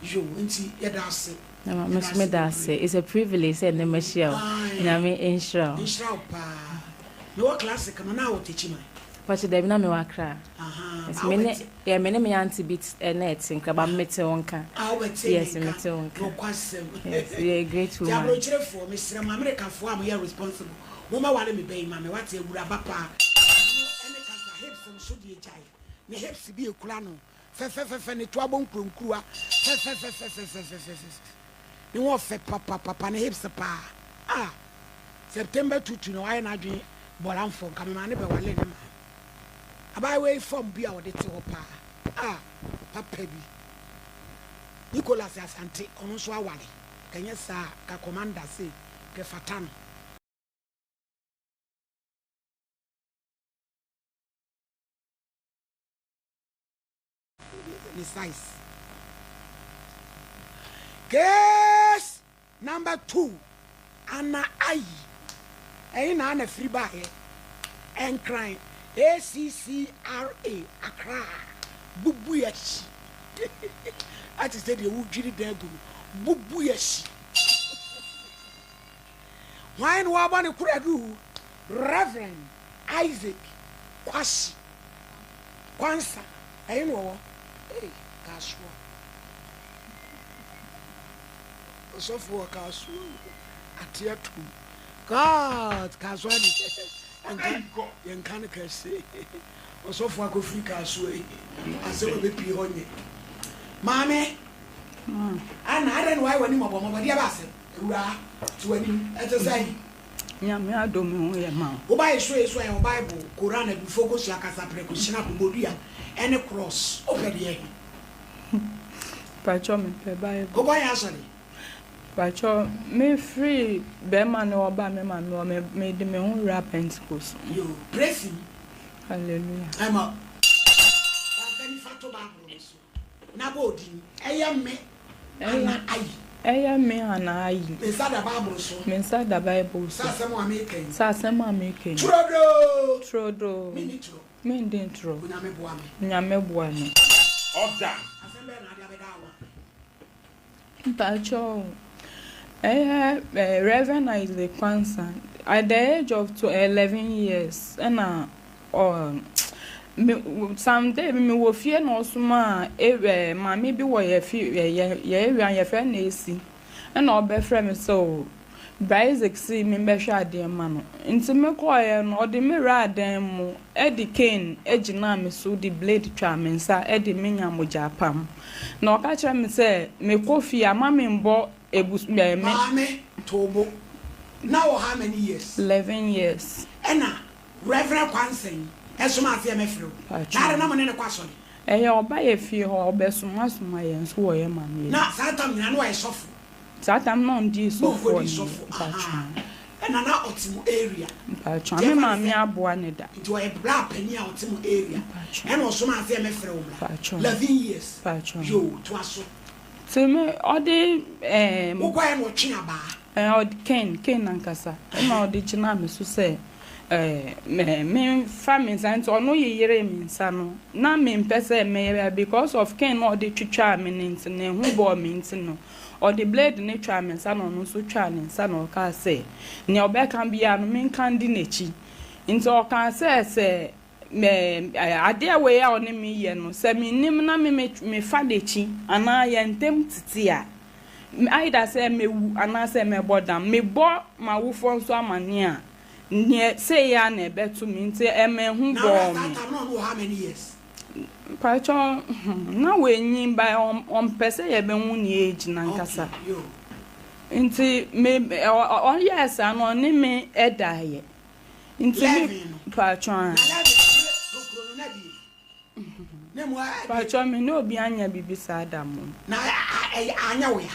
you nti ye da ase no me da say it's a privilege and the share na me inshallah pa no classic no na wo techi mai but there be na me wa kra me me anti beat net nka ba mete wonka yes mete wonka no kwasem yes we are grateful ya bro chire for me sira ma America for am here responsible mo ma wale me be ma me wate egura bapa ene kasa hips so die jai ne hips bi ekura no fe ne to abon kronkrua fe ni wo fe papa ne hips pa September 2 no ayi na dwen bolan for kam ma ne be wale ne ma abai way from bi a wo de te ho pa papa bi Nicholas Asante ono so awale kanya sa ka commander say ke fatano the size case number 2 ana ayi na na free buy and crime ACCRA Accra bubu yachi ati say the wujiri dagu bubu yachi why no abani kuradu Reverend Isaac Kwashi Kwansa ayi no kaswa osofu kaswa atiatu God kaswa ni yankan kase osofu akofri kaswa ase we be pi honye mame ana adan why wani mabo mabo dia ba se ewura to wani etesai nyame adom ho ye ma wo ba yeso ya Bible Quran na bi focus ya kasa prekusina ko bodua any cross obede pacho me pe Bible ko ba ya sori pacho me free be ma no oba me ma no me de me hu rap Pentecost yo praise him hallelujah I'm up Bani fato ba so na bodi me ana ayi me ana ayi me sada Bible so sa asem American trodo me ndin tro nyame boa me order asem be na dia be dawa pacho Reverend Isaac Kwansa at the age of 11 years and someday me wo fie no suma mama bi wo ye fie ye friend na esi and obe friend me so Isaac see me be hwa ade ma no nti me ko ye no ode me ra adan mu edi cane egina me so di blade twa me nsa edi me nya mo japam na o ka kira me say me ko fie ama me mbo ebus me mame tobo now how many years 11 years ena Reverend Kwansen esuma afia mefro na na mo ne kwasori oba ye fie ho obesuma suma ye nso wo ye mame na satam na no ye sofo satam no ndi sofo ena na otimu area pacho me mame aboa ne da nti wo ye bra pani a otimu area ena osuma afia mefro wo 11 years pacho yo to aso so me odi wo kwa no twe aba odi ken nankasa na odi gina me so say me family and ono yeyere me nsa no na me mpese me because of ken no dey twitwa me nti ne hu bo me nti no or the blade ne twa me nsa no no so twa ne nsa no ka say ne obeka bia no me kan di nechi nti o kan say me ade we ya oni me ye no say me nim na me fa dechi ana ye ntem titi a either say me wu anase me bodam me bo ma wu fo so amane a ne say ya na ebetu me nti eme hu bo me I don't know how many years. Pacho na we nyin by on pese ye be hu ni age na nkasa nti me on yes ano ni me edaye nti me pacho Pacho me no obi anya bibi sa adamu na anya we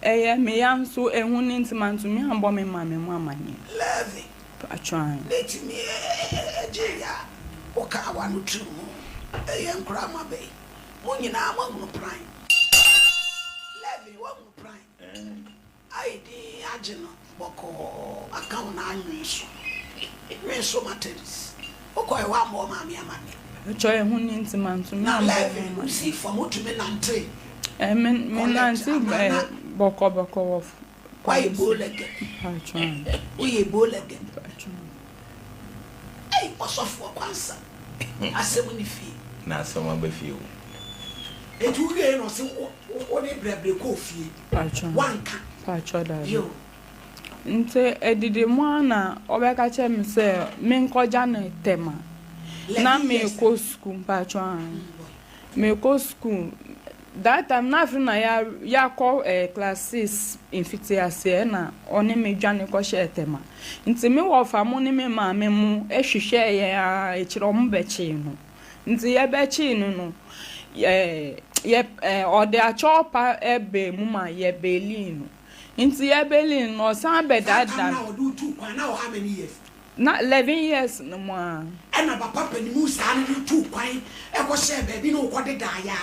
ya me ya nso ehun ni ntimantu me ambo me ma me mu amanye love Pacho let me ejeya oka wa no tu nkura ma be mo nyina ma mu pran love wa mu pran ai di ageno boko account na anwe so matters okoy wa mo ma me amanye Choy hun intimantu na leve si for to me nante men nanti boko of why bolege patron we bolege hey osofo kwansa asem ni fi na asem ba fi o etuge no se o de brebre ko fi patron wanka patron da yo nte edide mu ana obeka che me se me nkoja na tema na me ko school patron me ko school that time na fi na ya call class 6 in fitiase na oni me dwane ko she tema nti me wo fa mo ni me ma me mu ehwehwe ye ekiro mo bechi no nti ye bechi no ye ode a chopa ebe mu ma ye belin nti ye belin no san be that na do two kwan na how many years na 11 years no mo ena papa pani mu sa na two kwan e ko she be bi no ko de da ya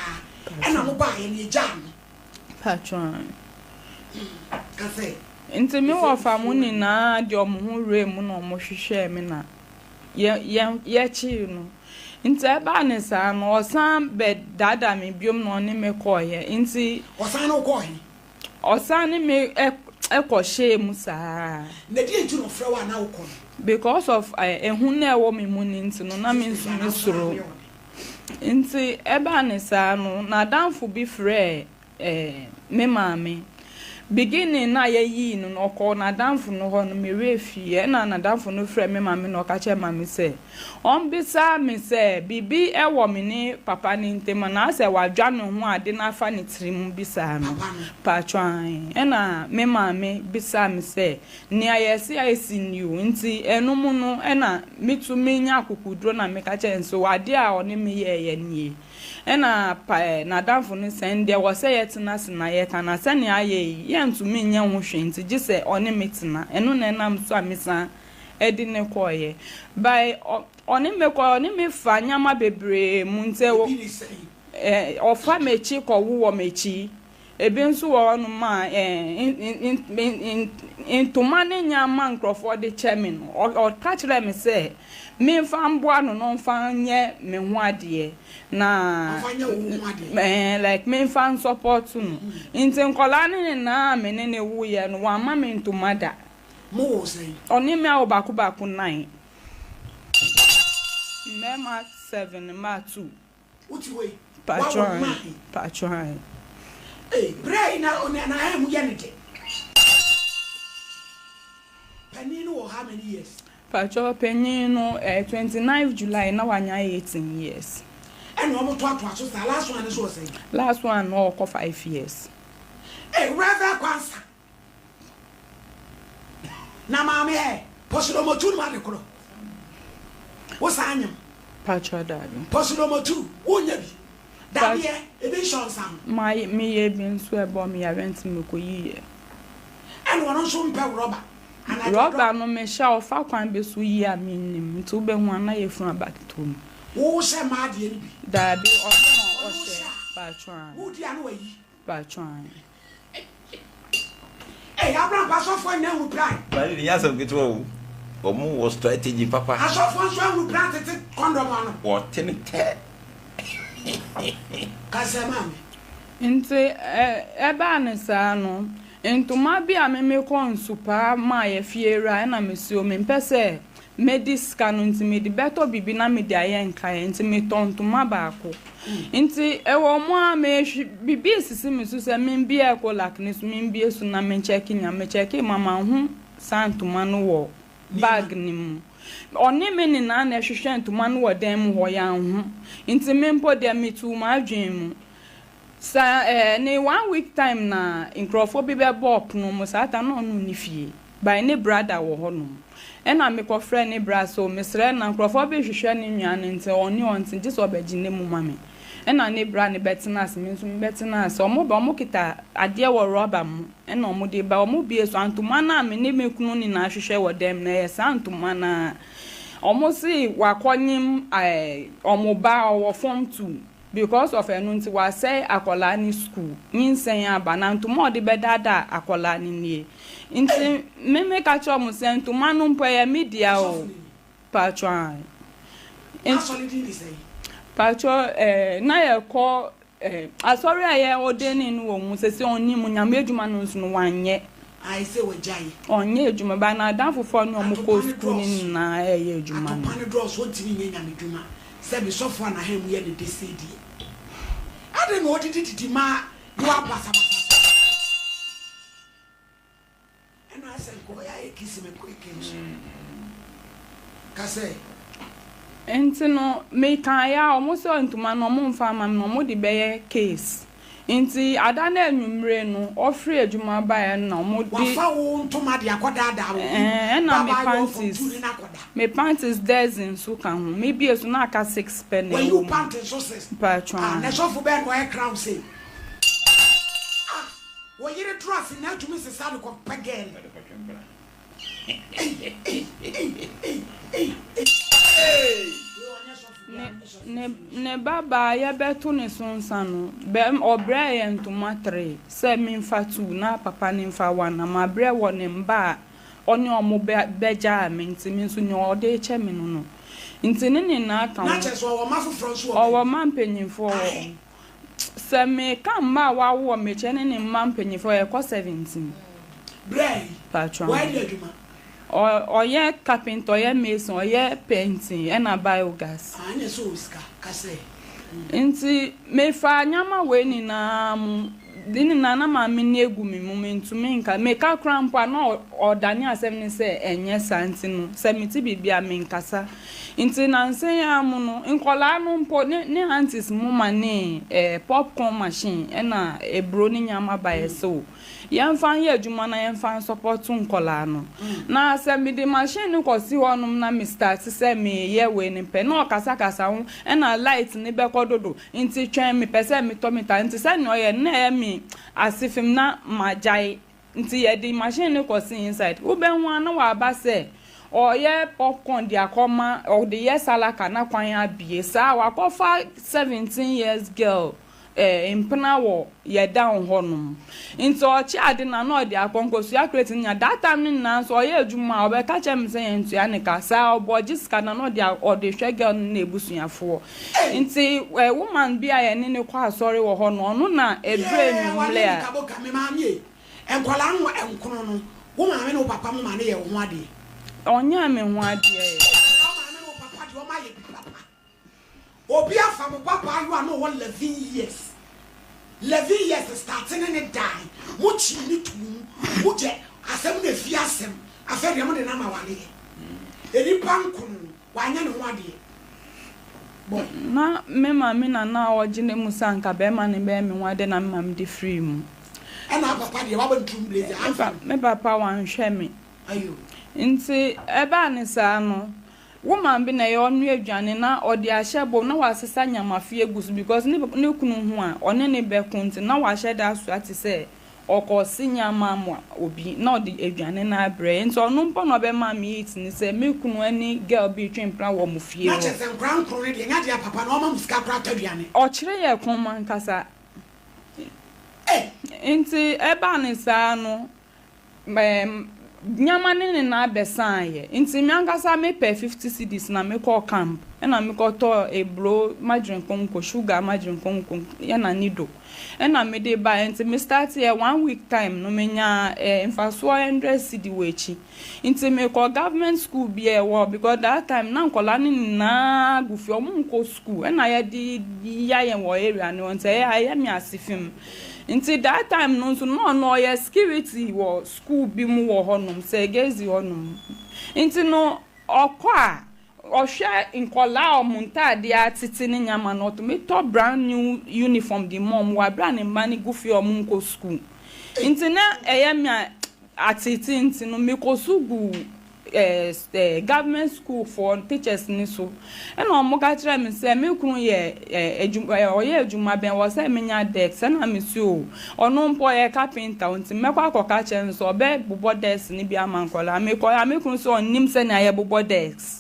ena mo ba ye ni jam patron ka say nti me wo fa mo ni na de omo hu re mu no mo hwehwe me na ye chi no nti e ba ne sa no osan be dada me biom no ne me ko ye nti osan no ko he osan ne me ko she mu sa na die nti no fra wa na wo ko because of ehun na ewo me mu ni nti no na me nso me soro nti eba ne sa no na danfo bi frɛ me maame beginning na yi no okọ na danfo no ho no me refi na danfo no frɛ me maame no ka che maame sɛ on bisa me sɛ bibi ewo me ni papa ni ntema na sɛ wadwa no ho ade na afa ne tirim bisa no patwan na me maame bisa me sɛ ni ayesi ayesi niu nti enum no na mitu menya akukudro na me ka che nso ade a oni me ye nie na na danfo no sɛ ndɛ wɔ sɛ yɛtena se na yɛ kana sɛ ne ayɛ yɛ ntumi nya ho hwe nti gye sɛ ɔne metena ɛno na nam so amesa edi ne kɔyɛ by ɔne me fa nyama bebree mu nte ɔfa mechi kɔwo wɔ mechi ebi nso wɔ no ma ntoma ne nyama nkrɔfo de kyɛme no ɔka kyerɛ me sɛ me fa mboa no no fa nye me ho ade na like me fa support no nti nkola ne na me ne wu ye no wa ma me ntoma da mo wo sei oni me awo baku 9 mema 7 ma 2 uti we patron brain na na mu ye ne de pani no how many years Pacho penny no 29 July na wanya 18 years. And no to so last one is so say. Last one no 5 years. Rather kwansa. Na mama posidomo 2 ma de kro. Wo sanyem. Pacho daddy. Posidomo 2 wonya bi. Daddy e be shon sam. My me e bi nso e bo me ya rent me ko yiye. And one so mpe rubber. Rubber no me sha ofa kwan be so yi a minim nti wo be hu ana ye fun abaketom wo she ma de ni bi da bi o she patron wo di anu yi patron Abraham paso for na hu plan bali ni yasa gito o omu wo strategy papa aso for so hu plan tete condom anu wo tenete kasema nti ebe anisa no ntoma bi a meme konsupa ma ye fiera na mesio me mpese mediska no nti me de beto bibi na me de aye nkae nti me tontoma baako nti ewo mo a me bibi sisi me so se me bia ko lakne so me bia so na me check mama hu santoma no wo bag ni mu oni me ni na na hwehwe ntoma no wo dan mu ho ya hu nti me mpo de me tu ma adwen mu sa ne 1 week time na nkrofo bi be bop no mo sata no no ni fie by ne brother wo ho no ena me ko friend ne bra so mesre na nkrofo bi hwehwe ne nwane nti oni onti je so bagyi ne mu mame ena ne bra ne betinas me nso betinas omo ba omo kita ade wo rubber mu ena omo de ba omo bie so antuma na me ne mekunu ni na hwehwe wo dem na ye santuma na omo si wakonyim omo ba wo form 2 because of enunti wa say akola ni school nsen aba na ntuma odi bedada akola ni nie nti me ka cho mo se ntuma no mpo ya media o patron na ye ko asori aye odeni no wo mu se se onni mu nyame adwuma no nso no wanye I say we jai onye adwuma ba na dan fofo no mo ko school ni na ye adwuma no pan draws won timi nye nyame adwuma se be sofo na hem ye de desedi ade no odidi ma do abasa ena ase ko ya ekisi me ko ekenso ka say enti no me kan ya almost ntuma no mo mfa ma no mo de beye case enti ada na anwumre no ofre adwuma ba ya na mo de wafa wo ntuma de akoda da wo na me panties dozen so kan ho me bi eso na aka 6 pen when you panties so 6 patron na so fu be no e crown say wo yire trust na to me se sadu ko pegen ne baba ya beto ne sonsano be obre ye ntoma 3 se mi mfa 2 na papa ni mfa 1 na ma bre wo ne mba oni omo beja me ntimi nso nye ode eche me no ntini ni na aka na cheso wo mafofro so wo mampanyimfo se me kan ma wa wo me che ne mampanyimfo ye ko 17 bre patron why dey do ma oye carpenter oye mason oye painting ena biogas anya so ska kase nti me fa nyama we ni na mu dini na na ma me egu me momentum nka me ka krampa na odani asem ni se enye santi no se miti bibia me nkasa nti na nsen ya mu no nkola no mpo ne aunties mu ma ne popcorn machine ena ebro ni nyama ba yeso yemfa ye adwuma na yemfa support nkola no na se me de machine ko si honum na me start se me ye we ni pe na okasa ho ena light ni be kododo nti twen me pese me to me ta nti se no ye na me asifim na majai nti ye de machine ko si inside wo be hu na wa ba se oye popcorn dia koma o de ye salaka na kwan abie sa wa kofa 17 years girl impena wo ye down honum nti o chi ade na no de akonkosu ya create nya that time na so oye adwuma o be ka chem se ye ntu ya ne ka sa oboji ska na no de o de hwe girl na ebusuafo nti woman bia ye ne kwa sorry wo ho no na edre nwumle a ka me ma mi enkola nwo enkono no wo ma me no papa mo ma ne ye ho ade onya me ho ade e o ma me no papa de o ma ye papa obi afa mo papa you are no 11 years 11 years starting in a die mo chi ni tu mo je asem na fi asem afa de mo de na ma wale eri pankun wa nya ne ho ade boy na me ma me na ojine musanka be ma ne be me ho ade na me ma me de free mu na papa de wa bantum blaze afa me papa wan hwe me ayo nti eba ne sa no woman bi na ye onu adwane na odi ahyebo na wasesa nyamafie gusu because ne kunu hu a one ne be kunti na wahye da so ati se okosi nyama mo obi na odi adwane na abre nti onu mpo no be ma me eat ni se me kunu ani girl bi twempra wo mo fie na chese nkran kro ne de nya de papa na o ma muska kra tadwane o kire ye kon man kasa nti eba ne sa no nyama ne na besan ye nti mi ankasa me pay 50 cedis na me call camp na me koto ebro margarine konko sugar margarine konko ya na nido na me dey buy nti me start here 1 week time no menya infaso 100 cedi wechi nti me ko government school bi e wo because that time na nkola ni na gufi omunko school na ya di ya yen wo area no nti ya me asifim nti that time no so no ya security wo school bi mu wo honum se gezi honum nti no okwa ohwe nkola omuntade atiti ni nyama no to me top brand new uniform the mom wa brand mani gufi omunko school nti na me atiti nti no me kosugu government school for teachers ni so and omo ka kire me say me kunu ye ejuma ben wo say menya desk na me si o ono mpo ye carpenter nti me kwa akoka kire so be bubo desk ni bia mankola me kunu so onim se na ye bubo desk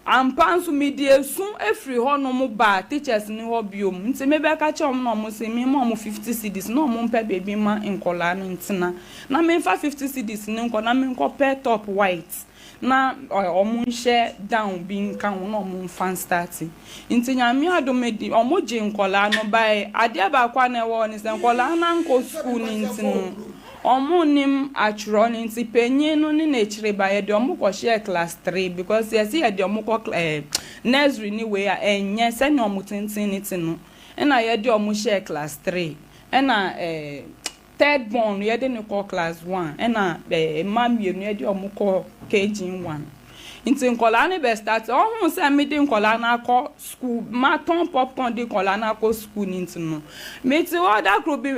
ampansu media sun every ho no mo ba teachers ni ho biom nti me be ka che no mo se me mo 50 cedis no mo mpa baby ma nkola no ntina na me fa 50 cedis ni nko na me nko pair top white na omo nche down bi nka no mo fan starting nti nya me adomedi omo je nkola no bai ade ba kwa na wo ni se nkola na nko school ni ntino omunim achuro nti penye no ni na chire ba ye de omo ko share class 3 because yes ye de omo ko nursery ni we enye se ni omo tintin ni tinu na ye de omo share class 3 na third born ye de ni ko class 1 na mamie no ye de omo ko KG 1 nti nkola ni be start ohun se me de nkola na ko school ma ton popcorn de nkola na ko school ni ntino me ti oda kro bi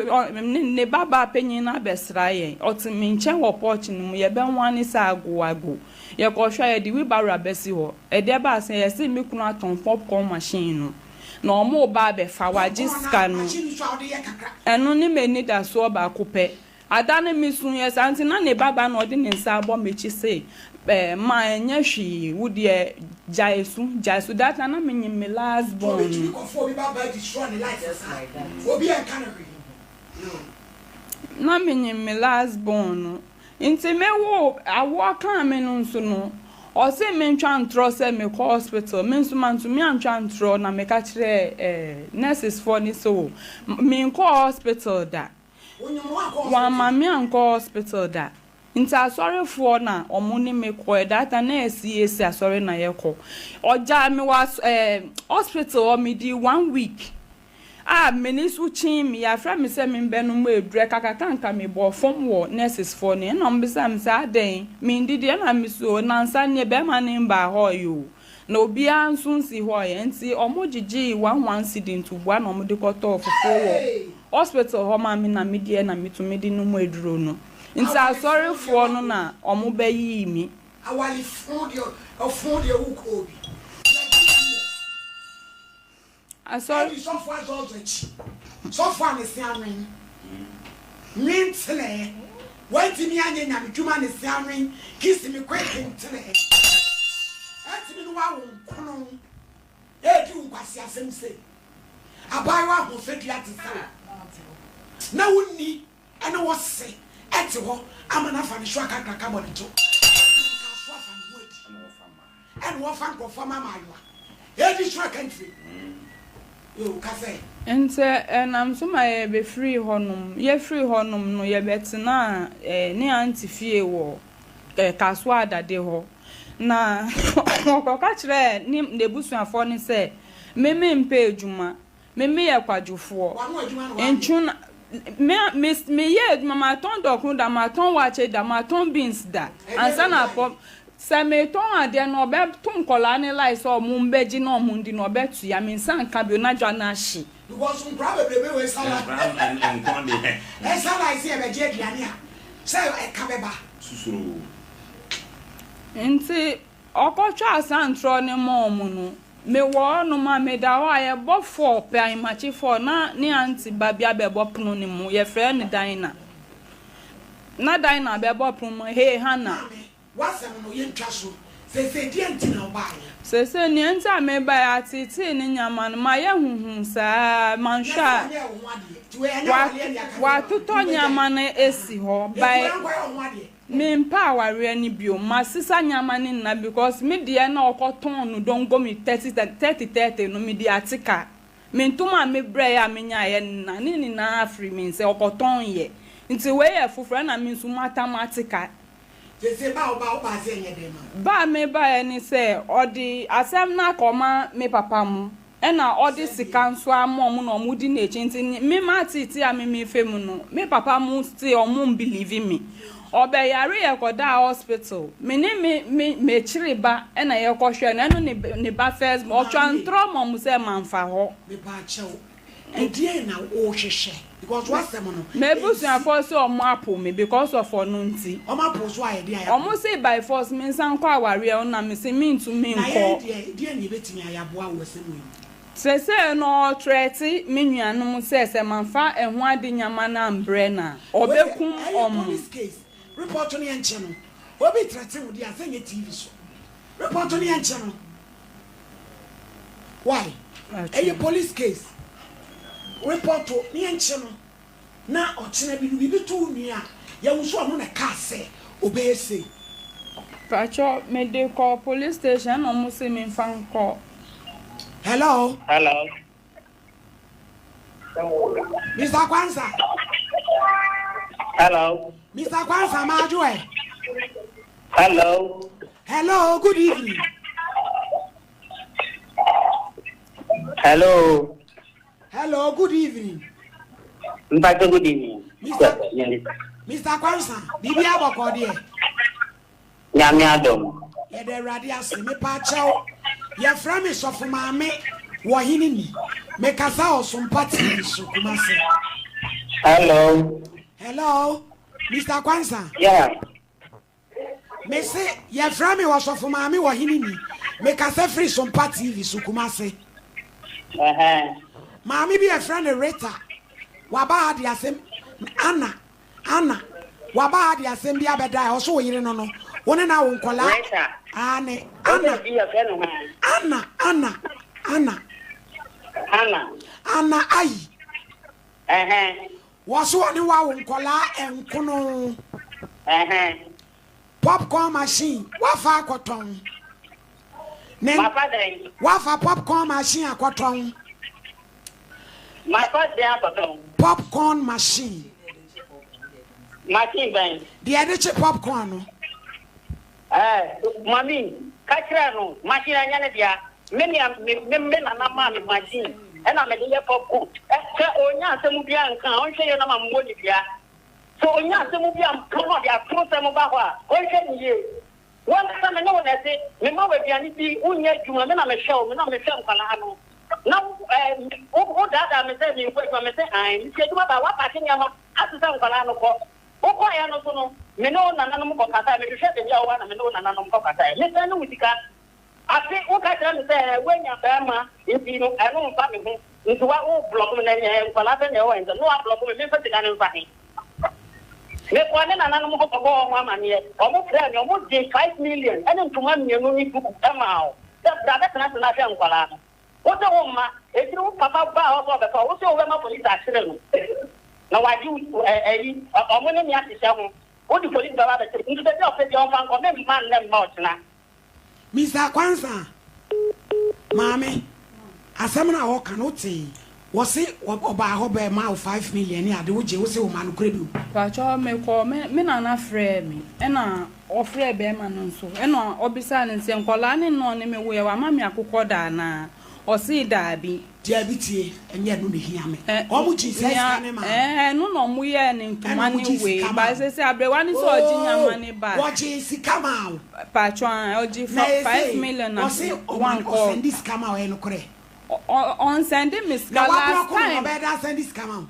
ne baba penyin na be sraye oti me nche wo porch ni mu ye be nwani sa ago ye ko hwa ye di wi barra besi ho e de ba se ye se me kunu aton popcorn machine no na omo ba be fa waji scan no enu ni me ni da so ba ko pe adane mi sun ye santi na ne baba na odi ni nsa abo mechi se ma enye hwi wudie jaisu that na me last born na me last born nti me wo awo kan me no nso no o se me ntwa ntro se me ko hospital me nso man to me antwa ntro na me ka kire nurses for ni so me ko hospital da wa mami anko hospital da nta sorry for na omuni me ko data na esi asori na ye ko oja me was hospital o me di 1 week me su chin me ya fra me se me be no mo edure kakakanka me bo form wo nurses for ni na mbisa me sa den me ndidi na me so na nsa ne be ma ne mba ho yo na obi anso nsi ho ye nti omojiji 11 cedi ntu bua na omodi koto ofofo wo hospital ho ma me na me die na me to me di no mo eduro no nti sorry for no na omo be yi mi awali fund your uko bi sorry so far so far ne sianwen mintle wanti mi anya nya medwuma ne sianwen kisi mi kweke ntle ati mi no wa won kono e di nkwasi asem se abai wa ho fedua tsa na wonni ene wo se eti ho amana fa ne shwa kakaka mo nto ka so fa ne wodi ene wo fa nko fa mama aywa e di shwa country yo kafe ente nam so ma ye be free honum ye free honum no ye betina ni antifie wo kaswa adade ho na ko ka kire ni nebusuafo ni se meme mpe ejuma meme ye kwadwofo enchuna me ye mama ton dokun da ma ton wache da ma ton beans da ansa na pop se me ton ade no be ton kola ni lai so mu mbeji no mu ndi no be tu ya me san ka bi na dwa na hye because some probably we sala and konde e sala isi e be je aduane a se e ka beba susuru nti okotwa asantro ni momu no me wo no ma me da wa ye bo 4 pe an machi 4 na ni anti babia be bo punu ni mu ye frɛ ni dina na dina be bo punu he hana wasem no ye ntwa so se di anti na ba ye se ni anti me ba ya titi ni nyama no ma ye huhun sa manhwa wa tuto nyama na esi ho ba me mpa aware ni bio masisa nyama ni na because me de na okoton no don go me 30 no me de atika me ntuma me bre ya me nya ye na ni na afri me se okoton ye nti we ye fufura na me nsu mathematica se ba se nye dem ba me ba ni se odi asem na koma me papa mu ena odi sika nso amom na omudi na echi nti me matiti a me femu no me papa mu still omum believe me obe yare yekoda hospital me chiri ba ena yekohwe na no ne ba first o twantro mom se manfa ho me ba chew edie na o hwehwe because what them no me busu afo so omo apo me because of onunti omo apo so ayede aya omo say by force me san kwa aware na me se me ntu me nko die ni betimi ayaboa wo se mu sese no treti me nuanom se manfa eho ade nyama na umbrella obekum police case report on the channel. Obi threatening with the Asenye TV show. Report on the channel. Why? A police case. Report to the channel. Na ochina bi tu nia. Ya wuso anu na ka se obey say. Pacho me de call police station omo se me fan call. Hello. Hello. Mr. Kwanza. Hello. Mr. Kwanza Majue. Hello. Hello, good evening. Hello. Hello, good evening. Mbate good evening. Mr. Kwanza, bibi aboko de. Nyame adom. Ye de radio ase me pa chawo. Ye frame sofu maame wo hini ni. Me kasa o Sompa so kumase. Hello. Hello. Mr. Kwanza. Yeah. Me say ye frame wo sofu maame wo hini ni. Me kasa free Sompa TV so kumase. Maame bi ye frame Rita. Waba ade asem Anna waba ade asem bi abeda o so yire no no woni na wo nkola ane Anna ai wo so ni wa wo nkola enkono popcorn machine wafa akoton ne wafa popcorn machine akoton My first day after popcorn machine. Machine bang. The other popcorn no. Mami, kachira no. Machine anyane dia. Many na mama machine. And I'm a popcorn. Onya se mubia nkan. Onse yo na mambo ni dia. So onya se mubia mkono dia process mo ba hwa. Onse ni ye. One time no na say, me ma we bia ni bi unya djuma me na me show, me na me show nkala hanu. Now, that me say me say I me say ba wa pa kinya ma asisa nkala no ko. Oko ya no so no. Me no na na mo ko kata me hwe de ya wa na me no na na mo ko kata. Me say no mutika. Ati o ka tell me say wenya ba ma ibi no e no mfa me ho. Nti wa o block me na nye nkala be na wa nza no wa block me fa tika no mfa he. Me ko ne na na mo ko ko ho amane. O mo frɛ me o mo dey 5 million. Ene ntuma me no ni buku ama o. Da na hwe nkala no. What the woman, if you papa bow over the car, what's your woman police accident? Now, I do a woman in the show. What do you police about it? Into the job of your uncle, maybe man, them much now. Mr. Kwanza, Mammy, as I'm now cannot say, was it about Hobby Mile 5 million? Yeah, the would you say, man, crib. Pacho me call me na frɛ me ɛna ɔfrɛ be ma no so ɛna obisa ne nsɛm kɔla ne no ne me we wa ma me akokɔ da na osi dabi tie enye no ne hia me omu chi sai scan ma no no mu ye ne ntuma ne we ba se abrewa ne so oji nyama ne ba wo chi sika ma pacho oji 5 million na one call send this kama we no kore on send me ska last time be da send this kama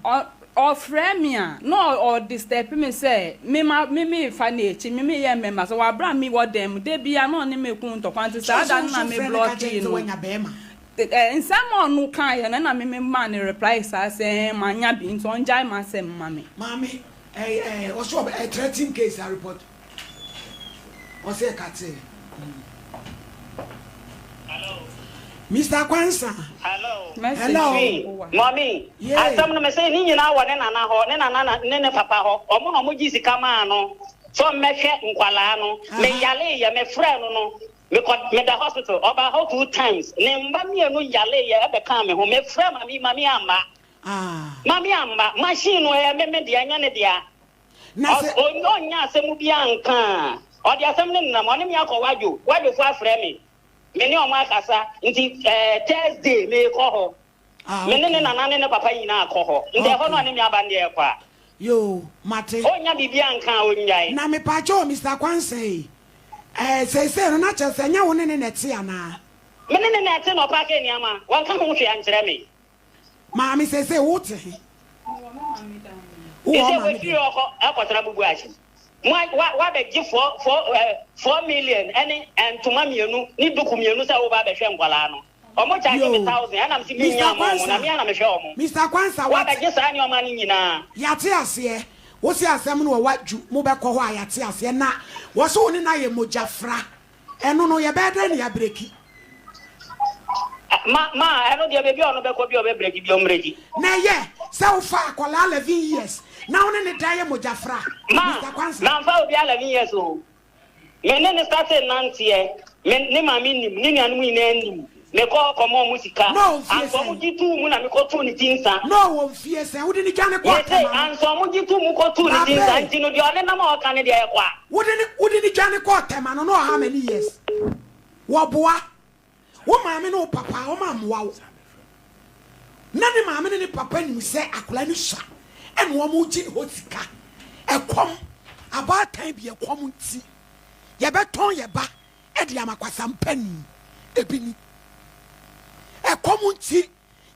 or fremia no or disturb me say me fa na echi me ye member so wa bra me wo dem de bia no ne me kun to kwanti sa da na me block no in some no kan na me man reply sa say manya bi nto onjai ma say mami also a threatening case I report o say kate hello Mr. Kwanza hello mommy asam no me say ni nyina wo ne nana ho ne nana ne papa ho omo no mo ji sika ma no so mehwe nkwala no me yale ye me frɛ no me the hospital about how 2 times ne mba me no yale ye be kan me ho me frɛ mami amba mami amba machine no ye me de anya ne dia na se onya asɛm bi anka o de asɛm ne nam oni me akɔ wadwo fo afrɛ me ne o ma akasa nti Thursday me kɔ ho me ne nana ne papa yina akɔ ho nti ho no ani me aba ne ekwa yo mate onya bibia nka onyai na me pa cho Mr. Kwanse say no na chese nya wo ne nete ana me ne nete no pa ke niama wan ka ho hwe ankyere me ma me say wote wo ma me fi akotara bubu achi wa be gi 4 million any and to mamienu ni duku mienu say wo ba be hwe nkwala no omo charge me 1000 ana msi me nya mo na me ana me hwe omo Mr. Kwansa wa be gi sa ni o ma ni nyina yate ase wo si asem no wadwu mo be kɔ hɔ ayate ase na wo so ni na ye mojafra eno no ye be da ne ya breki ma eno dia be bi ono be kɔ bi o be breki bi o mreki na ye se wo fa akola 11 years na one ne da ye mojafra Mr. Kwansa na fa obi 11 years o me ne start 90 me ne ma mi ni anu ni na ni me ko komo musika anso mu gitu mu na me ko tu ni tinsa no wo fie se wo di ni gane ko anso mu gitu mu ko tu ni tinsa ntino di ole na ma o kan de e kwa wo di ni gane ko tema no how many years wo boa wo maame no papa wo mamwa wo na ni maame ni papa ni se akola ni sha e no mo gi ho sika e kom aba tan bi e kom nti ye beton ye ba e di amakwasa mpani ebini e komunti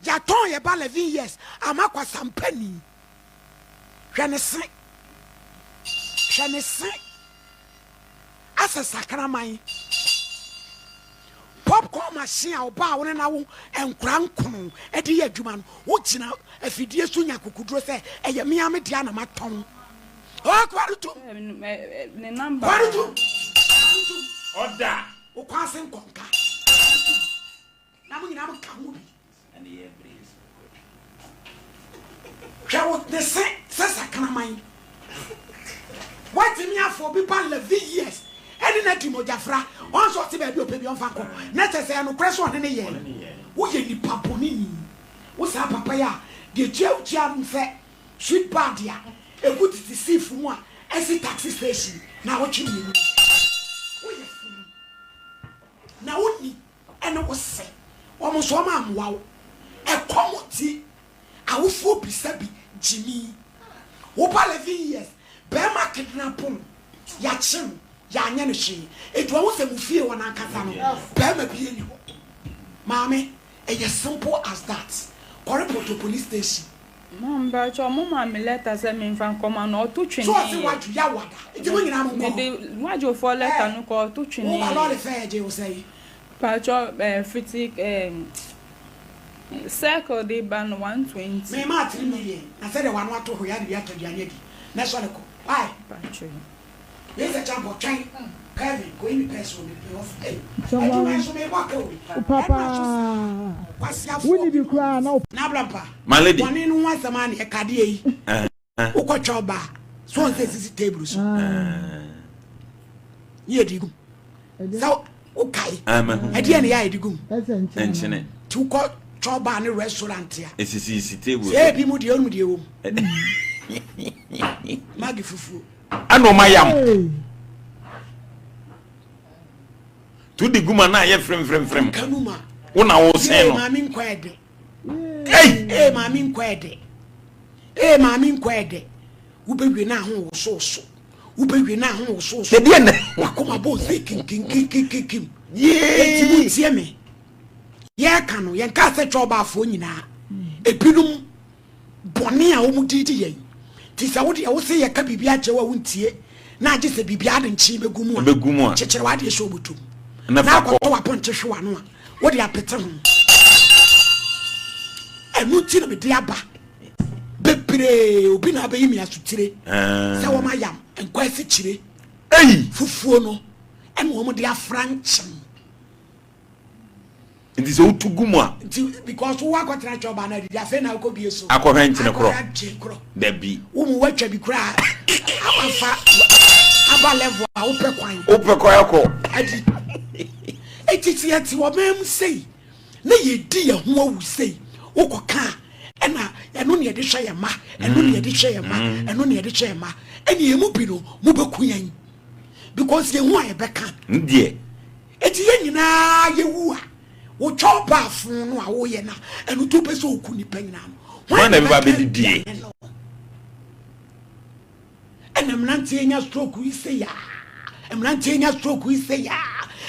ya ton ye ba 11 years amakwa sampani hwenese asa sakraman popcorn machine a oba wona na wo enkura nkono e de ye adwuma no wo gina afidie so nya kokuduro se eye mia me dia na maton o kwarutu ne number kwarutu oda o kwase nkonka na mo nyina mo ka ho bi and the breeze jawo the sakraman what me afọ bi pa 11 years eni na di mojafra on so ti be bi ope bi on fa ko na chese no kreso on ne ye wo ye ni paponi ni wo sa papa ya de tia mfe sweet bad ya e good to see fu mu a esi taxi station na wo twi ni wo ye fu na wo ni ene wo se wo mo so ma amwa wo e komuti awofo bisabi jimi wo pa 11 years be ma kidnapon ya chim ya anya no hwe edu wo se mu fie wona akasa no be ma bi eni ho maame e simple as that report to police station mom ba cho mo ma me letter se me fan koma no to twini so se waju ya wada enti mo nyina mo ko de waju for letter no ko to twini wo ba lo fe je wo say pa cho fitik circle de ban 120 me ma 3 million na say the one wato ho ya de ya tadi anya di na so le ko why pa cho yes a chambo train Kevin go in person me off eh papa we need to cry now na blampa my lady one in one man e kade yi wo ko choba so on sisi table so ye digum so okay e de ne ya digum enchine tu ko choba ne restaurant ya esisi table e bi mu de onu de wo magi fufu ano mayam tu di guma na ye frem kanuma wona wo sen no mami nkwede mami nkwede wo bewie na ho wo so de de na wakoma bo kin ye tie me ye ka no ye ka se choba afo nyina ebinum bone a wo mu didi ye ti sa wo de wo se ye ka bibia che wa wontie na age se bibia de nchi begumu a chechere wa de so butum na ko to wa ponche hwa no a wo de apete ho enu ti na me de aba bebre obi na abayi mi asutire se wo mayam enkwasi chire fufuo no enu wo de afranchim It is out to Guma. Because who are got a job and I say now could be so. I comment in a crop. There be. What you be cry? Aba level open kwan. Open kwan. It is yet what men say. Na ye di ho awu say. Wokoka na eno ne de hwe ma, eno ne de hwe ma, eno ne de hwe ma. Eni emu bi no mo beku yan. Because ye hu a ye beka. Ndie. Eti ye nyina ye wu a. Wo chopa fun no a wo ye na. Eno to pese oku ni panyina no. Why na be ba be die? And I'm not saying a stroke we say ya. I'm not saying a stroke we say ya.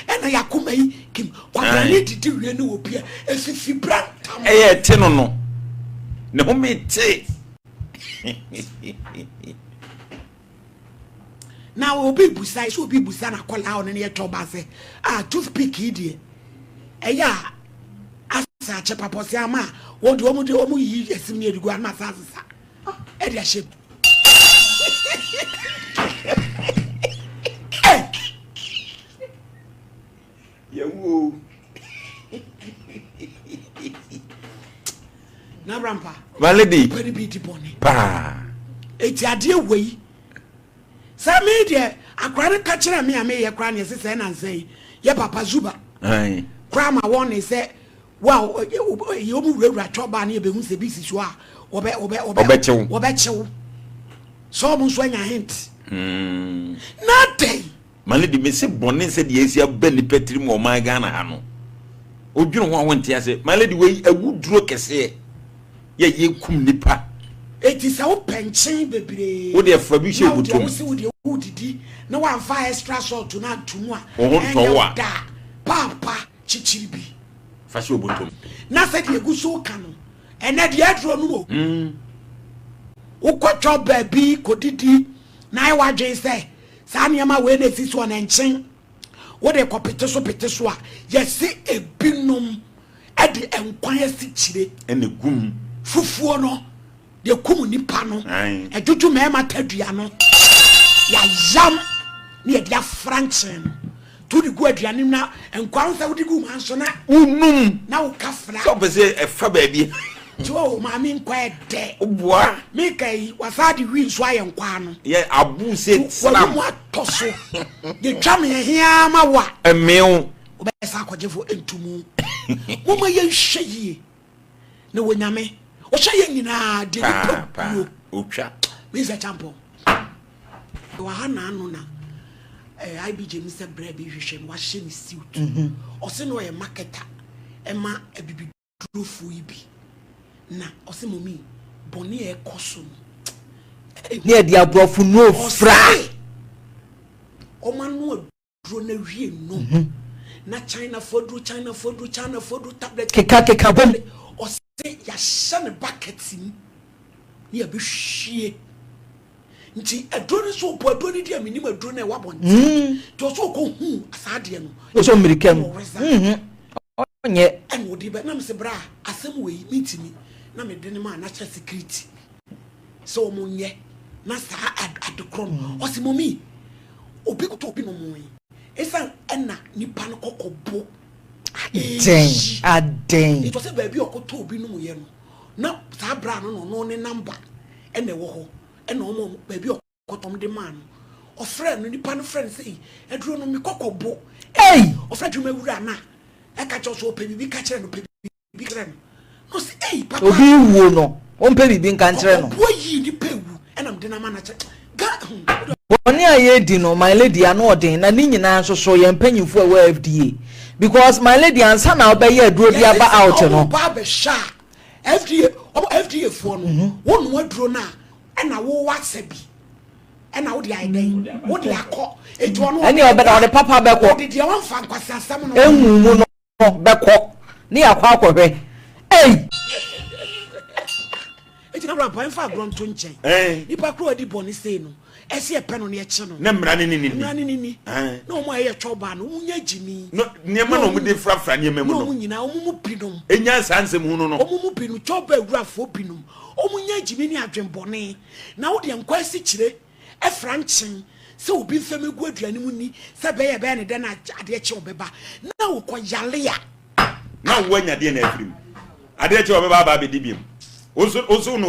And I come Kim. What I need to do, you know, appear as if you brought. Eh, no. No, me say. Now, will be besides, will be Busana call out and your job. I say, toothpick, idiot. Eh, yeah. As such a paposiama, what do you years near the grandma's house? Edia ship. Yo. Na rampa. My lady. Very beauty bonny. Pa. Eti ade wey. Sa me de akwara ka kire me ame ye kra ne se na nsan ye papa zuba. Ai. Kra ma won ne se wow ye omu wura choba na ye be hu se bi si so a obechew. So mo so anya hint. Nothing. Mali di me se bonne se de esia ba ni petri mo man Ghana ha no. Odwunu ho awonte ase. Mali di we awuduro kese ye kum nipa. It is our pension bebre. Wo de fa bi she butom. Wo se wo de udidi na wa fa extra salt to na tumu a. Ohonto wa. Papa chichiri bi. Fa she butom. Na se de eguso ka no. Ene de adro no mo. Wo kwatwa ba bi kodidi na I wa dwen se sa niam we na si so na nchen. Wo de kopete so a yesi ebinom e de enkwan asi chire ene gum fufuo no de kum nipa no ejuju mema tadua no ya yam ne ye dia franchen to di gu aduane na enkwan sa wodi gu manso na unum na wo kafra so be say e fa ba bi jo ma mi nkwa de oboa mi kai wasadi wi so aye nkwa no ye abu se slam wo atoso ye twa me hia ma wa emew obesa akojefo entumu mo ma ye hweye na wonyame o hweye nyina de pa otwa mi se champo wa hana anu na IBJ Mr. Brebi hwehwe wa hye ni suit o se no ye marketer e ma abibi durofu ibi na o se momi boni e koso ni e dia brofu no fra o ma no duro na wie no na China fodu tablet keka bom o se ya shane buckets ni abehwie nti adrone so po adrone dia minim adrone wa bonti to so ko hu asade no o so american onye en wodi be na me se bra asem we mitimi na me de ne ma na security so mo nye na sa adekron o se momi obi ko to obi no mo yi esa ena nipa no kokobo aden it was a baby okoto obi no mo ye no na sa bra no ne number ene wo ho ena omo baby okotom de man o friend no nipa no friend say eduro no me kokobo o friend you me wura na e ka cho so pe bibi ka kire no pe bibi kire no say papa obi wo no o pe bibi nka kire no wo yi ni pe wu ena me de na ma na ga oni aye di no my lady ano odin na ni nyina so so ye mpanyimfo wa FDA because my lady ansa na obeye aduro dia ba out no ba be sha FDA fo no wonu aduro na na wo wasabi na wo di aiden wo di akọ ejo no ani obeda wo papa be ko di dia wan fa nkwasi asam no enwu no be ko ni akwa akohwe ejina bra pa enfa agron to nchen nipa kro adi boni sei no ese e peno ne e che no na mra ni na o mo aye choba no munya jimi no niema no mu de frafra niema mu no no nyina o mu pinom enya sansem hu no o mu pinu choba awurafo pinom o munya jimi ni adwenbone na wo de nkwasi kire e franchen se obi mfem gu aduane mu ni se be ye be ne de na ade che obeba na wo ko yale ya na wo anya de na afrim ade che obeba ba be di biem oso no